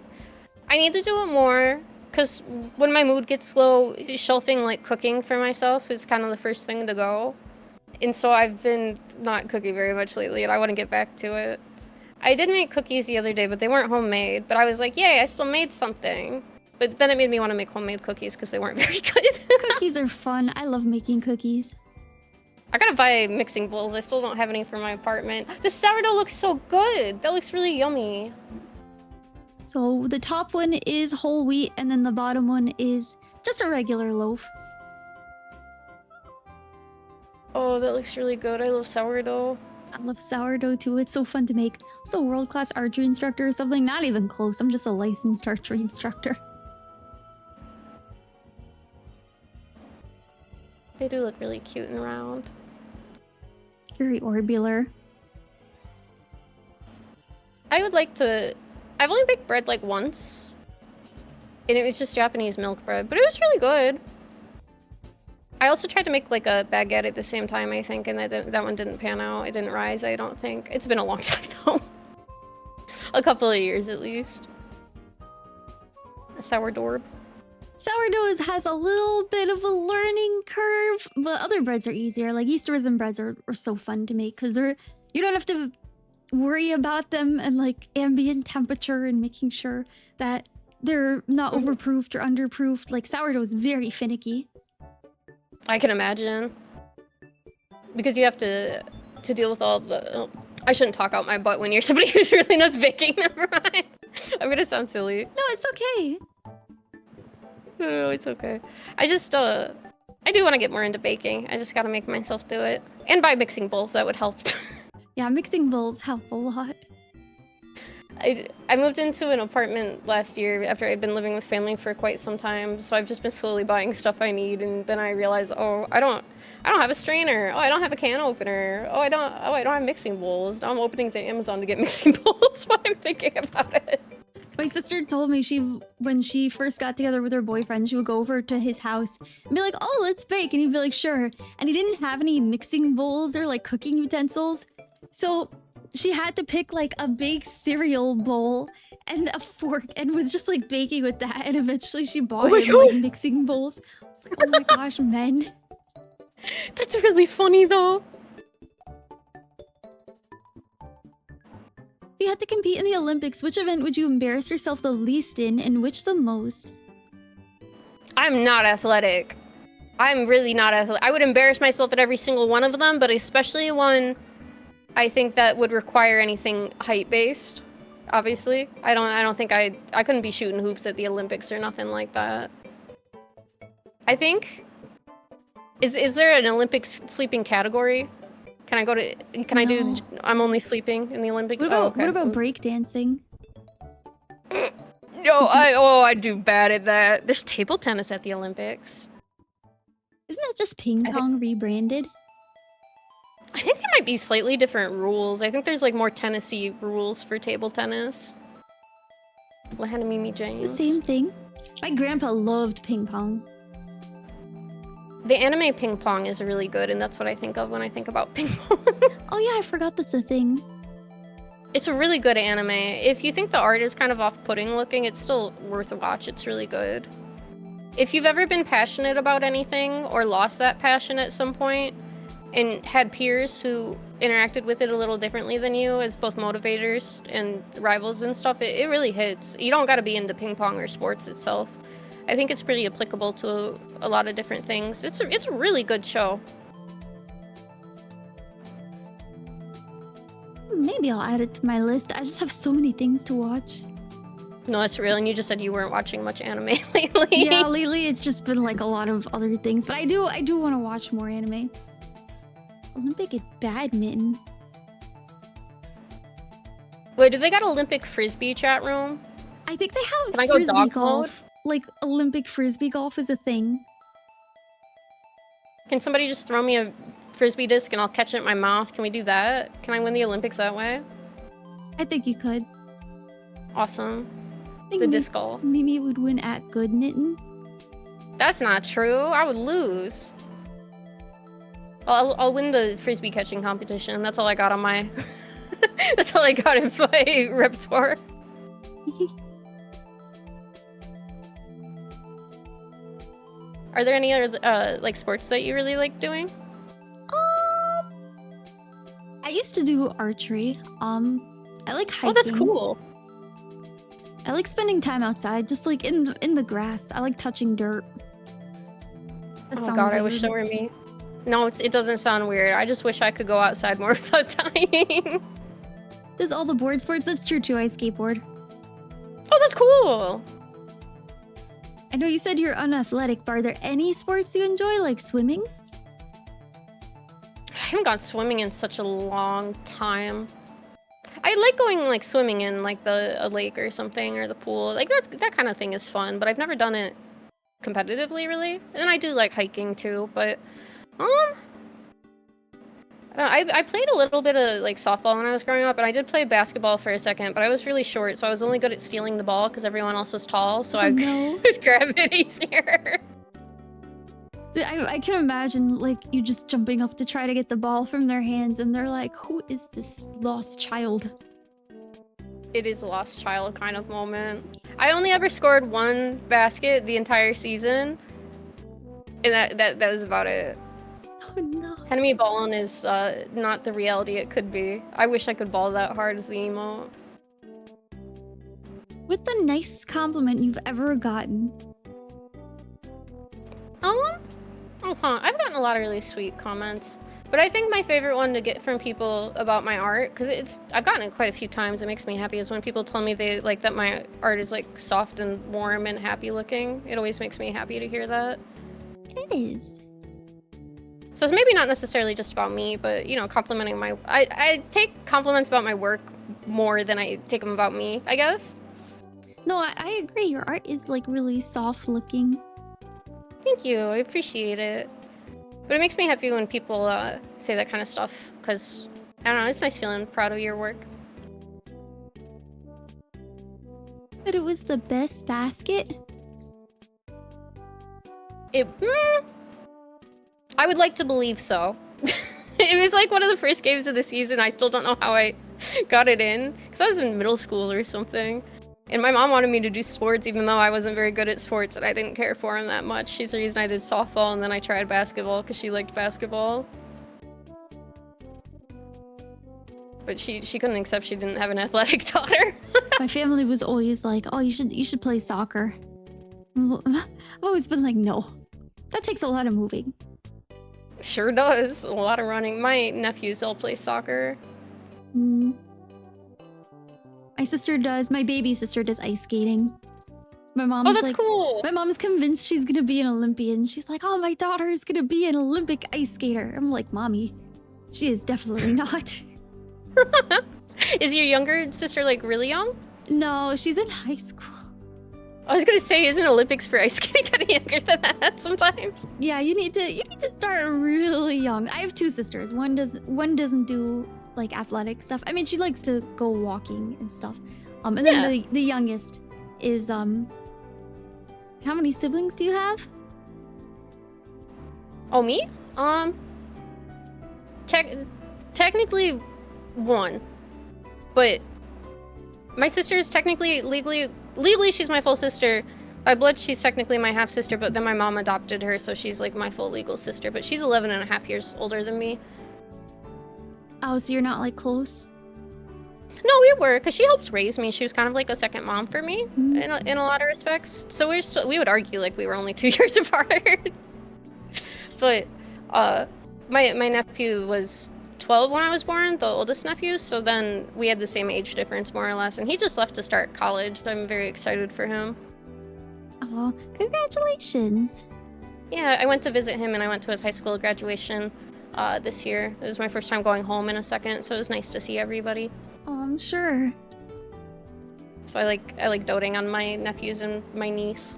I need to do it more, because when my mood gets low, shelving like cooking for myself is kind of the first thing to go. And so I've been not cooking very much lately, and I want to get back to it. I did make cookies the other day, but they weren't homemade. But I was like, yay, I still made something. But then it made me want to make homemade cookies because they weren't very good. Cookies are fun. I love making cookies. I gotta buy mixing bowls. I still don't have any for my apartment. The sourdough looks so good. That looks really yummy. So the top one is whole wheat, and then the bottom one is just a regular loaf. Oh, that looks really good. I love sourdough. I love sourdough too. It's so fun to make. So world-class archery instructor or something. Not even close. I'm just a licensed archery instructor. They do look really cute and round. Very orbular. I would like to... I've only baked bread like once. And it was just Japanese milk bread, but it was really good. I also tried to make like a baguette at the same time, I think, and that one didn't pan out. It didn't rise, I don't think. It's been a long time though. A couple of years at least. A sourdough. Sourdough has a little bit of a learning curve, but other breads are easier. Like Easter raisin breads are so fun to make because you don't have to worry about them and like ambient temperature and making sure that they're not overproofed or underproofed. Like sourdough is very finicky. I can imagine. Because you have to deal with all of the... Oh, I shouldn't talk out my butt when you're somebody who's really knows baking. Never mind. I'm gonna sound silly. No, it's okay. No, it's okay. I just, I do want to get more into baking. I just gotta make myself do it. And buy mixing bowls, that would help. Yeah, mixing bowls help a lot. I moved into an apartment last year after I'd been living with family for quite some time, so I've just been slowly buying stuff I need, and then I realized, oh, I don't have a strainer. Oh, I don't have a can opener. Oh, I don't have mixing bowls. Now I'm opening Amazon to get mixing bowls while I'm thinking about it. My sister told me when she first got together with her boyfriend, she would go over to his house and be like, oh, let's bake. And he'd be like, sure. And he didn't have any mixing bowls or like cooking utensils. So she had to pick like a big cereal bowl and a fork and was just like baking with that. And eventually she bought him like mixing bowls. I was like, oh my gosh, men. That's really funny though. If you had to compete in the Olympics, which event would you embarrass yourself the least in and which the most? I'm not athletic. I'm really not athletic. I would embarrass myself at every single one of them, but especially one I think that would require anything height-based. Obviously, I don't think I couldn't be shooting hoops at the Olympics or nothing like that. I think is there an Olympic sleeping category? Can I go to? Can I do? I'm only sleeping in the Olympics. What about breakdancing? No, I do bad at that. There's table tennis at the Olympics. Isn't that just ping pong rebranded? I think there might be slightly different rules. I think there's like more Tennessee rules for table tennis. Henemimi James. The same thing. My grandpa loved ping pong. The anime ping pong is really good, and that's what I think of when I think about ping pong. Oh yeah, I forgot that's a thing. It's a really good anime. If you think the art is kind of off-putting looking, it's still worth a watch. It's really good. If you've ever been passionate about anything or lost that passion at some point and had peers who interacted with it a little differently than you as both motivators and rivals and stuff, it really hits. You don't got to be into ping pong or sports itself. I think it's pretty applicable to a lot of different things. It's a really good show. Maybe I'll add it to my list. I just have so many things to watch. No, that's real. And you just said you weren't watching much anime lately. Yeah, lately it's just been like a lot of other things. But I do want to watch more anime. Olympic badminton. Wait, do they got Olympic frisbee chat room? I think they have Can I go frisbee dog golf. Like Olympic frisbee golf is a thing. Can somebody just throw me a frisbee disc and I'll catch it in my mouth? Can we do that? Can I win the Olympics that way? I think you could. Awesome. I think The disc golf. Mimi would win at badminton. That's not true. I would lose. I'll win the frisbee catching competition. That's all I got on my... That's all I got in my repertoire. Are there any other like sports that you really like doing? I used to do archery. I like hiking. Oh, that's cool. I like spending time outside, just like in the grass. I like touching dirt. Oh god, I wish that were me. No, it doesn't sound weird. I just wish I could go outside more without dying. Does all the board sports? That's true too. I skateboard. Oh, that's cool. I know you said you're unathletic, but are there any sports you enjoy, like swimming? I haven't gone swimming in such a long time. I like going like swimming in like a lake or something, or the pool. Like that kind of thing is fun, but I've never done it competitively really. And I do like hiking too, but I played a little bit of like softball when I was growing up, and I did play basketball for a second, but I was really short, so I was only good at stealing the ball because everyone else was tall, so I could grab it easier. I can imagine like you just jumping up to try to get the ball from their hands, and they're like, "Who is this lost child?" It is a lost child kind of moment. I only ever scored one basket the entire season, and that was about it. Oh no. Enemy balling is not the reality it could be. I wish I could ball that hard as the emote. What's the nicest compliment you've ever gotten? I've gotten a lot of really sweet comments. But I think my favorite one to get from people about my art, because I've gotten it quite a few times, it makes me happy, is when people tell me they like that my art is like soft and warm and happy looking. It always makes me happy to hear that. It is. So it's maybe not necessarily just about me, but you know, complimenting I take compliments about my work more than I take them about me, I guess. No, I agree. Your art is like really soft looking. Thank you, I appreciate it. But it makes me happy when people say that kind of stuff, because I don't know, it's nice feeling proud of your work. But it was the best basket. I would like to believe so. It was like one of the first games of the season. I still don't know how I got it in, because I was in middle school or something. And my mom wanted me to do sports, even though I wasn't very good at sports and I didn't care for them that much. She's the reason I did softball, and then I tried basketball because she liked basketball. But she couldn't accept she didn't have an athletic daughter. My family was always like, "Oh, you should play soccer." I've always been like, "No, that takes a lot of moving." Sure does. A lot of running. My nephews all play soccer. My sister does. My baby sister does ice skating. My mom's Oh, that's like, cool. my mom's convinced she's gonna be an Olympian. She's like, "Oh, my daughter is gonna be an Olympic ice skater." I'm like, "Mommy, she is definitely not." Is your younger sister like really young? No, she's in high school. I was gonna say, isn't Olympics for ice skating kind of younger than that sometimes? Yeah, you need to start really young. I have two sisters. One doesn't do like athletic stuff. I mean, she likes to go walking and stuff. And then the youngest is how many siblings do you have? Oh, me? Technically one, but my sister is technically legally she's my full sister. By blood, she's technically my half sister, but then my mom adopted her, so she's like my full legal sister. But she's 11 and a half years older than me. Oh, so you're not like close? No, we were, because she helped raise me. She was kind of like a second mom for me in a lot of respects. So we would argue like we were only 2 years apart. But my nephew was 12 when I was born, the oldest nephew. So then we had the same age difference more or less, and he just left to start college. I'm very excited for him. Oh, congratulations. Yeah, I went to visit him, and I went to his high school graduation this year. It was my first time going home in a second, so it was nice to see everybody. Oh, I'm sure. So I like doting on my nephews and my niece.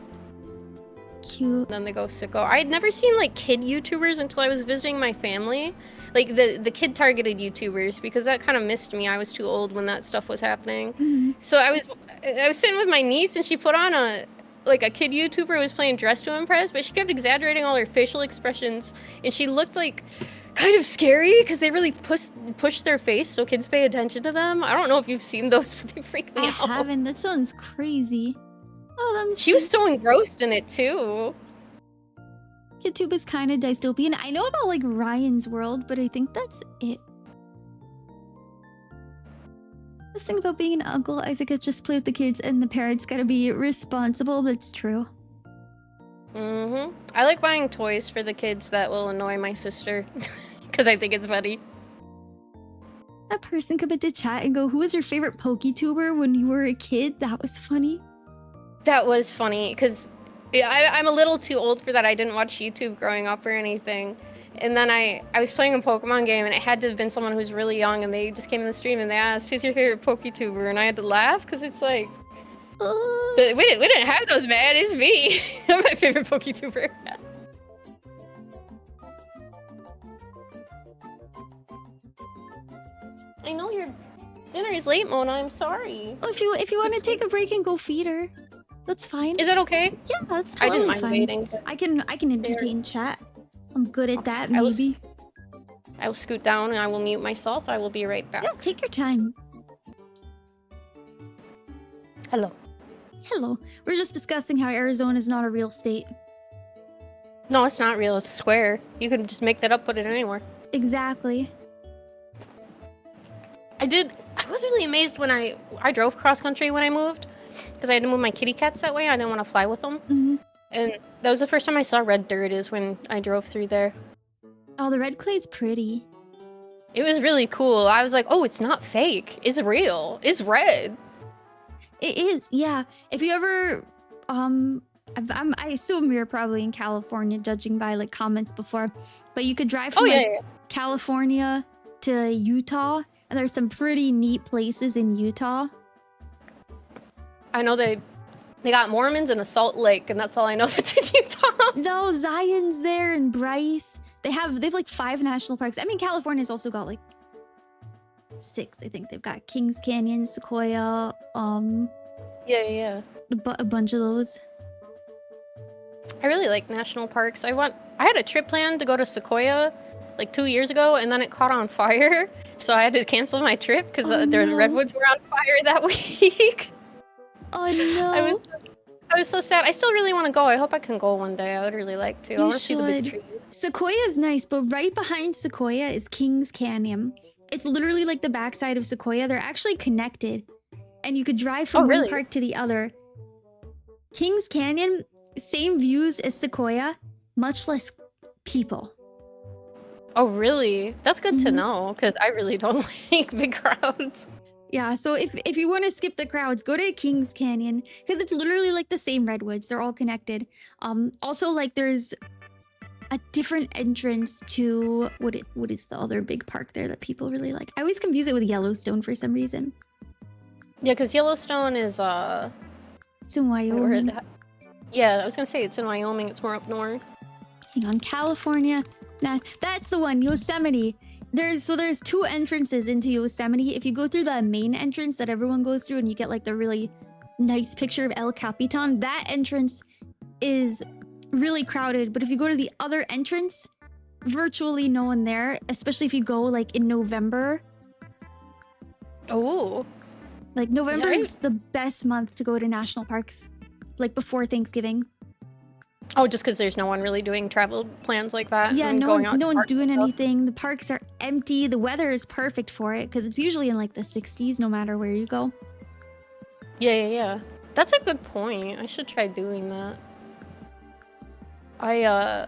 Cute. Then they go sicko. I had never seen like kid YouTubers until I was visiting my family. Like the kid targeted YouTubers, because that kind of missed me. I was too old when that stuff was happening. So I was sitting with my niece, and she put on a kid YouTuber who was playing Dress to Impress, but she kept exaggerating all her facial expressions, and she looked like kind of scary because they really push their face so kids pay attention to them. I don't know if you've seen those, but they freak me out. I haven't. That sounds crazy. Oh, she was so engrossed in it too. KidTube is kind of dystopian. I know about like Ryan's World, but I think that's it. This thing about being an uncle, Isaac gets just play with the kids and the parents gotta be responsible. That's true. I like buying toys for the kids that will annoy my sister, because I think it's funny. That person come into chat and go, "Who was your favorite PokeTuber when you were a kid?" That was funny. That was funny, because I'm a little too old for that. I didn't watch YouTube growing up or anything. And then I was playing a Pokemon game, and it had to have been someone who's really young, and they just came in the stream and they asked, "Who's your favorite PokeTuber?" And I had to laugh, because it's like, we didn't have those, man. It's me. I'm my favorite PokeTuber. I know your dinner is late, Mona. I'm sorry. Well, if you want to take a break and go feed her, that's fine. Is that okay? Yeah, that's totally I didn't mind fine. waiting. I can entertain chat. I'm good at that, I maybe. I will scoot down and I will mute myself. I will be right back. Yeah, take your time. Hello. Hello. We're just discussing how Arizona is not a real state. No, it's not real. It's square. You can just make that up, put it anywhere. Exactly. I was really amazed when I drove cross country when I moved, because I had to move my kitty cats that way. I didn't want to fly with them. And that was the first time I saw red dirt, is when I drove through there. Oh, the red clay's pretty. It was really cool. I was like, oh, it's not fake. It's real. It's red. It is, yeah. If you ever, I assume you're probably in California, judging by like comments before, but you could drive from Oh, yeah, like yeah. California to Utah, and there's some pretty neat places in Utah. I know they got Mormons and a Salt Lake, and that's all I know that's in Utah. No, Zion's there and Bryce. They've like 5 national parks. I mean, California's also got like 6. I think they've got Kings Canyon, Sequoia, Yeah. a bunch of those. I really like national parks. I had a trip planned to go to Sequoia like 2 years ago, and then it caught on fire, so I had to cancel my trip because Oh, the no. redwoods were on fire that week. Oh no. I was so sad. I still really want to go. I hope I can go one day. I would really like to. I You want to see the big should. trees. Sequoia's nice, but right behind Sequoia is Kings Canyon. It's literally like the backside of Sequoia. They're actually connected, and you could drive from really? one park to the other. Kings Canyon, same views as Sequoia, much less people. Oh, really? That's good to know, because I really don't like big crowds. Yeah, so if you want to skip the crowds, go to Kings Canyon, because it's literally like the same redwoods. They're all connected. Also, like there's a different entrance to what is the other big park there that people really like. I always confuse it with Yellowstone for some reason. Yeah, because Yellowstone is It's in Wyoming. yeah, I was gonna say it's in Wyoming. It's more up north. Hang on, California. Nah, that's the one. Yosemite. There's 2 entrances into Yosemite. If you go through the main entrance that everyone goes through and you get like the really nice picture of El Capitan, that entrance is really crowded. But if you go to the other entrance, virtually no one there, especially if you go like in November. Oh. Like November is the best month to go to national parks, like before Thanksgiving. Oh, just because there's no one really doing travel plans like that. Yeah, and no one's doing and stuff. anything. The parks are empty. The weather is perfect for it because it's usually in like the 60s no matter where you go. Yeah. That's a good point. I should try doing that. I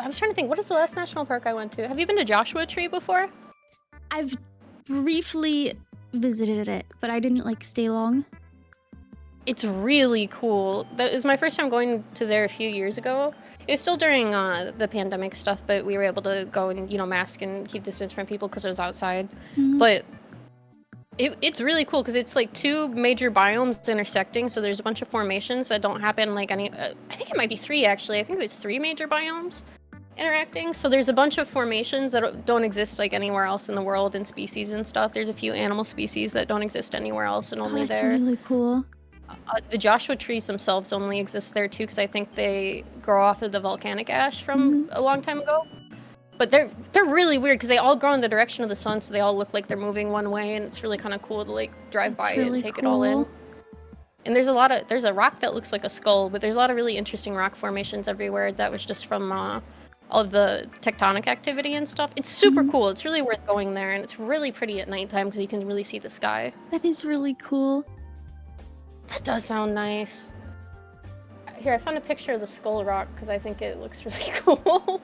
was trying to think, what is the last national park I went to? Have you been to Joshua Tree before? I've briefly visited it, but I didn't like stay long. It's really cool. That was my first time going to there a few years ago. It was still during the pandemic stuff, but we were able to go and, mask and keep distance from people because it was outside. But it's really cool because it's like 2 major biomes intersecting. So there's a bunch of formations that don't happen like any. I think it might be 3 actually. I think there's 3 major biomes interacting. So there's a bunch of formations that don't exist like anywhere else in the world and species and stuff. There's a few animal species that don't exist anywhere else and only that's there. really cool. The Joshua trees themselves only exist there too because I think they grow off of the volcanic ash from a long time ago. But they're really weird because they all grow in the direction of the sun, so they all look like they're moving one way, and it's really kind of cool to like drive by it and take it all in. And there's a rock that looks like a skull, but there's a lot of really interesting rock formations everywhere that was just from all of the tectonic activity and stuff. It's super cool. It's really worth going there, and it's really pretty at nighttime because you can really see the sky. That is really cool. That does sound nice. Here, I found a picture of the skull rock because I think it looks really cool.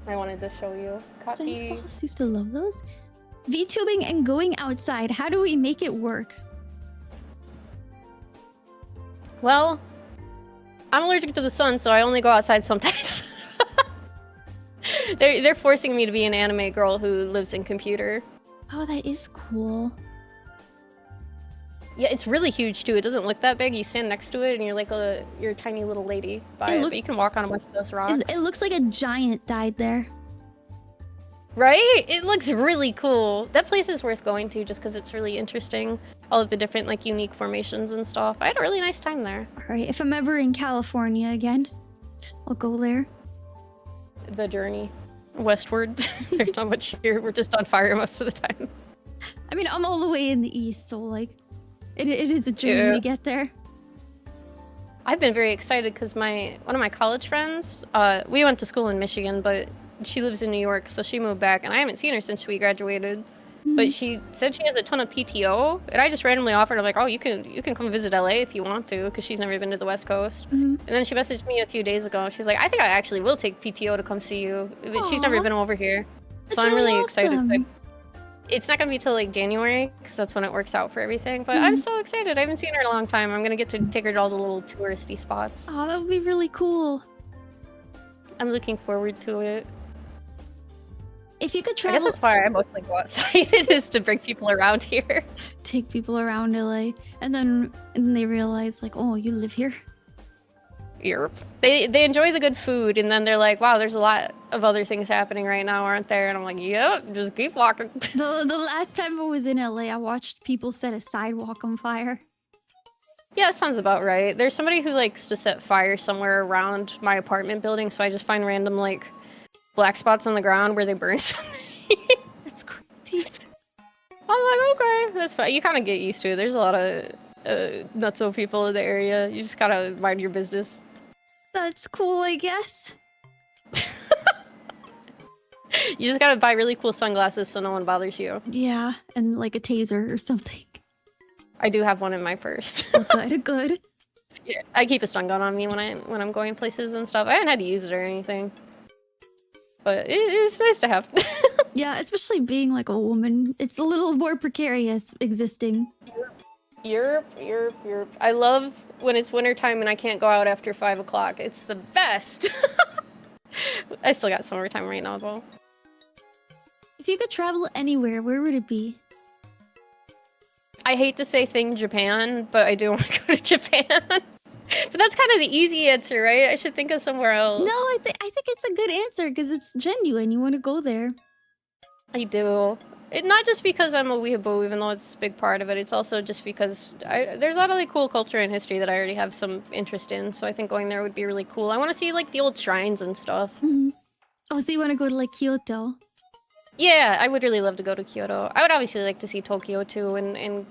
I wanted to show you. Copy. Sauce used to love those. VTubing and going outside. How do we make it work? Well, I'm allergic to the sun, so I only go outside sometimes. They're forcing me to be an anime girl who lives in computer. Oh, that is cool. Yeah, it's really huge too. It doesn't look that big. You stand next to it and you're like you're a tiny little lady by it, but you can walk on a bunch of those rocks. It looks like a giant died there. Right? It looks really cool. That place is worth going to just because it's really interesting. All of the different like unique formations and stuff. I had a really nice time there. All right, if I'm ever in California again, I'll go there. The journey westward. There's not much here. We're just on fire most of the time. I mean, I'm all the way in the east, so like it is a journey to get there. I've been very excited because one of my college friends, we went to school in Michigan, but she lives in New York, so she moved back, and I haven't seen her since we graduated. but she said she has a ton of PTO, and I just randomly offered. I'm like, oh, you can come visit LA if you want to, because she's never been to the West Coast. And then she messaged me a few days ago. She was like, I think I actually will take PTO to come see you. But she's never been over here, so I'm really excited. Like, it's not gonna be till like January, because that's when it works out for everything. But I'm so excited. I haven't seen her in a long time. I'm gonna get to take her to all the little touristy spots. Oh, that would be really cool. I'm looking forward to it. If you could I travel, guess that's why I mostly go outside, is to bring people around here. take people around LA, and then they realize like, oh, you live here. Europe. They enjoy the good food, and then they're like, wow, there's a lot of other things happening right now, aren't there? And I'm like, yep, just keep walking. The last time I was in LA, I watched people set a sidewalk on fire. Yeah, sounds about right. There's somebody who likes to set fire somewhere around my apartment building, so I just find random like black spots on the ground where they burn something. That's crazy. I'm like, okay, that's fine. You kind of get used to it. There's a lot of nutso people in the area. You just gotta mind your business. That's cool, I guess. You just gotta buy really cool sunglasses so no one bothers you. Yeah, and like a taser or something. I do have one in my purse. Oh, good, good. Yeah, I keep a stun gun on me when I'm going places and stuff. I haven't had to use it or anything, but it's nice to have. Yeah, especially being like a woman, it's a little more precarious existing. Europe. I love when it's wintertime and I can't go out after 5 o'clock. It's the best. I still got summertime right now though. If you could travel anywhere, where would it be? I hate to say thing Japan, but I do want to go to Japan. But that's kind of the easy answer, right? I should think of somewhere else. No, I think it's a good answer because it's genuine. You want to go there. I do. Not just because I'm a weeaboo, even though it's a big part of it. It's also just because there's a lot of like cool culture and history that I already have some interest in. So I think going there would be really cool. I want to see like the old shrines and stuff. Oh, so you want to go to like Kyoto? Yeah, I would really love to go to Kyoto. I would obviously like to see Tokyo too, and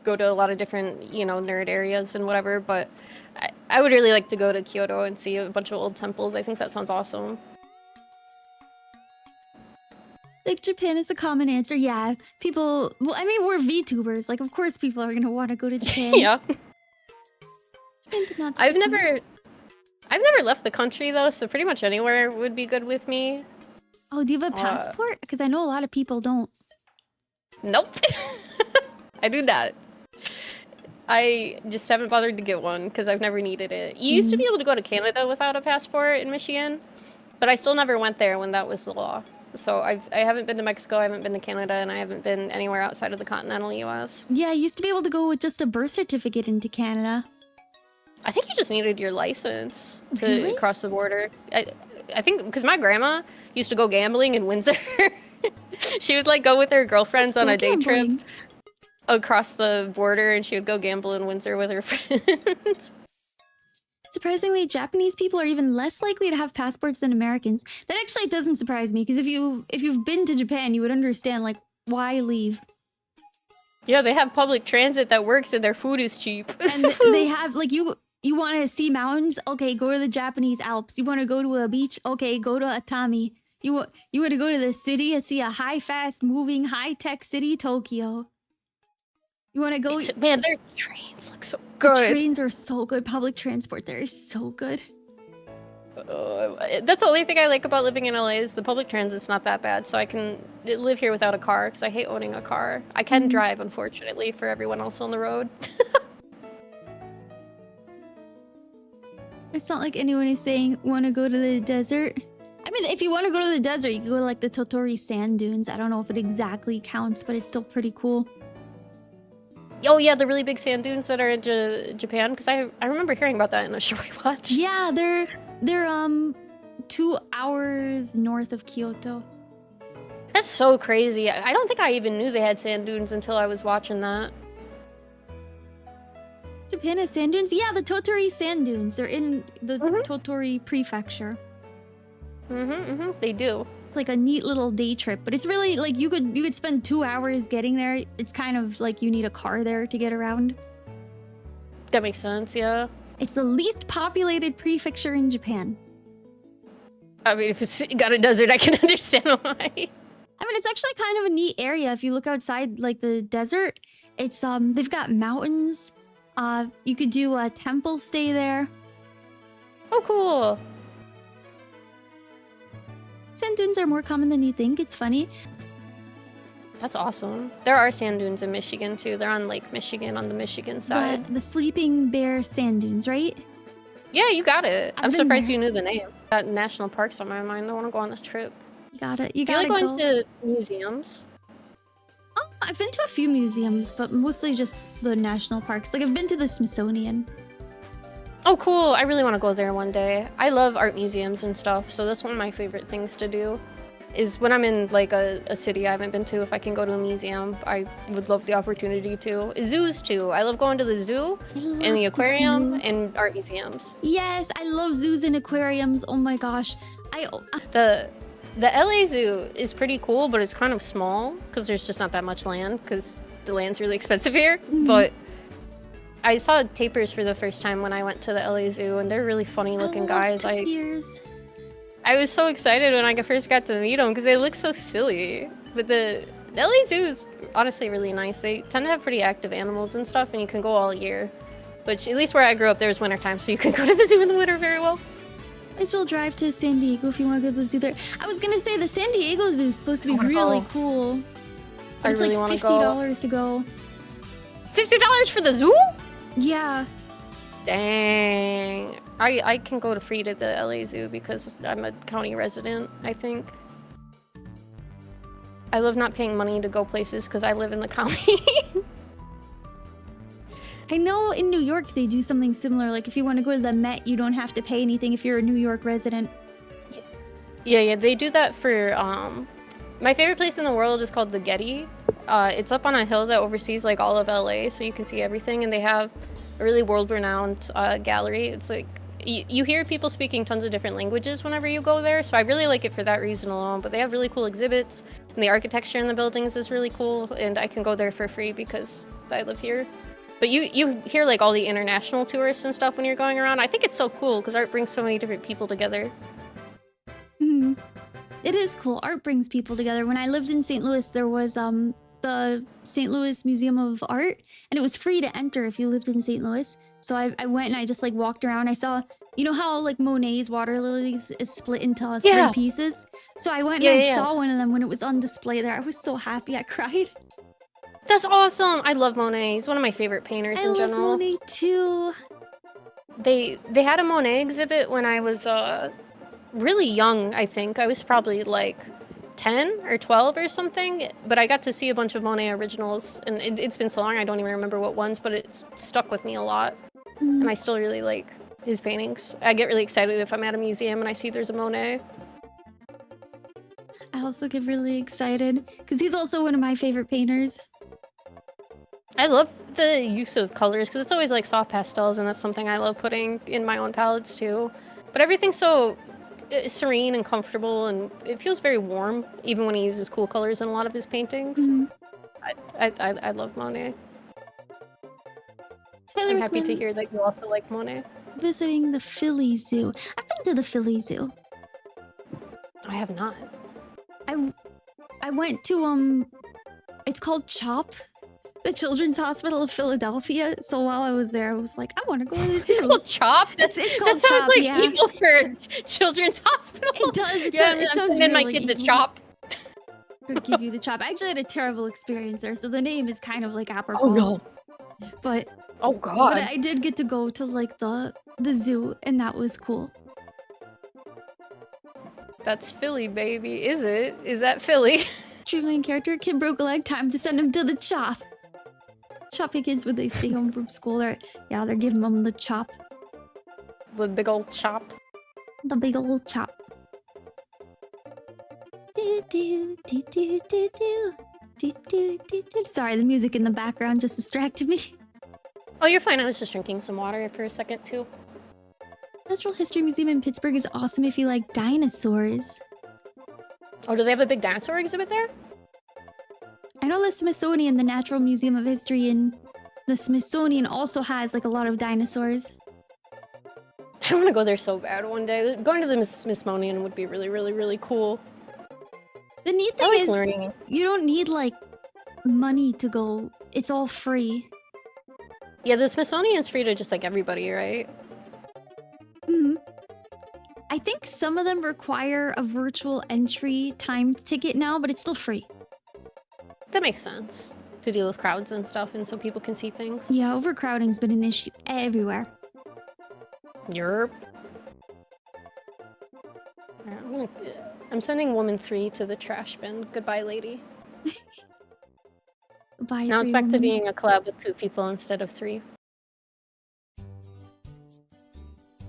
go to a lot of different, you know, nerd areas and whatever. But I would really like to go to Kyoto and see a bunch of old temples. I think that sounds awesome. Like Japan is a common answer. Yeah, people. Well, I mean, we're VTubers. Like, of course, people are gonna want to go to Japan. Yeah. Japan did not I've never left the country though, so pretty much anywhere would be good with me. Oh, do you have a passport? Because I know a lot of people don't. Nope. I do not. I just haven't bothered to get one because I've never needed it. You used to be able to go to Canada without a passport in Michigan, but I still never went there when that was the law. So I haven't been to Mexico, I haven't been to Canada, and I haven't been anywhere outside of the continental US. Yeah, I used to be able to go with just a birth certificate into Canada. I think you just needed your license to cross the border. I think because my grandma used to go gambling in Windsor. She would like go with her girlfriends on a day trip across the border, and she would go gamble in Windsor with her friends. Surprisingly, Japanese people are even less likely to have passports than Americans. That actually doesn't surprise me because if you've been to Japan, you would understand like why leave. Yeah, they have public transit that works and their food is cheap. And they have like you want to see mountains? Okay, go to the Japanese Alps. You want to go to a beach? Okay, go to Atami. You want to go to the city and see a high, fast moving, high tech city, Tokyo. You want to go? Man, their trains look so good. The trains are so good. Public transport there is so good. That's the only thing I like about living in LA is the public transit's not that bad, so I can live here without a car because I hate owning a car. I can drive, unfortunately, for everyone else on the road. It's not like anyone is saying want to go to the desert. I mean, if you want to go to the desert, you can go to like the Totori sand dunes. I don't know if it exactly counts, but it's still pretty cool. Oh yeah, the really big sand dunes that are in Japan, because I remember hearing about that in a show we watched. Yeah, they're 2 hours north of Kyoto. That's so crazy. I don't think I even knew they had sand dunes until I was watching that. Japan has sand dunes? Yeah, the Totori sand dunes. They're in the Totori prefecture. They do. It's like a neat little day trip, but it's really like you could spend 2 hours getting there. It's kind of like you need a car there to get around. That makes sense, yeah. It's the least populated prefecture in Japan. I mean, if it's got a desert, I can understand why. I mean, it's actually kind of a neat area. If you look outside, like the desert, it's they've got mountains. You could do a temple stay there. Oh, cool. Sand dunes are more common than you think. It's funny. That's awesome. There are sand dunes in Michigan too. They're on Lake Michigan on the Michigan side. The Sleeping Bear sand dunes, right? Yeah, you got it. I've I'm been surprised there. you knew the name. Got national parks on my mind. I want to go on a trip. You gotta Do you like go. going to museums? Oh, I've been to a few museums, but mostly just the national parks. Like I've been to the Smithsonian. Oh, cool. I really want to go there one day. I love art museums and stuff, so that's one of my favorite things to do. Is when I'm in like a city I haven't been to, if I can go to a museum, I would love the opportunity to. Zoos too. I love going to the zoo and the aquarium and art museums. Yes, I love zoos and aquariums. Oh my gosh. The LA Zoo is pretty cool, but it's kind of small because there's just not that much land because the land's really expensive here. But I saw tapirs for the first time when I went to the LA Zoo, and they're really funny looking guys. I was so excited when I first got to meet them because they look so silly. But the LA Zoo is honestly really nice. They tend to have pretty active animals and stuff, and you can go all year. Which, at least where I grew up, there's wintertime, so you can go to the zoo in the winter very well. Might as well drive to San Diego if you want to go to the zoo there. I was gonna say the San Diego Zoo is supposed to be really cool. But it's really like $50 to go. $50 for the zoo? Yeah. Dang. I can go to free to the LA Zoo because I'm a county resident, I think. I love not paying money to go places because I live in the county. I know in New York they do something similar. Like if you want to go to the Met, you don't have to pay anything if you're a New York resident. Yeah, they do that for, my favorite place in the world is called the Getty. It's up on a hill that oversees like all of LA, so you can see everything, and they have a really world-renowned gallery. It's like, you hear people speaking tons of different languages whenever you go there, so I really like it for that reason alone. But they have really cool exhibits, and the architecture in the buildings is really cool, and I can go there for free because I live here. But you hear like all the international tourists and stuff when you're going around. I think it's so cool because art brings so many different people together. It is cool. Art brings people together. When I lived in St. Louis, there was the St. Louis Museum of Art, and it was free to enter if you lived in St. Louis. So I went and I just like walked around. I saw, you know how like Monet's water lilies is split into three pieces? So I went and I saw one of them when it was on display there. I was so happy. I cried. That's awesome. I love Monet. He's one of my favorite painters in general. I love Monet too. They had a Monet exhibit when I was really young, I think. I was probably like 10 or 12 or something, but I got to see a bunch of Monet originals, and it's been so long I don't even remember what ones, but it stuck with me a lot. And I still really like his paintings. I get really excited if I'm at a museum and I see there's a Monet. I also get really excited because he's also one of my favorite painters. I love the use of colors because it's always like soft pastels, and that's something I love putting in my own palettes too. But everything's so serene and comfortable, and it feels very warm even when he uses cool colors in a lot of his paintings. I love Monet. I'm happy to hear that you also like Monet. Visiting the Philly Zoo. I've been to the Philly Zoo. I have not. I went to it's called CHOP, the Children's Hospital of Philadelphia. So while I was there, I was like, I want to go to the zoo. It's called CHOP? It's called that sounds CHOP, like yeah. evil for Children's Hospital. It does. It sounds really my kids evil. a CHOP. Could give you the CHOP. I actually had a terrible experience there, so the name is kind of like apropos. Oh no. But oh god. But I did get to go to like the zoo, and that was cool. That's Philly, baby. Is it? Is that Philly? True main character, kid broke a leg, time to send him to the CHOP. Choppy kids when they stay home from school, they're giving them the CHOP. The big old chop. The big old CHOP. Sorry, the music in the background just distracted me. Oh, you're fine. I was just drinking some water for a second too. Natural History Museum in Pittsburgh is awesome if you like dinosaurs. Oh, do they have a big dinosaur exhibit there? I know the Smithsonian, the Natural Museum of History in the Smithsonian also has like a lot of dinosaurs. I want to go there so bad one day. Going to the Smithsonian would be really, really, really cool. The neat I thing like is, learning. you don't need like money to go. It's all free. Yeah, the Smithsonian's free to just like everybody, right? Hmm. I think some of them require a virtual entry timed ticket now, but it's still free. That makes sense. To deal with crowds and stuff and so people can see things. Yeah, overcrowding's been an issue everywhere. Yerp. I'm sending woman 3 to the trash bin. Goodbye, lady. Bye, Now it's 3 back to woman. being a collab with 2 people instead of 3.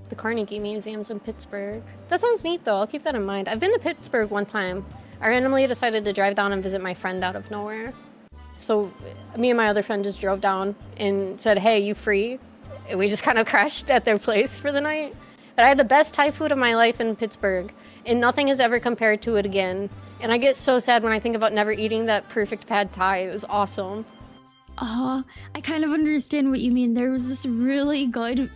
The Carnegie Museum's in Pittsburgh. That sounds neat, though. I'll keep that in mind. I've been to Pittsburgh one time. I randomly decided to drive down and visit my friend out of nowhere. So me and my other friend just drove down and said, hey, you free? And we just kind of crashed at their place for the night. But I had the best Thai food of my life in Pittsburgh, and nothing has ever compared to it again. And I get so sad when I think about never eating that perfect pad Thai. It was awesome. I kind of understand what you mean. There was this really good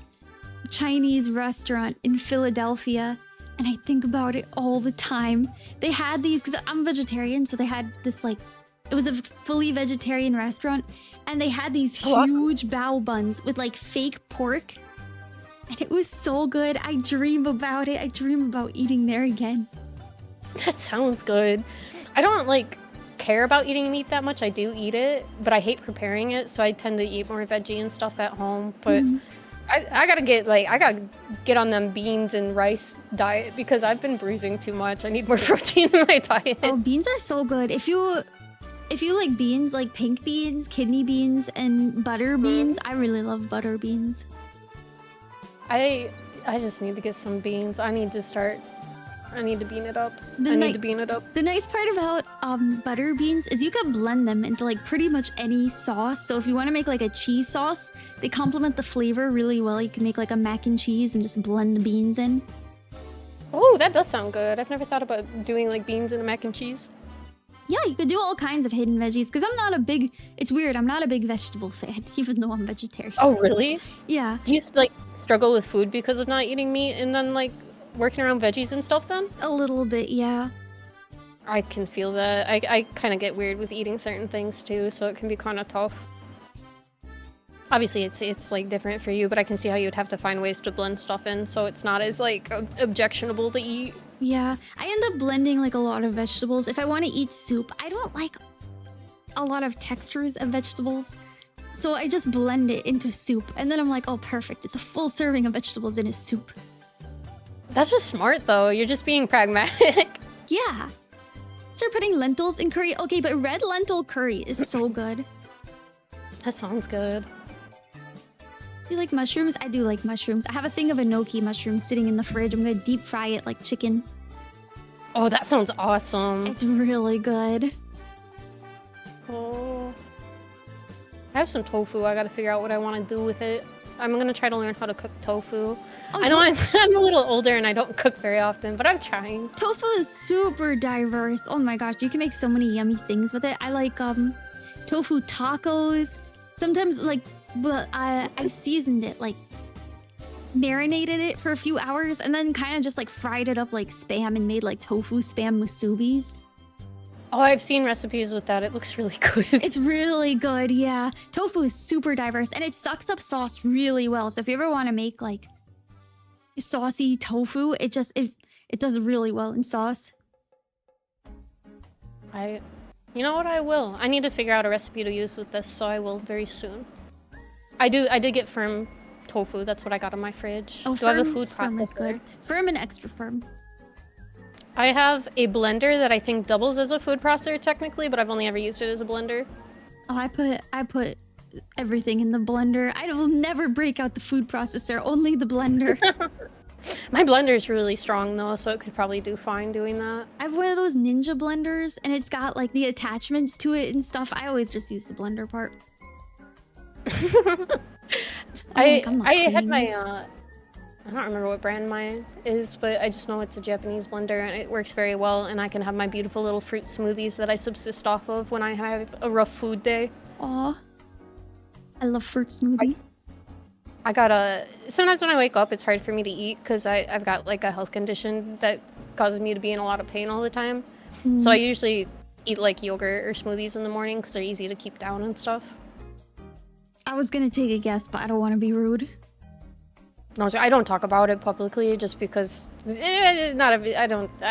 Chinese restaurant in Philadelphia, and I think about it all the time. They had these, because I'm vegetarian, so they had this like, it was a fully vegetarian restaurant, and they had these huge bao buns with like fake pork, and it was so good. I dream about it. I dream about eating there again. That sounds good. I don't like care about eating meat that much. I do eat it, but I hate preparing it, so I tend to eat more veggie and stuff at home. But I gotta get on them beans and rice diet because I've been bruising too much. I need more protein in my diet. Oh, beans are so good. If you like beans, like pink beans, kidney beans, and butter beans, I really love butter beans. I just need to get some beans. I need to bean it up. The nice part about butter beans is you can blend them into like pretty much any sauce. So if you want to make like a cheese sauce, they complement the flavor really well. You can make like a mac and cheese and just blend the beans in. Oh, that does sound good. I've never thought about doing like beans in a mac and cheese. Yeah, you could do all kinds of hidden veggies because it's weird, I'm not a big vegetable fan, even though I'm vegetarian. Oh, really? Yeah. Do you like struggle with food because of not eating meat and then like working around veggies and stuff then? A little bit, yeah. I can feel that. I kind of get weird with eating certain things too, so it can be kind of tough. Obviously, it's like different for you, but I can see how you'd have to find ways to blend stuff in so it's not as like objectionable to eat. Yeah, I end up blending like a lot of vegetables. If I want to eat soup, I don't like a lot of textures of vegetables. So I just blend it into soup. And then I'm like, oh, perfect. It's a full serving of vegetables in a soup. That's just smart though. You're just being pragmatic. Yeah. Start putting lentils in curry. Okay, but red lentil curry is so good. That sounds good. Do you like mushrooms? I do like mushrooms. I have a thing of enoki mushrooms sitting in the fridge. I'm gonna deep fry it like chicken. Oh, that sounds awesome. It's really good. Oh. I have some tofu. I gotta figure out what I want to do with it. I'm gonna try to learn how to cook tofu. Oh, I know I'm a little older and I don't cook very often, but I'm trying. Tofu is super diverse. Oh my gosh, you can make so many yummy things with it. I like tofu tacos. Sometimes like, but I seasoned it, like marinated it for a few hours and then kind of just like fried it up like spam and made like tofu spam musubis. Oh, I've seen recipes with that. It looks really good. It's really good, yeah. Tofu is super diverse and it sucks up sauce really well. So if you ever want to make like saucy tofu, it does really well in sauce. You know what, I will. I need to figure out a recipe to use with this, so I will very soon. I did get firm tofu. That's what I got in my fridge. Oh, Do I have a food firm is processor? good. Firm and extra firm. I have a blender that I think doubles as a food processor technically, but I've only ever used it as a blender. Oh, I put everything in the blender. I will never break out the food processor, only the blender. My blender is really strong though, so it could probably do fine doing that. I have one of those ninja blenders and it's got like the attachments to it and stuff. I always just use the blender part. I had my I don't remember what brand mine is, but I just know it's a Japanese blender and it works very well, and I can have my beautiful little fruit smoothies that I subsist off of when I have a rough food day. Aw. I love fruit smoothie. Sometimes when I wake up, it's hard for me to eat because I've got like a health condition that causes me to be in a lot of pain all the time. So I Mm. usually eat like yogurt or smoothies in the morning because they're easy to keep down and stuff. I was gonna take a guess, but I don't want to be rude. No, so I don't talk about it publicly just because I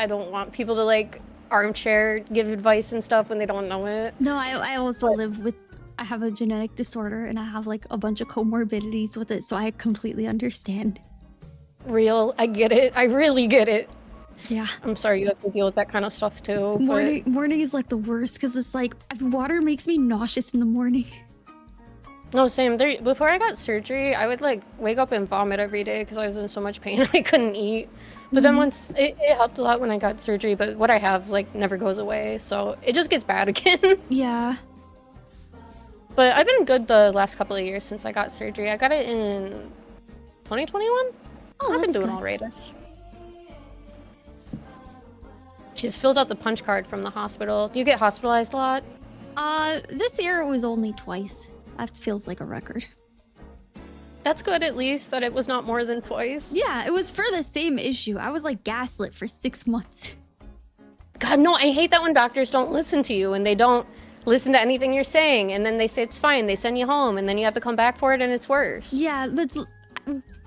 don't want people to like armchair give advice and stuff when they don't know it. No, I also But live with. I have a genetic disorder and I have like a bunch of comorbidities with it, so I completely understand. real, I get it. I really get it. Yeah. I'm sorry you have to deal with that kind of stuff too, but Morning is like the worst because it's like water makes me nauseous in the morning. no, same. Before I got surgery, I would like wake up and vomit every day because I was in so much pain I couldn't eat. But then once it helped a lot when I got surgery, but what I have like never goes away, so it just gets bad again. Yeah. But I've been good the last couple of years since I got surgery. I got it in 2021. Oh, I've been that's doing good. all right. She's filled out the punch card from the hospital. Do you get hospitalized a lot? This year it was only twice. That feels like a record. That's good at least that it was not more than twice. Yeah, it was for the same issue. I was like gaslit for 6 months. God, no, I hate that when doctors don't listen to you and they don't listen to anything you're saying and then they say it's fine, they send you home and then you have to come back for it and it's worse. Yeah, that's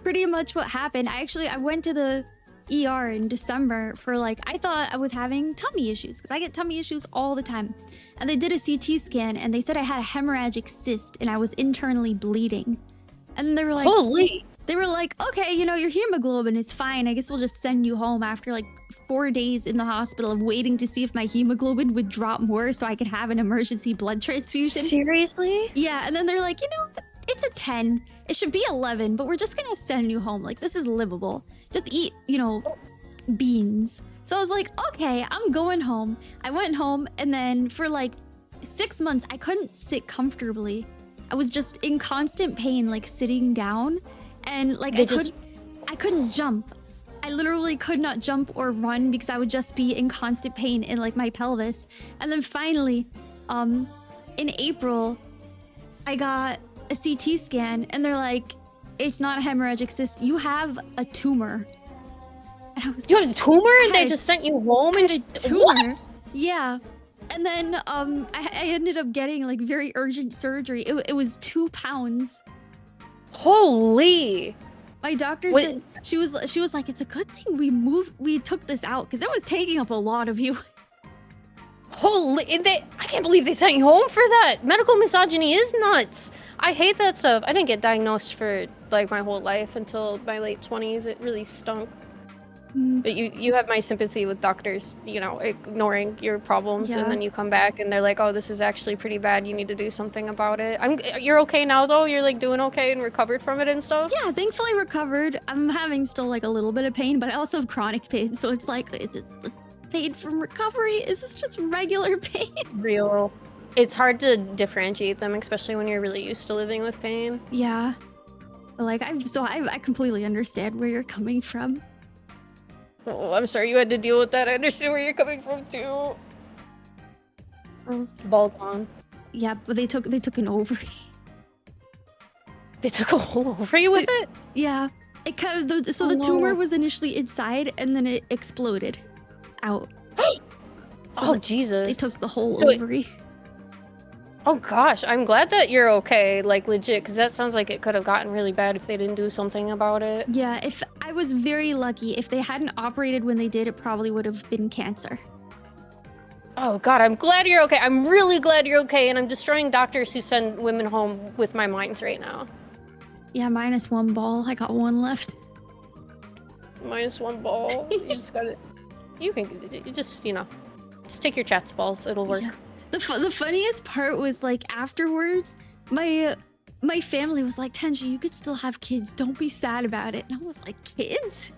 pretty much what happened. I went to the ER in December for like, I thought I was having tummy issues because I get tummy issues all the time. And they did a CT scan and they said I had a hemorrhagic cyst and I was internally bleeding. And they were like, Holy. they were like, okay, you know, your hemoglobin is fine. I guess we'll just send you home after like 4 days in the hospital of waiting to see if my hemoglobin would drop more so I could have an emergency blood transfusion. Seriously? Yeah, and then they're like, you know, it's a 10. It should be 11, but we're just gonna send you home. Like, this is livable. Just eat, you know, beans. So I was like, okay, I'm going home. I went home, and then for like 6 months, I couldn't sit comfortably. I was just in constant pain, like sitting down, and like I couldn't jump. I literally could not jump or run because I would just be in constant pain in like my pelvis. And then finally, in April, I got a CT scan and they're like, it's not a hemorrhagic cyst, you have a tumor. And I was You had a tumor and they just sent you home and a tumor. What? Yeah. And then I ended up getting like very urgent surgery. It was 2 pounds. Holy. My doctor said she was like, it's a good thing we took this out because it was taking up a lot of you. Holy, I can't believe they sent you home for that. Medical misogyny is nuts. I hate that stuff. I didn't get diagnosed for like my whole life until my late 20s. It really stunk. But you have my sympathy with doctors, you know, ignoring your problems, and then you come back and they're like, oh, this is actually pretty bad. You need to do something about it. You're okay now though? You're like doing okay and recovered from it and stuff? Yeah, thankfully recovered. I'm having still like a little bit of pain, but I also have chronic pain. So it's like, it's pain from recovery. Is this just regular pain? Real. It's hard to differentiate them, especially when you're really used to living with pain. Yeah. But like, I completely understand where you're coming from. Oh, I'm sorry you had to deal with that. I understand where you're coming from too. Ball gone. Yeah, but they took an ovary. They took a whole ovary with it? Yeah. It kind of the tumor was initially inside and then it exploded out. So Jesus. They took the whole ovary. Oh gosh, I'm glad that you're okay, like legit, because that sounds like it could have gotten really bad if they didn't do something about it. Yeah, if I was very lucky. If they hadn't operated when they did, it probably would have been cancer. Oh god, I'm glad you're okay. I'm really glad you're okay, and I'm destroying doctors who send women home with my minds right now. Yeah, -1 ball. I got 1 left. -1 ball. You just gotta... You just, you know, just take your chat's balls. It'll work. Yeah. The funniest part was like afterwards, my family was like, Tenshi, you could still have kids. Don't be sad about it. And I was like, kids?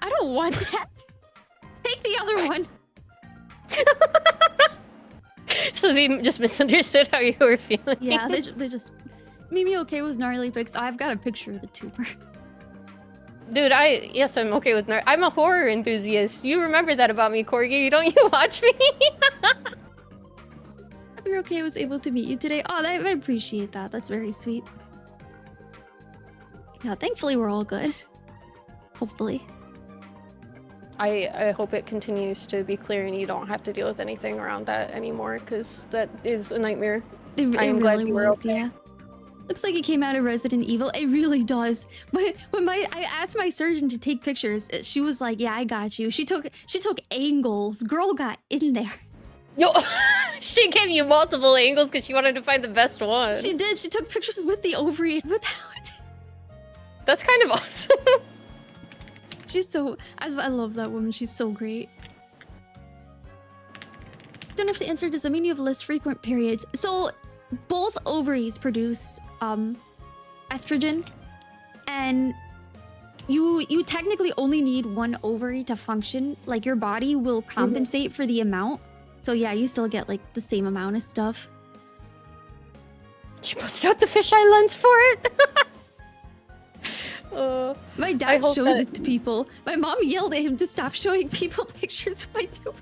I don't want that. Take the other one. So they just misunderstood how you were feeling. Yeah, they just it's made me okay with gnarly pics. I've got a picture of the tumor. Dude, yes, I'm okay with I'm a horror enthusiast. You remember that about me, Corgi. Don't you watch me? You're okay. I was able to meet you today. Oh, I appreciate that. That's very sweet. Yeah, thankfully we're all good. Hopefully. I hope it continues to be clear and you don't have to deal with anything around that anymore, because that is a nightmare. I am glad you were okay. Yeah. Looks like it came out of Resident Evil. It really does. But when I asked my surgeon to take pictures, she was like, "Yeah, I got you." She took angles. Girl got in there. Yo, she gave you multiple angles because she wanted to find the best one. She did. She took pictures with the ovary and without. That's kind of awesome. She's so... I love that woman. She's so great. Don't have to answer. Does that mean you have less frequent periods? So both ovaries produce estrogen, and you technically only need one ovary to function. Like, your body will compensate for the amount. So yeah, you still get like the same amount of stuff. She must got the fisheye lens for it. My dad shows it to people. My mom yelled at him to stop showing people pictures of my tumor.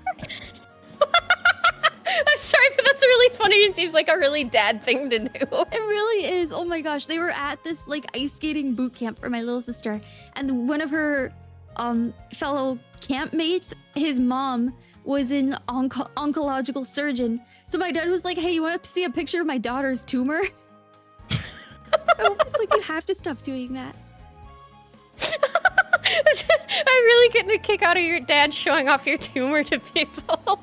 I'm sorry, but that's really funny and seems like a really dad thing to do. It really is. Oh my gosh, they were at this like ice skating boot camp for my little sister, and one of her fellow campmates, his mom was an oncological surgeon. So my dad was like, "Hey, you want to see a picture of my daughter's tumor?" I was like, "You have to stop doing that." I'm really getting a kick out of your dad showing off your tumor to people.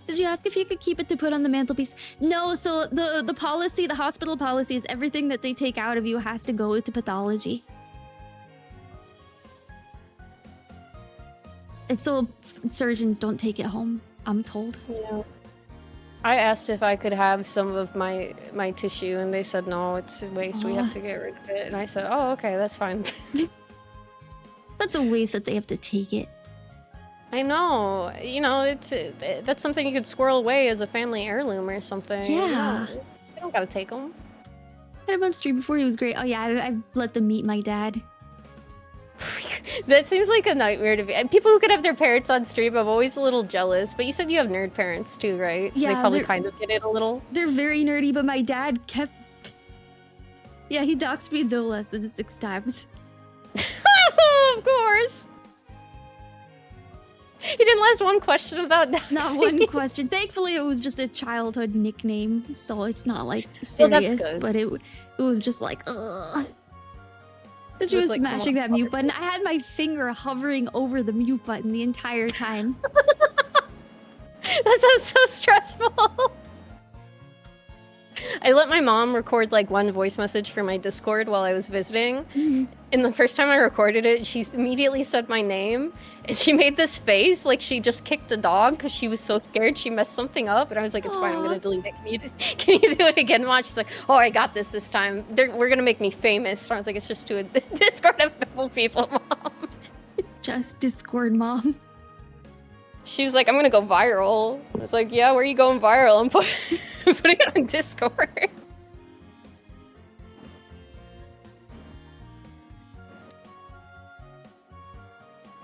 Did you ask if you could keep it to put on the mantelpiece? No, so the policy, the hospital policy is everything that they take out of you has to go to pathology. It's so surgeons don't take it home, I'm told. Yeah. I asked if I could have some of my tissue, and they said no, it's a waste. We have to get rid of it. And I said, oh, okay, that's fine. That's a waste that they have to take it. I know. You know, that's something you could squirrel away as a family heirloom or something. Yeah. You don't gotta take them. I had him on stream before. He was great. Oh yeah, I let them meet my dad. That seems like a nightmare to be. And people who could have their parents on stream, I'm always a little jealous. But you said you have nerd parents too, right? So Yeah, they probably kind of get it a little. They're very nerdy, but my dad kept... Yeah, he doxed me no less than 6 times. Of course. He didn't ask one question about doxing. Not one question. Thankfully, it was just a childhood nickname, so it's not like serious. That's good. But it was just like, ugh. She was like, smashing that mute button. I had my finger hovering over the mute button the entire time. That sounds so stressful. I let my mom record like one voice message for my Discord while I was visiting. And the first time I recorded it, she immediately said my name. And she made this face like she just kicked a dog because she was so scared she messed something up. And I was like, it's fine, I'm going to delete it. Can you do it again, Mom? She's like, oh, I got this time. We're going to make me famous. And I was like, it's just to a Discord of couple people, Mom. Just Discord, Mom. She was like, I'm going to go viral. I was like, yeah, where are you going viral? I'm putting it on Discord.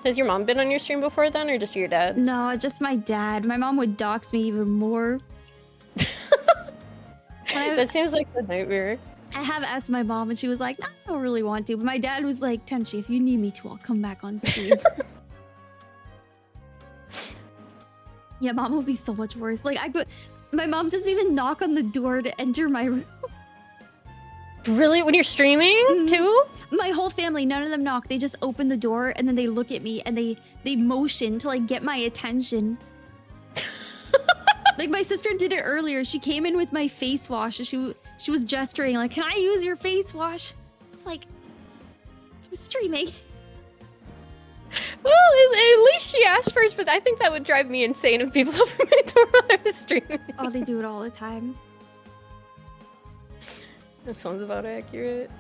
Has your mom been on your stream before then, or just your dad? No, just my dad. My mom would dox me even more. That seems like a nightmare. I have asked my mom, and she was like, no, I don't really want to. But my dad was like, Tenshi, if you need me to, I'll come back on stream. Yeah, mom would be so much worse. Like, my mom doesn't even knock on the door to enter my room. Really? When you're streaming, too? My whole family, none of them knock. They just open the door, and then they look at me, and they motion to, like, get my attention. Like, my sister did it earlier. She came in with my face wash, and she was gesturing, like, can I use your face wash? It's like, I was streaming. Well, at least she asked first, but I think that would drive me insane if people opened my door while I was streaming. Oh, they do it all the time. That sounds about accurate.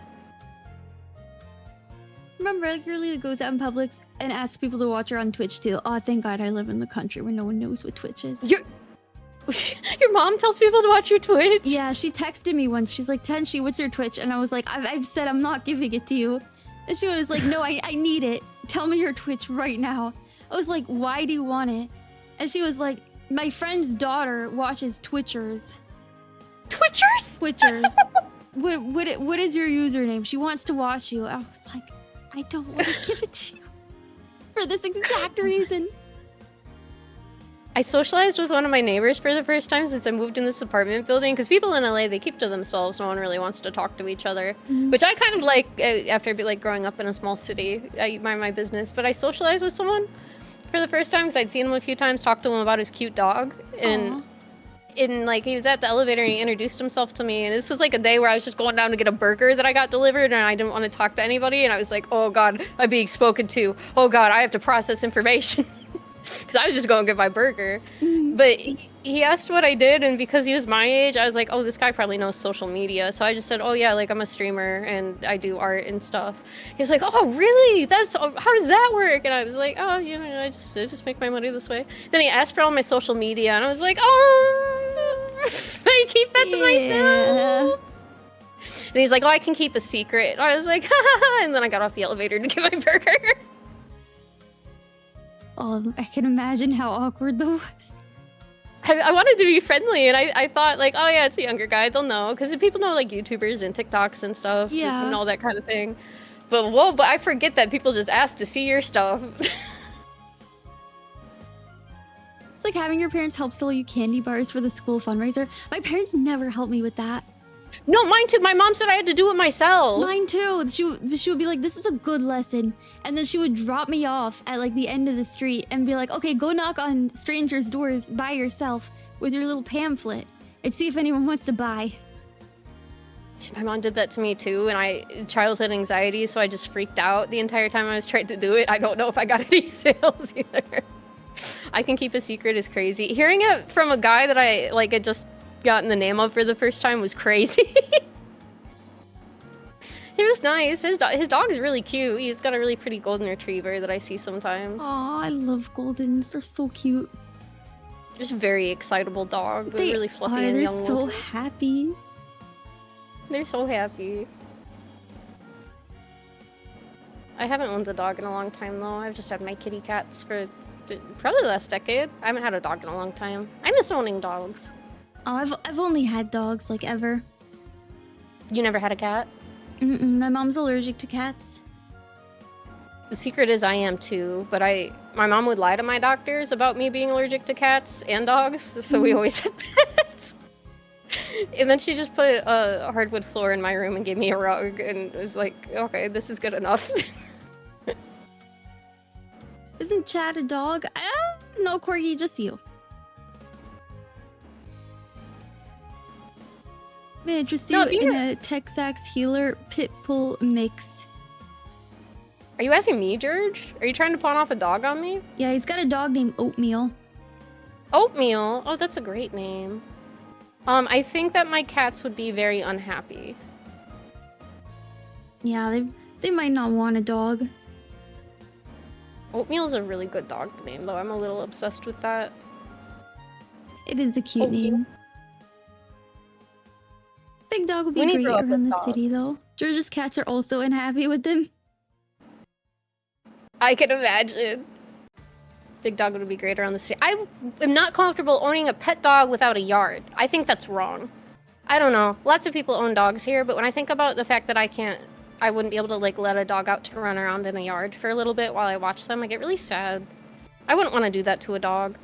Remember, regularly goes out in Publix and asks people to watch her on Twitch too. Oh, thank God I live in the country where no one knows what Twitch is. Your mom tells people to watch your Twitch? Yeah, she texted me once. She's like, Tenshi, what's your Twitch? And I was like, I've said I'm not giving it to you. And she was like, no, I need it. Tell me your Twitch right now. I was like, why do you want it? And she was like, my friend's daughter watches Twitchers. Twitchers? Twitchers. What is your username? She wants to watch you. I was like, I don't want to give it to you. for this exact reason. I socialized with one of my neighbors for the first time since I moved in this apartment building, because people in LA, they keep to themselves. No one really wants to talk to each other, which I kind of like after like growing up in a small city. I mind my business, but I socialized with someone for the first time because I'd seen him a few times, talked to him about his cute dog, and like he was at the elevator and he introduced himself to me, and this was like a day where I was just going down to get a burger that I got delivered and I didn't want to talk to anybody, and I was like, oh god, I'm being spoken to. Oh god, I have to process information. Because I was just going to get my burger. But he asked what I did, and because he was my age, I was like, oh, this guy probably knows social media. So I just said, oh yeah, like I'm a streamer and I do art and stuff. He was like, oh really? How does that work? And I was like, oh, you know, I just make my money this way. Then he asked for all my social media, and I was like, oh, I keep that to myself. And he's like, oh, I can keep a secret. And I was like, ha. And then I got off the elevator to get my burger. Oh, I can imagine how awkward that was. I wanted to be friendly, and I thought like, oh yeah, it's a younger guy, they'll know, because people know like YouTubers and TikToks and stuff, and all that kind of thing. But I forget that people just ask to see your stuff. It's like having your parents help sell you candy bars for the school fundraiser. My parents never helped me with that. No, mine too. My mom said I had to do it myself. Mine too. She would be like, this is a good lesson. And then she would drop me off at like the end of the street and be like, okay, go knock on strangers' doors by yourself with your little pamphlet and see if anyone wants to buy. My mom did that to me too, and childhood anxiety, so I just freaked out the entire time I was trying to do it. I don't know if I got any sales either. I can keep a secret is crazy. Hearing it from a guy that I like had just gotten the name of for the first time was crazy. He was nice. His dog is really cute. He's got a really pretty golden retriever that I see sometimes. Aw, I love Goldens. They're so cute. Just a very excitable dog. They're really fluffy and they're young so looking. happy. They're so happy. I haven't owned a dog in a long time though. I've just had my kitty cats for probably the last decade. I haven't had a dog in a long time. I miss owning dogs. Oh, I've only had dogs like ever. You never had a cat? My mom's allergic to cats. The secret is I am too, but my mom would lie to my doctors about me being allergic to cats and dogs, so we always had pets. And then she just put a hardwood floor in my room and gave me a rug, and it was like, okay, this is good enough. Isn't Chad a dog? No, Corgi, just you. May interest you in a Texax healer pit bull mix. Are you asking me, George? Are you trying to pawn off a dog on me? Yeah, he's got a dog named Oatmeal. Oatmeal? Oh, that's a great name. I think that my cats would be very unhappy. Yeah, they might not want a dog. Oatmeal's a really good dog name, though. I'm a little obsessed with that. It is a cute name. Big dog would be great around the city, though. George's cats are also unhappy with him. I can imagine. Big dog would be great around the city. I am not comfortable owning a pet dog without a yard. I think that's wrong. I don't know. Lots of people own dogs here, but when I think about the fact that I wouldn't be able to like let a dog out to run around in a yard for a little bit while I watch them, I get really sad. I wouldn't want to do that to a dog.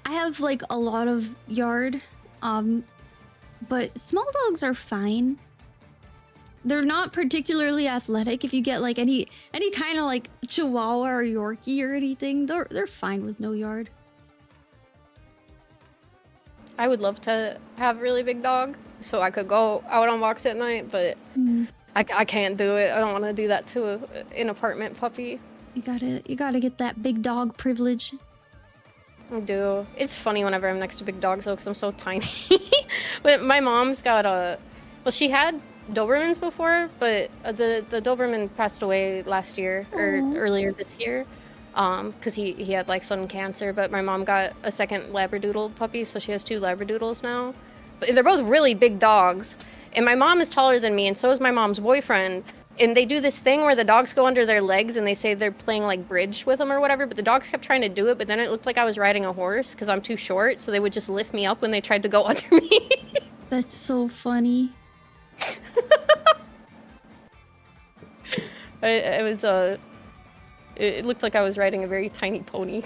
I have like a lot of yard, but small dogs are fine. They're not particularly athletic. If you get like any kind of like Chihuahua or Yorkie or anything, they're fine with no yard. I would love to have a really big dog so I could go out on walks at night, but I can't do it. I don't want to do that to an apartment puppy. You gotta get that big dog privilege. I do. It's funny whenever I'm next to big dogs though, because I'm so tiny. But my mom's got well, she had Dobermans before, but the Doberman passed away last year or earlier this year, because he had like sudden cancer. But my mom got a second Labradoodle puppy, so she has 2 Labradoodles now. But they're both really big dogs, and my mom is taller than me, and so is my mom's boyfriend. And they do this thing where the dogs go under their legs, and they say they're playing like bridge with them or whatever. But the dogs kept trying to do it, but then it looked like I was riding a horse because I'm too short. So they would just lift me up when they tried to go under me. That's so funny. It was It looked like I was riding a very tiny pony.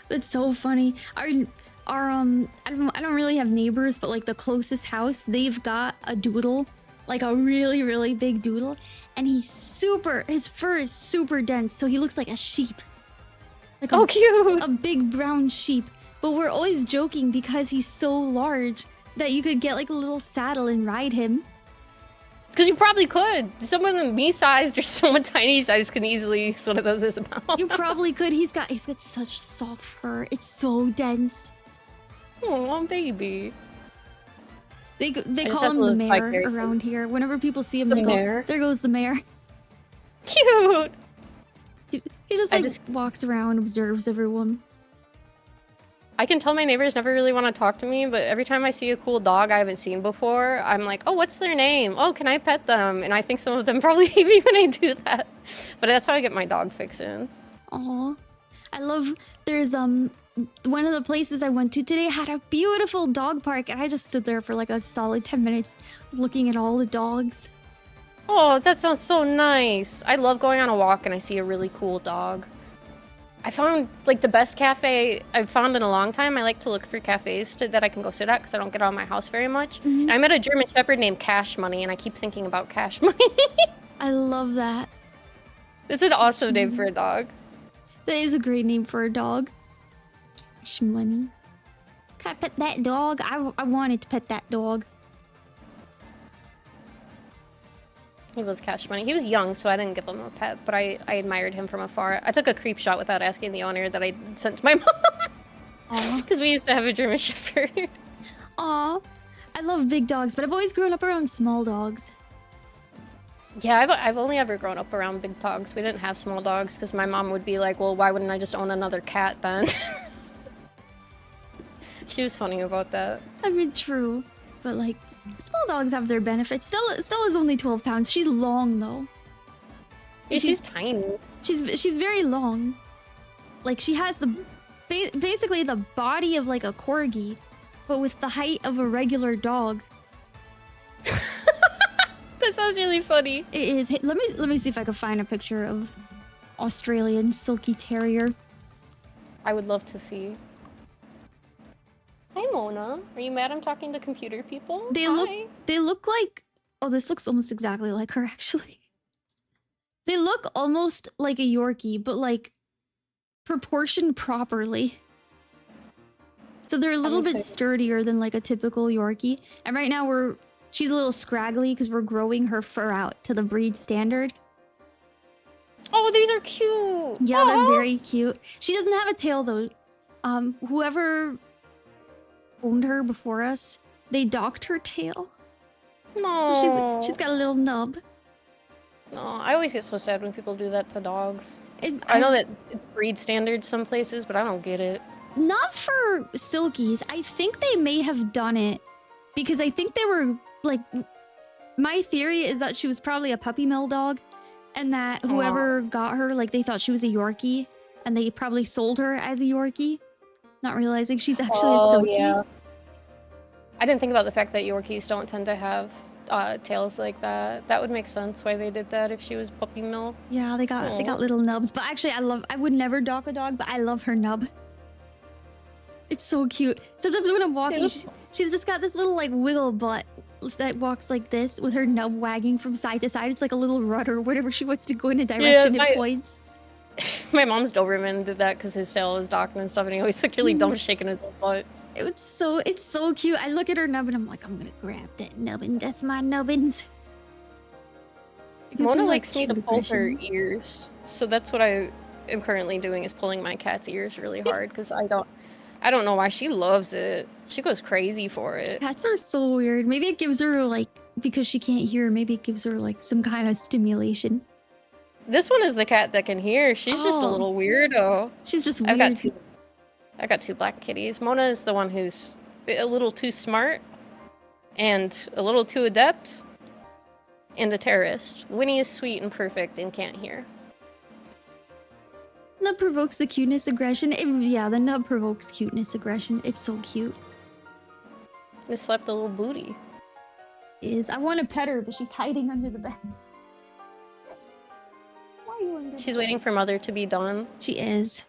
That's so funny. I don't really have neighbors, but like the closest house, they've got a doodle, like a really, really big doodle, and his fur is super dense, so he looks like a sheep. Like Oh, cute! a big brown sheep. But we're always joking because he's so large that you could get like a little saddle and ride him. Because you probably could. Someone me-sized or someone tiny-sized can easily use one of those as a mount. You probably could. He's got such soft fur. It's so dense. Oh, baby. They call him the mayor around here. Whenever people see him, they go, "There goes the mayor." Cute. He just like walks around, observes everyone. I can tell my neighbors never really want to talk to me, but every time I see a cool dog I haven't seen before, I'm like, oh, what's their name? Oh, can I pet them? And I think some of them probably hate me when I do that. But that's how I get my dog fix in. Aw. I love, there's one of the places I went to today had a beautiful dog park, and I just stood there for like a solid 10 minutes looking at all the dogs. Oh, that sounds so nice. I love going on a walk and I see a really cool dog. I found like the best cafe I've found in a long time. I like to look for cafes that I can go sit at because I don't get out of my house very much. I met a German Shepherd named Cash Money, and I keep thinking about Cash Money. I love that. It's an awesome name for a dog. That is a great name for a dog. Cash Money. Can I pet that dog? I wanted to pet that dog. He was Cash Money. He was young, so I didn't give him a pet, but I admired him from afar. I took a creep shot without asking the owner that I sent to my mom. Because we used to have a German Shepherd. Aw. I love big dogs, but I've always grown up around small dogs. Yeah, I've only ever grown up around big dogs. We didn't have small dogs because my mom would be like, well, why wouldn't I just own another cat then? She was funny about that. I mean, true. But like, small dogs have their benefits. Stella's only 12 pounds. She's long though. Yeah, she's tiny. She's very long. Like she has the basically the body of like a corgi, but with the height of a regular dog. That sounds really funny. It is. Hey, let me see if I can find a picture of Australian silky terrier. I would love to see. Hi, Mona. Are you mad I'm talking to computer people? They look like... Oh, this looks almost exactly like her, actually. They look almost like a Yorkie, but like proportioned properly. So they're a little bit sturdier than like a typical Yorkie. And right now she's a little scraggly because we're growing her fur out to the breed standard. Oh, these are cute. Yeah, they're very cute. She doesn't have a tail though. Whoever owned her before us, they docked her tail. No. So she's got a little nub. No, I always get so sad when people do that to dogs. I know that it's breed standards some places, but I don't get it. Not for silkies. I think they may have done it because I think they were like... My theory is that she was probably a puppy mill dog, and that whoever got her, like they thought she was a Yorkie, and they probably sold her as a Yorkie, not realizing she's actually a silky. Yeah. I didn't think about the fact that Yorkies don't tend to have tails like that. That would make sense why they did that if she was puppy mill. Yeah, they got little nubs. But actually, I would never dock a dog, but I love her nub. It's so cute. Sometimes when I'm walking, she's just got this little like wiggle butt that walks like this with her nub wagging from side to side. It's like a little rudder whenever she wants to go in a direction, it points. My mom's Doberman did that because his tail was docked and stuff, and he always looked really dumb shaking his own butt. It's so cute. I look at her nub and I'm like, I'm gonna grab that nubbin. That's my nubbins. Mona likes me to pull her ears, so that's what I am currently doing, is pulling my cat's ears really hard because I don't know why. She loves it. She goes crazy for it. Cats are so weird. Maybe it gives her like, because she can't hear, maybe it gives her like some kind of stimulation. This one is the cat that can hear. She's just a little weirdo. She's just weird. I've got two black kitties. Mona is the one who's a little too smart and a little too adept and a terrorist. Winnie is sweet and perfect and can't hear. Nub provokes the cuteness, aggression. Yeah, the nub provokes cuteness, aggression. It's so cute. It slapped a little booty. I want to pet her, but she's hiding under the bed. Why are you She's waiting for Mother to be done. She is.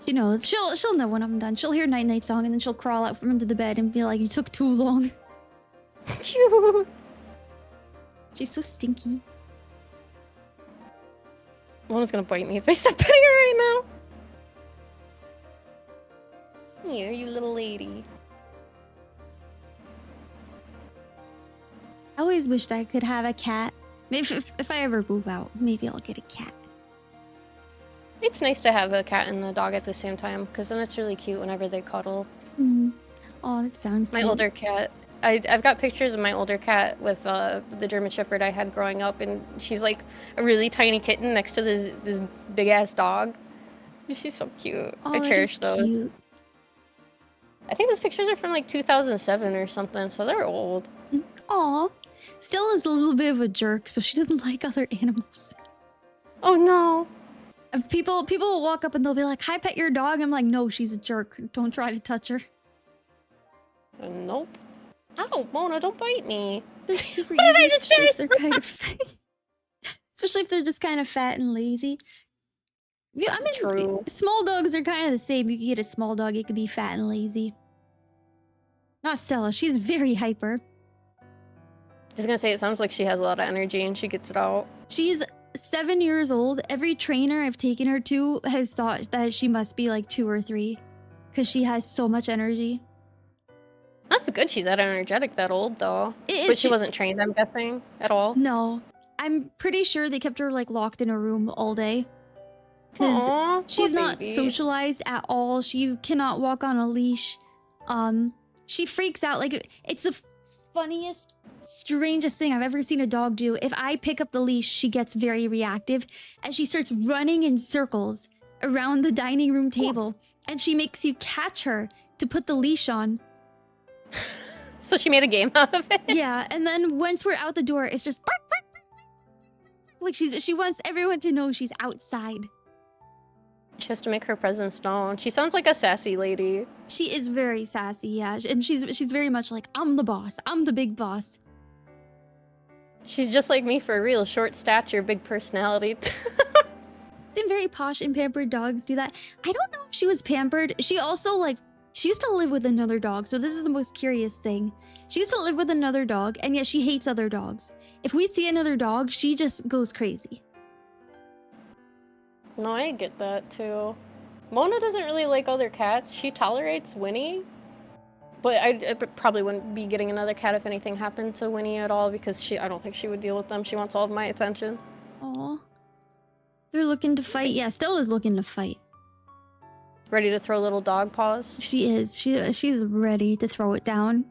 She knows. She'll know when I'm done. She'll hear Night Night song and then she'll crawl out from under the bed and be like, "You took too long." Cute. She's so stinky. Mona's gonna bite me if I stop petting her right now. Here, you little lady. I always wished I could have a cat. Maybe if I ever move out, maybe I'll get a cat. It's nice to have a cat and a dog at the same time, because then it's really cute whenever they cuddle. Mm. Oh, that sounds My cute. older cat. I've got pictures of my older cat with the German Shepherd I had growing up, and she's like a really tiny kitten next to this big ass dog. She's so cute. Oh, I cherish that is those. cute. I think those pictures are from like 2007 or something, so they're old. Aw. Stella's a little bit of a jerk, so she doesn't like other animals. Oh no. If people will walk up and they'll be like, "Hi, pet your dog." I'm like, "No, she's a jerk. Don't try to touch her." Nope. Ow, Mona, don't bite me. They're super What did I easy, just especially say? if they're kind of fat. Especially if they're just kind of fat and lazy. Yeah, I mean, True. small dogs are kind of the same. You can get a small dog, it could be fat and lazy. Not Stella, she's very hyper. I was gonna say, it sounds like she has a lot of energy and she gets it out. She's 7 years old. Every trainer I've taken her to has thought that she must be like 2 or 3 because she has so much energy. That's good she's that energetic that old, though. But she wasn't trained, I'm guessing, at all? No. I'm pretty sure they kept her like locked in a room all day. Because Aw, she's poor not baby. socialized at all. She cannot walk on a leash. She freaks out. Like, it's the funniest, strangest thing I've ever seen a dog do. If I pick up the leash, she gets very reactive and she starts running in circles around the dining room table. And she makes you catch her to put the leash on. So she made a game out of it? Yeah, and then once we're out the door, it's just bark, bark, bark, bark. Like she wants everyone to know she's outside. She has to make her presence known. She sounds like a sassy lady. She is very sassy, yeah, and she's very much like, "I'm the boss. I'm the big boss." She's just like me for real. Short stature, big personality. Some very posh and pampered dogs do that. I don't know if she was pampered. She also she used to live with another dog, so this is the most curious thing. She used to live with another dog, and yet she hates other dogs. If we see another dog, she just goes crazy. No, I get that too. Mona doesn't really like other cats. She tolerates Winnie. But I probably wouldn't be getting another cat if anything happened to Winnie at all, because I don't think she would deal with them. She wants all of my attention. Aw. They're looking to fight. Yeah, Stella's looking to fight. Ready to throw little dog paws? She is. She's ready to throw it down.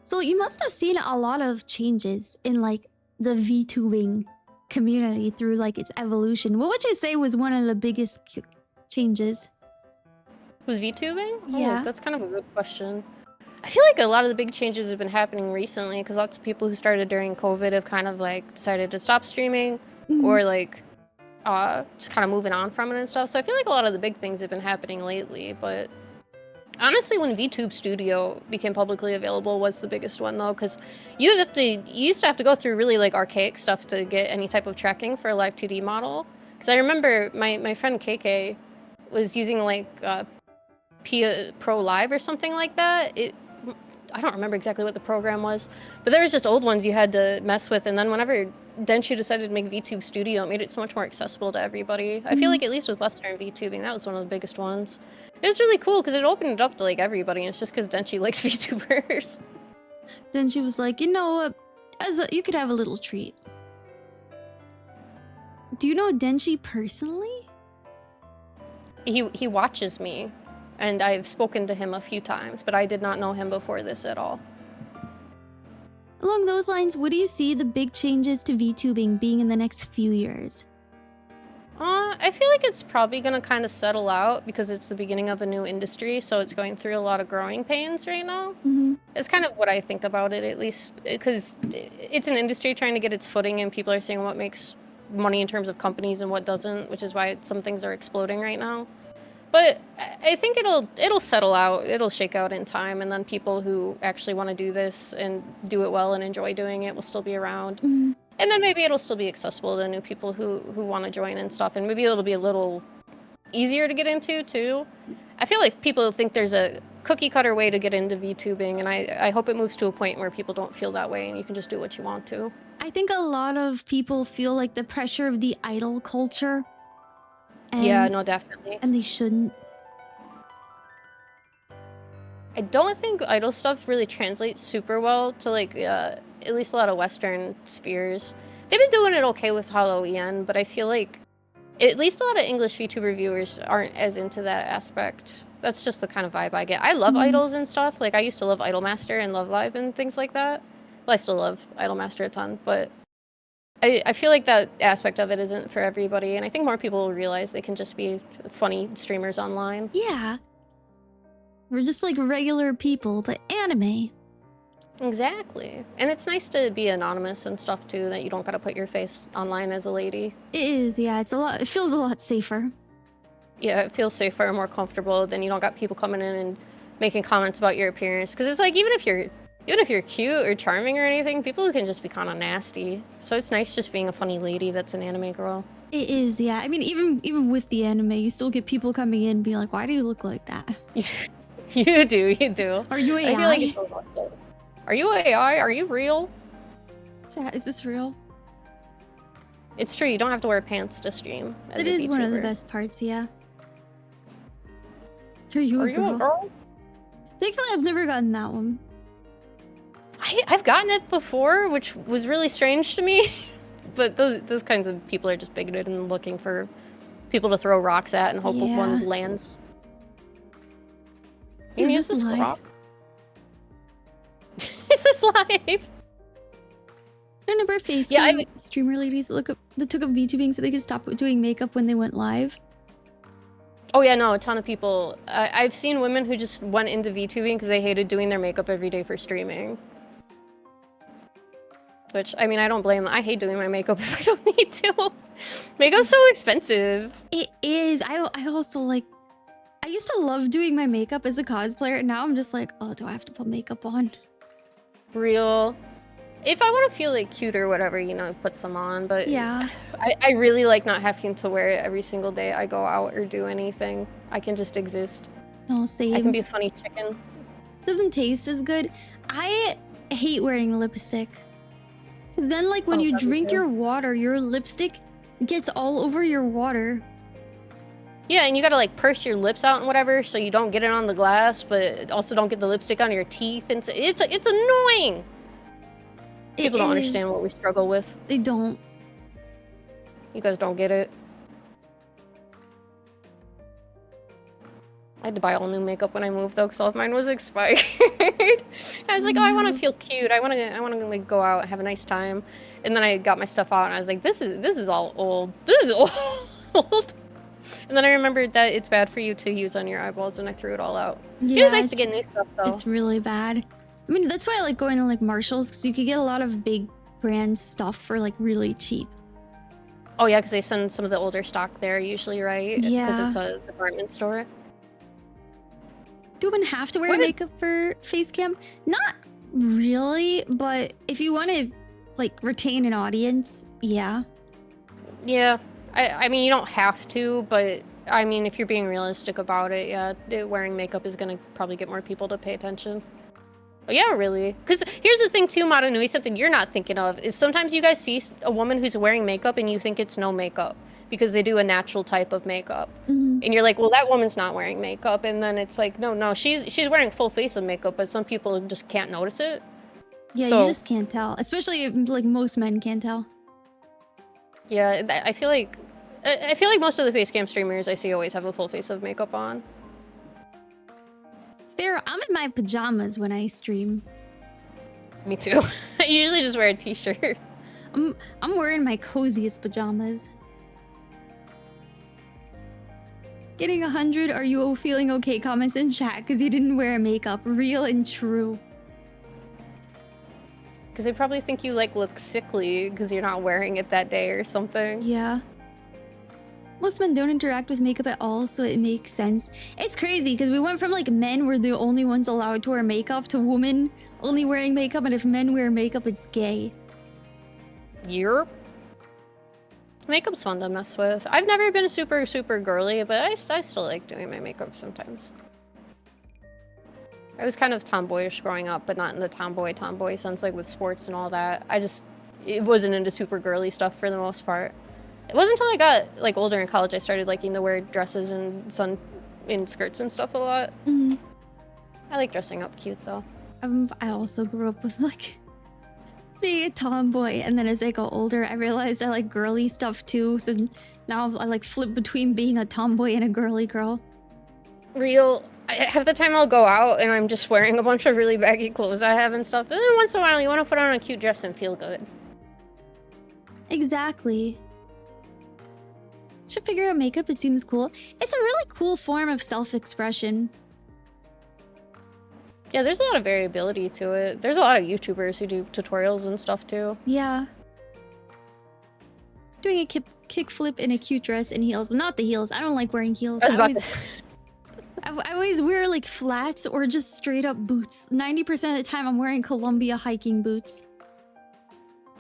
So you must have seen a lot of changes in like the VTubing community through like its evolution. What would you say was one of the biggest changes? Was VTubing? Yeah. Oh, that's kind of a good question. I feel like a lot of the big changes have been happening recently because lots of people who started during COVID have kind of like decided to stop streaming or like just kind of moving on from it and stuff. So I feel like a lot of the big things have been happening lately, but honestly, when VTube Studio became publicly available was the biggest one though, because you used to have to go through really like archaic stuff to get any type of tracking for a live 2D model. Because I remember my friend KK was using like Pro Live or something like that. I don't remember exactly what the program was, but there was just old ones you had to mess with. And then whenever Tenshi decided to make VTube Studio, it made it so much more accessible to everybody. I feel like at least with Western VTubing, that was one of the biggest ones. It was really cool because it opened it up to like everybody. And it's just because Tenshi likes VTubers. Then she was like, "You know, you could have a little treat." Do you know Tenshi personally? He watches me. And I've spoken to him a few times, but I did not know him before this at all. Along those lines, what do you see the big changes to VTubing being in the next few years? I feel like it's probably going to kind of settle out because it's the beginning of a new industry, so it's going through a lot of growing pains right now. It's kind of what I think about it, at least, because it's an industry trying to get its footing, and people are seeing what makes money in terms of companies and what doesn't, which is why some things are exploding right now. But I think it'll settle out. It'll shake out in time, and then people who actually want to do this and do it well and enjoy doing it will still be around. Mm. And then maybe it'll still be accessible to new people who want to join and stuff, and maybe it'll be a little easier to get into too. I feel like people think there's a cookie cutter way to get into VTubing, and I hope it moves to a point where people don't feel that way and you can just do what you want to. I think a lot of people feel like the pressure of the idol culture. And, Yeah, no, definitely. And they shouldn't. I don't think idol stuff really translates super well to like at least a lot of Western spheres. They've been doing it okay with Halloween, but I feel like at least a lot of English VTuber viewers aren't as into that aspect. That's just the kind of vibe I get. I love idols and stuff. Like I used to love Idolmaster and Love Live and things like that. Well, I still love Idolmaster a ton, but I feel like that aspect of it isn't for everybody, and I think more people will realize they can just be funny streamers online. Yeah. We're just like regular people, but anime. Exactly. And it's nice to be anonymous and stuff too, that you don't gotta put your face online as a lady. It is, yeah. It feels a lot safer. Yeah, it feels safer and more comfortable. Then you don't got people coming in and making comments about your appearance. Because it's like, even if you're cute or charming or anything, people can just be kind of nasty. So it's nice just being a funny lady that's an anime girl. It is, yeah. I mean, even with the anime, you still get people coming in and being like, why do you look like that? You do. Are you AI? I feel like it's also... Are you AI? Are you real? Chat, is this real? It's true, you don't have to wear pants to stream as It a is one of the VTuber. best parts, yeah. Are you a girl? Thankfully, I've never gotten that one. I've gotten it before, which was really strange to me. But those kinds of people are just bigoted and looking for people to throw rocks at and hope one lands. You can use this rock. Is this live? I remember FaceTime streamer ladies that took up VTubing so they could stop doing makeup when they went live. Oh yeah, no, a ton of people. I've seen women who just went into VTubing because they hated doing their makeup every day for streaming. Which, I mean, I don't blame them. I hate doing my makeup if I don't need to. Makeup's so expensive. It is. I also like... I used to love doing my makeup as a cosplayer, and now I'm just like, oh, do I have to put makeup on? Real. If I want to feel like cute or whatever, you know, put some on, but yeah, I really like not having to wear it every single day I go out or do anything. I can just exist. No, same. I can be a funny chicken. Doesn't taste as good. I hate wearing lipstick. Then, like, when you drink your water, your lipstick gets all over your water. Yeah, and you gotta like purse your lips out and whatever so you don't get it on the glass, but also don't get the lipstick on your teeth. And so it's annoying. People don't understand what we struggle with. They don't. You guys don't get it. I had to buy all new makeup when I moved though, because all of mine was expired. I was like, oh, I want to feel cute. I want to like go out and have a nice time. And then I got my stuff out and I was like, this is all old. This is old. And then I remembered that it's bad for you to use on your eyeballs, and I threw it all out. Yeah, it was nice to get new stuff though. It's really bad. I mean, that's why I like going to like Marshalls, because you could get a lot of big brand stuff for like really cheap. Oh yeah, because they send some of the older stock there usually, right? Yeah. Because it's a department store. Do women have to wear makeup for face cam? Not really, but if you want to like retain an audience, yeah. Yeah. I mean, you don't have to, but I mean, if you're being realistic about it, yeah, wearing makeup is going to probably get more people to pay attention. But yeah, really. Because here's the thing too, Madanui, something you're not thinking of, is sometimes you guys see a woman who's wearing makeup and you think it's no makeup because they do a natural type of makeup. Mm-hmm. And you're like, well, that woman's not wearing makeup. And then it's like, no, she's wearing full face of makeup, but some people just can't notice it. Yeah, you just can't tell. Especially if, like, most men can't tell. Yeah, I feel like most of the face cam streamers I see always have a full face of makeup on. Fair, I'm in my pajamas when I stream. Me too. I usually just wear a t-shirt. I'm wearing my coziest pajamas. Getting 100 "Are you feeling okay?" comments in chat because you didn't wear makeup. Real and true. Because they probably think you like look sickly because you're not wearing it that day or something. Yeah. Most men don't interact with makeup at all, so it makes sense. It's crazy because we went from like men were the only ones allowed to wear makeup to women only wearing makeup, and if men wear makeup, it's gay. Yerp. Makeup's fun to mess with. I've never been super girly, but I still like doing my makeup sometimes. I was kind of tomboyish growing up, but not in the tomboy sense, like with sports and all that. It wasn't into super girly stuff for the most part. It wasn't until I got like older in college I started liking to wear dresses and skirts and stuff a lot. Mm. I like dressing up cute though. I also grew up with like being a tomboy, and then as I got older, I realized I like girly stuff too. So now I like flip between being a tomboy and a girly girl. Real. Half the time I'll go out and I'm just wearing a bunch of really baggy clothes I have and stuff. But then once in a while you want to put on a cute dress and feel good. Exactly. Should figure out makeup, it seems cool. It's a really cool form of self-expression. Yeah, there's a lot of variability to it. There's a lot of YouTubers who do tutorials and stuff too. Yeah. Doing a kickflip in a cute dress and heels. Well, not the heels. I don't like wearing heels. I always wear like flats or just straight up boots. 90% of the time I'm wearing Columbia hiking boots.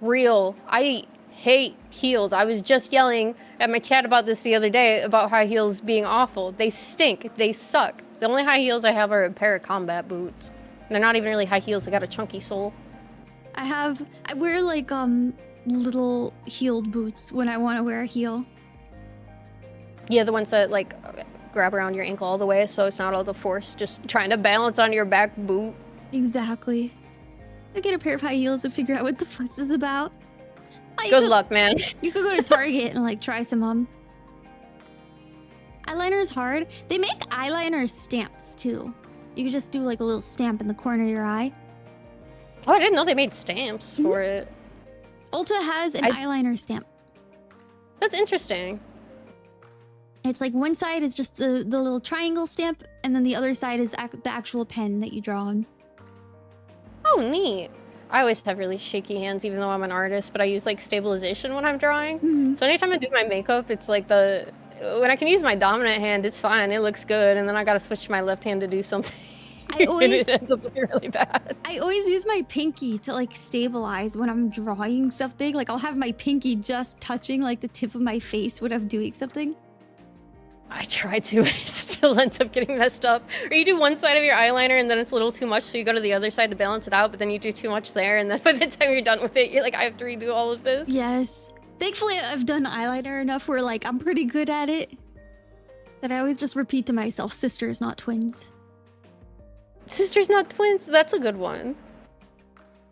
Real. I hate heels. I was just yelling at my chat about this the other day about high heels being awful. They stink. They suck. The only high heels I have are a pair of combat boots. They're not even really high heels. They got a chunky sole. I wear like little heeled boots when I want to wear a heel. Yeah, the ones that like grab around your ankle all the way so it's not all the force just trying to balance on your back boot. Exactly. I get a pair of high heels and figure out what the fuss is about. Good luck, man. You could go to Target and like try some eyeliner is hard. They make eyeliner stamps too. You could just do like a little stamp in the corner of your eye. Oh, I didn't know they made stamps for it. Ulta has an eyeliner stamp. That's interesting. It's like one side is just the little triangle stamp, and then the other side is the actual pen that you draw on. Oh, neat. I always have really shaky hands, even though I'm an artist, but I use like stabilization when I'm drawing. So anytime I do my makeup, it's like when I can use my dominant hand, it's fine, it looks good, and then I gotta switch to my left hand to do something. And it ends up looking really bad. I always use my pinky to like stabilize when I'm drawing something. Like I'll have my pinky just touching like the tip of my face when I'm doing something. I try to, it still ends up getting messed up. Or you do one side of your eyeliner and then it's a little too much, so you go to the other side to balance it out, but then you do too much there, and then by the time you're done with it, you're like, I have to redo all of this. Yes. Thankfully, I've done eyeliner enough where like I'm pretty good at it that I always just repeat to myself, sisters, not twins. Sisters, not twins? That's a good one.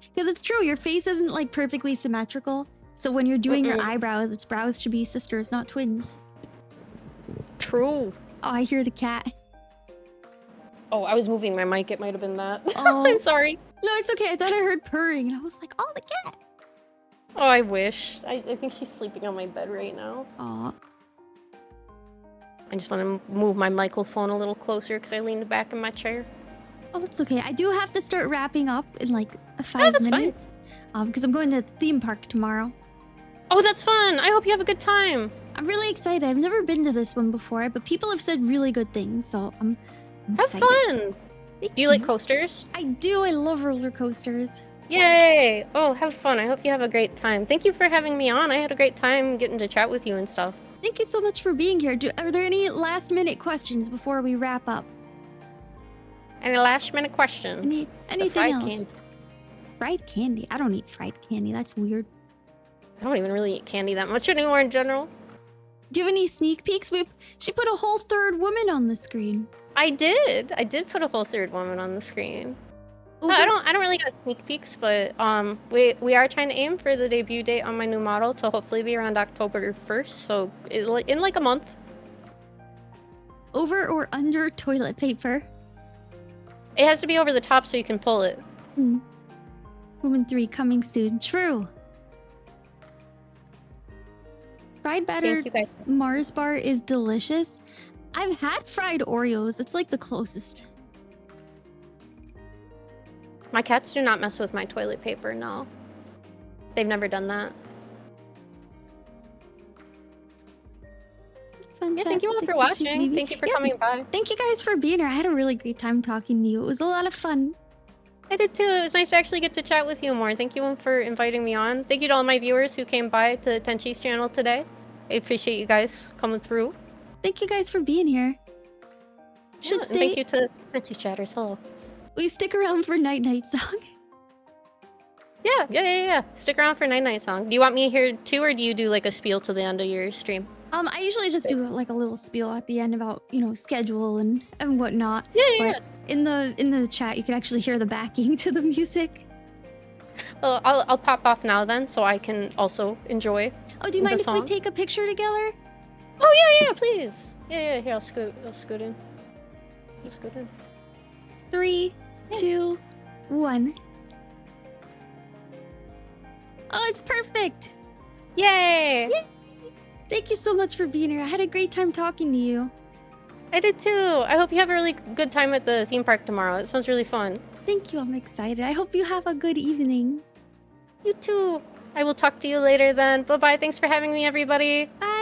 Because it's true, your face isn't like perfectly symmetrical. So when you're doing your eyebrows, its brows should be sisters, not twins. True. Oh, I hear the cat. Oh, I was moving my mic. It might have been that. Oh. I'm sorry. No, it's okay. I thought I heard purring, and I was like, oh, the cat. Oh, I wish. I think she's sleeping on my bed right now. Aw. I just want to move my microphone a little closer because I leaned back in my chair. Oh, that's okay. I do have to start wrapping up in like 5 minutes. Because I'm going to the theme park tomorrow. Oh, that's fun. I hope you have a good time. I'm really excited. I've never been to this one before, but people have said really good things, so I'm excited. Have fun. Do you like coasters? I do. I love roller coasters. Yay. Oh, have fun. I hope you have a great time. Thank you for having me on. I had a great time getting to chat with you and stuff. Thank you so much for being here. Are there any last minute questions before we wrap up? Any last minute questions? Anything else? Fried candy? I don't eat fried candy. That's weird. I don't even really eat candy that much anymore in general. Do you have any sneak peeks? She put a whole third woman on the screen. I did put a whole third woman on the screen. I don't really get sneak peeks, but we are trying to aim for the debut date on my new model to hopefully be around October 1st, so in like a month. Over or under toilet paper? It has to be over the top so you can pull it. Woman 3 coming soon. True. Fried battered Mars bar is delicious. I've had fried Oreos. It's like the closest. My cats do not mess with my toilet paper, no. They've never done that. fun Yeah, chat. thank you all for Thanks to watching. Maybe. Thank you for Yeah, coming by. Thank you guys for being here. I had a really great time talking to you. It was a lot of fun. I did too. It was nice to actually get to chat with you more. Thank you for inviting me on. Thank you to all my viewers who came by to Tenshi's channel today. I appreciate you guys coming through. Thank you guys for being here. Should And stay. thank you to Tenshi chatters. Hello. We stick around for Night Night song. Yeah. Stick around for Night Night Song. Do you want me here too, or do you do like a spiel to the end of your stream? I usually just do like a little spiel at the end about, schedule and whatnot. Yeah. In the chat, you can actually hear the backing to the music. Well, I'll pop off now then, so I can also enjoy. Oh, do you mind the if we song. take a picture together? Oh yeah, please. Yeah. Here, I'll scoot in. I'll scoot in. 3, 2, 1. Oh, it's perfect. Yay! Yay! Thank you so much for being here. I had a great time talking to you. I did too. I hope you have a really good time at the theme park tomorrow. It sounds really fun. Thank you. I'm excited. I hope you have a good evening. You too. I will talk to you later then. Bye-bye. Thanks for having me, everybody. Bye.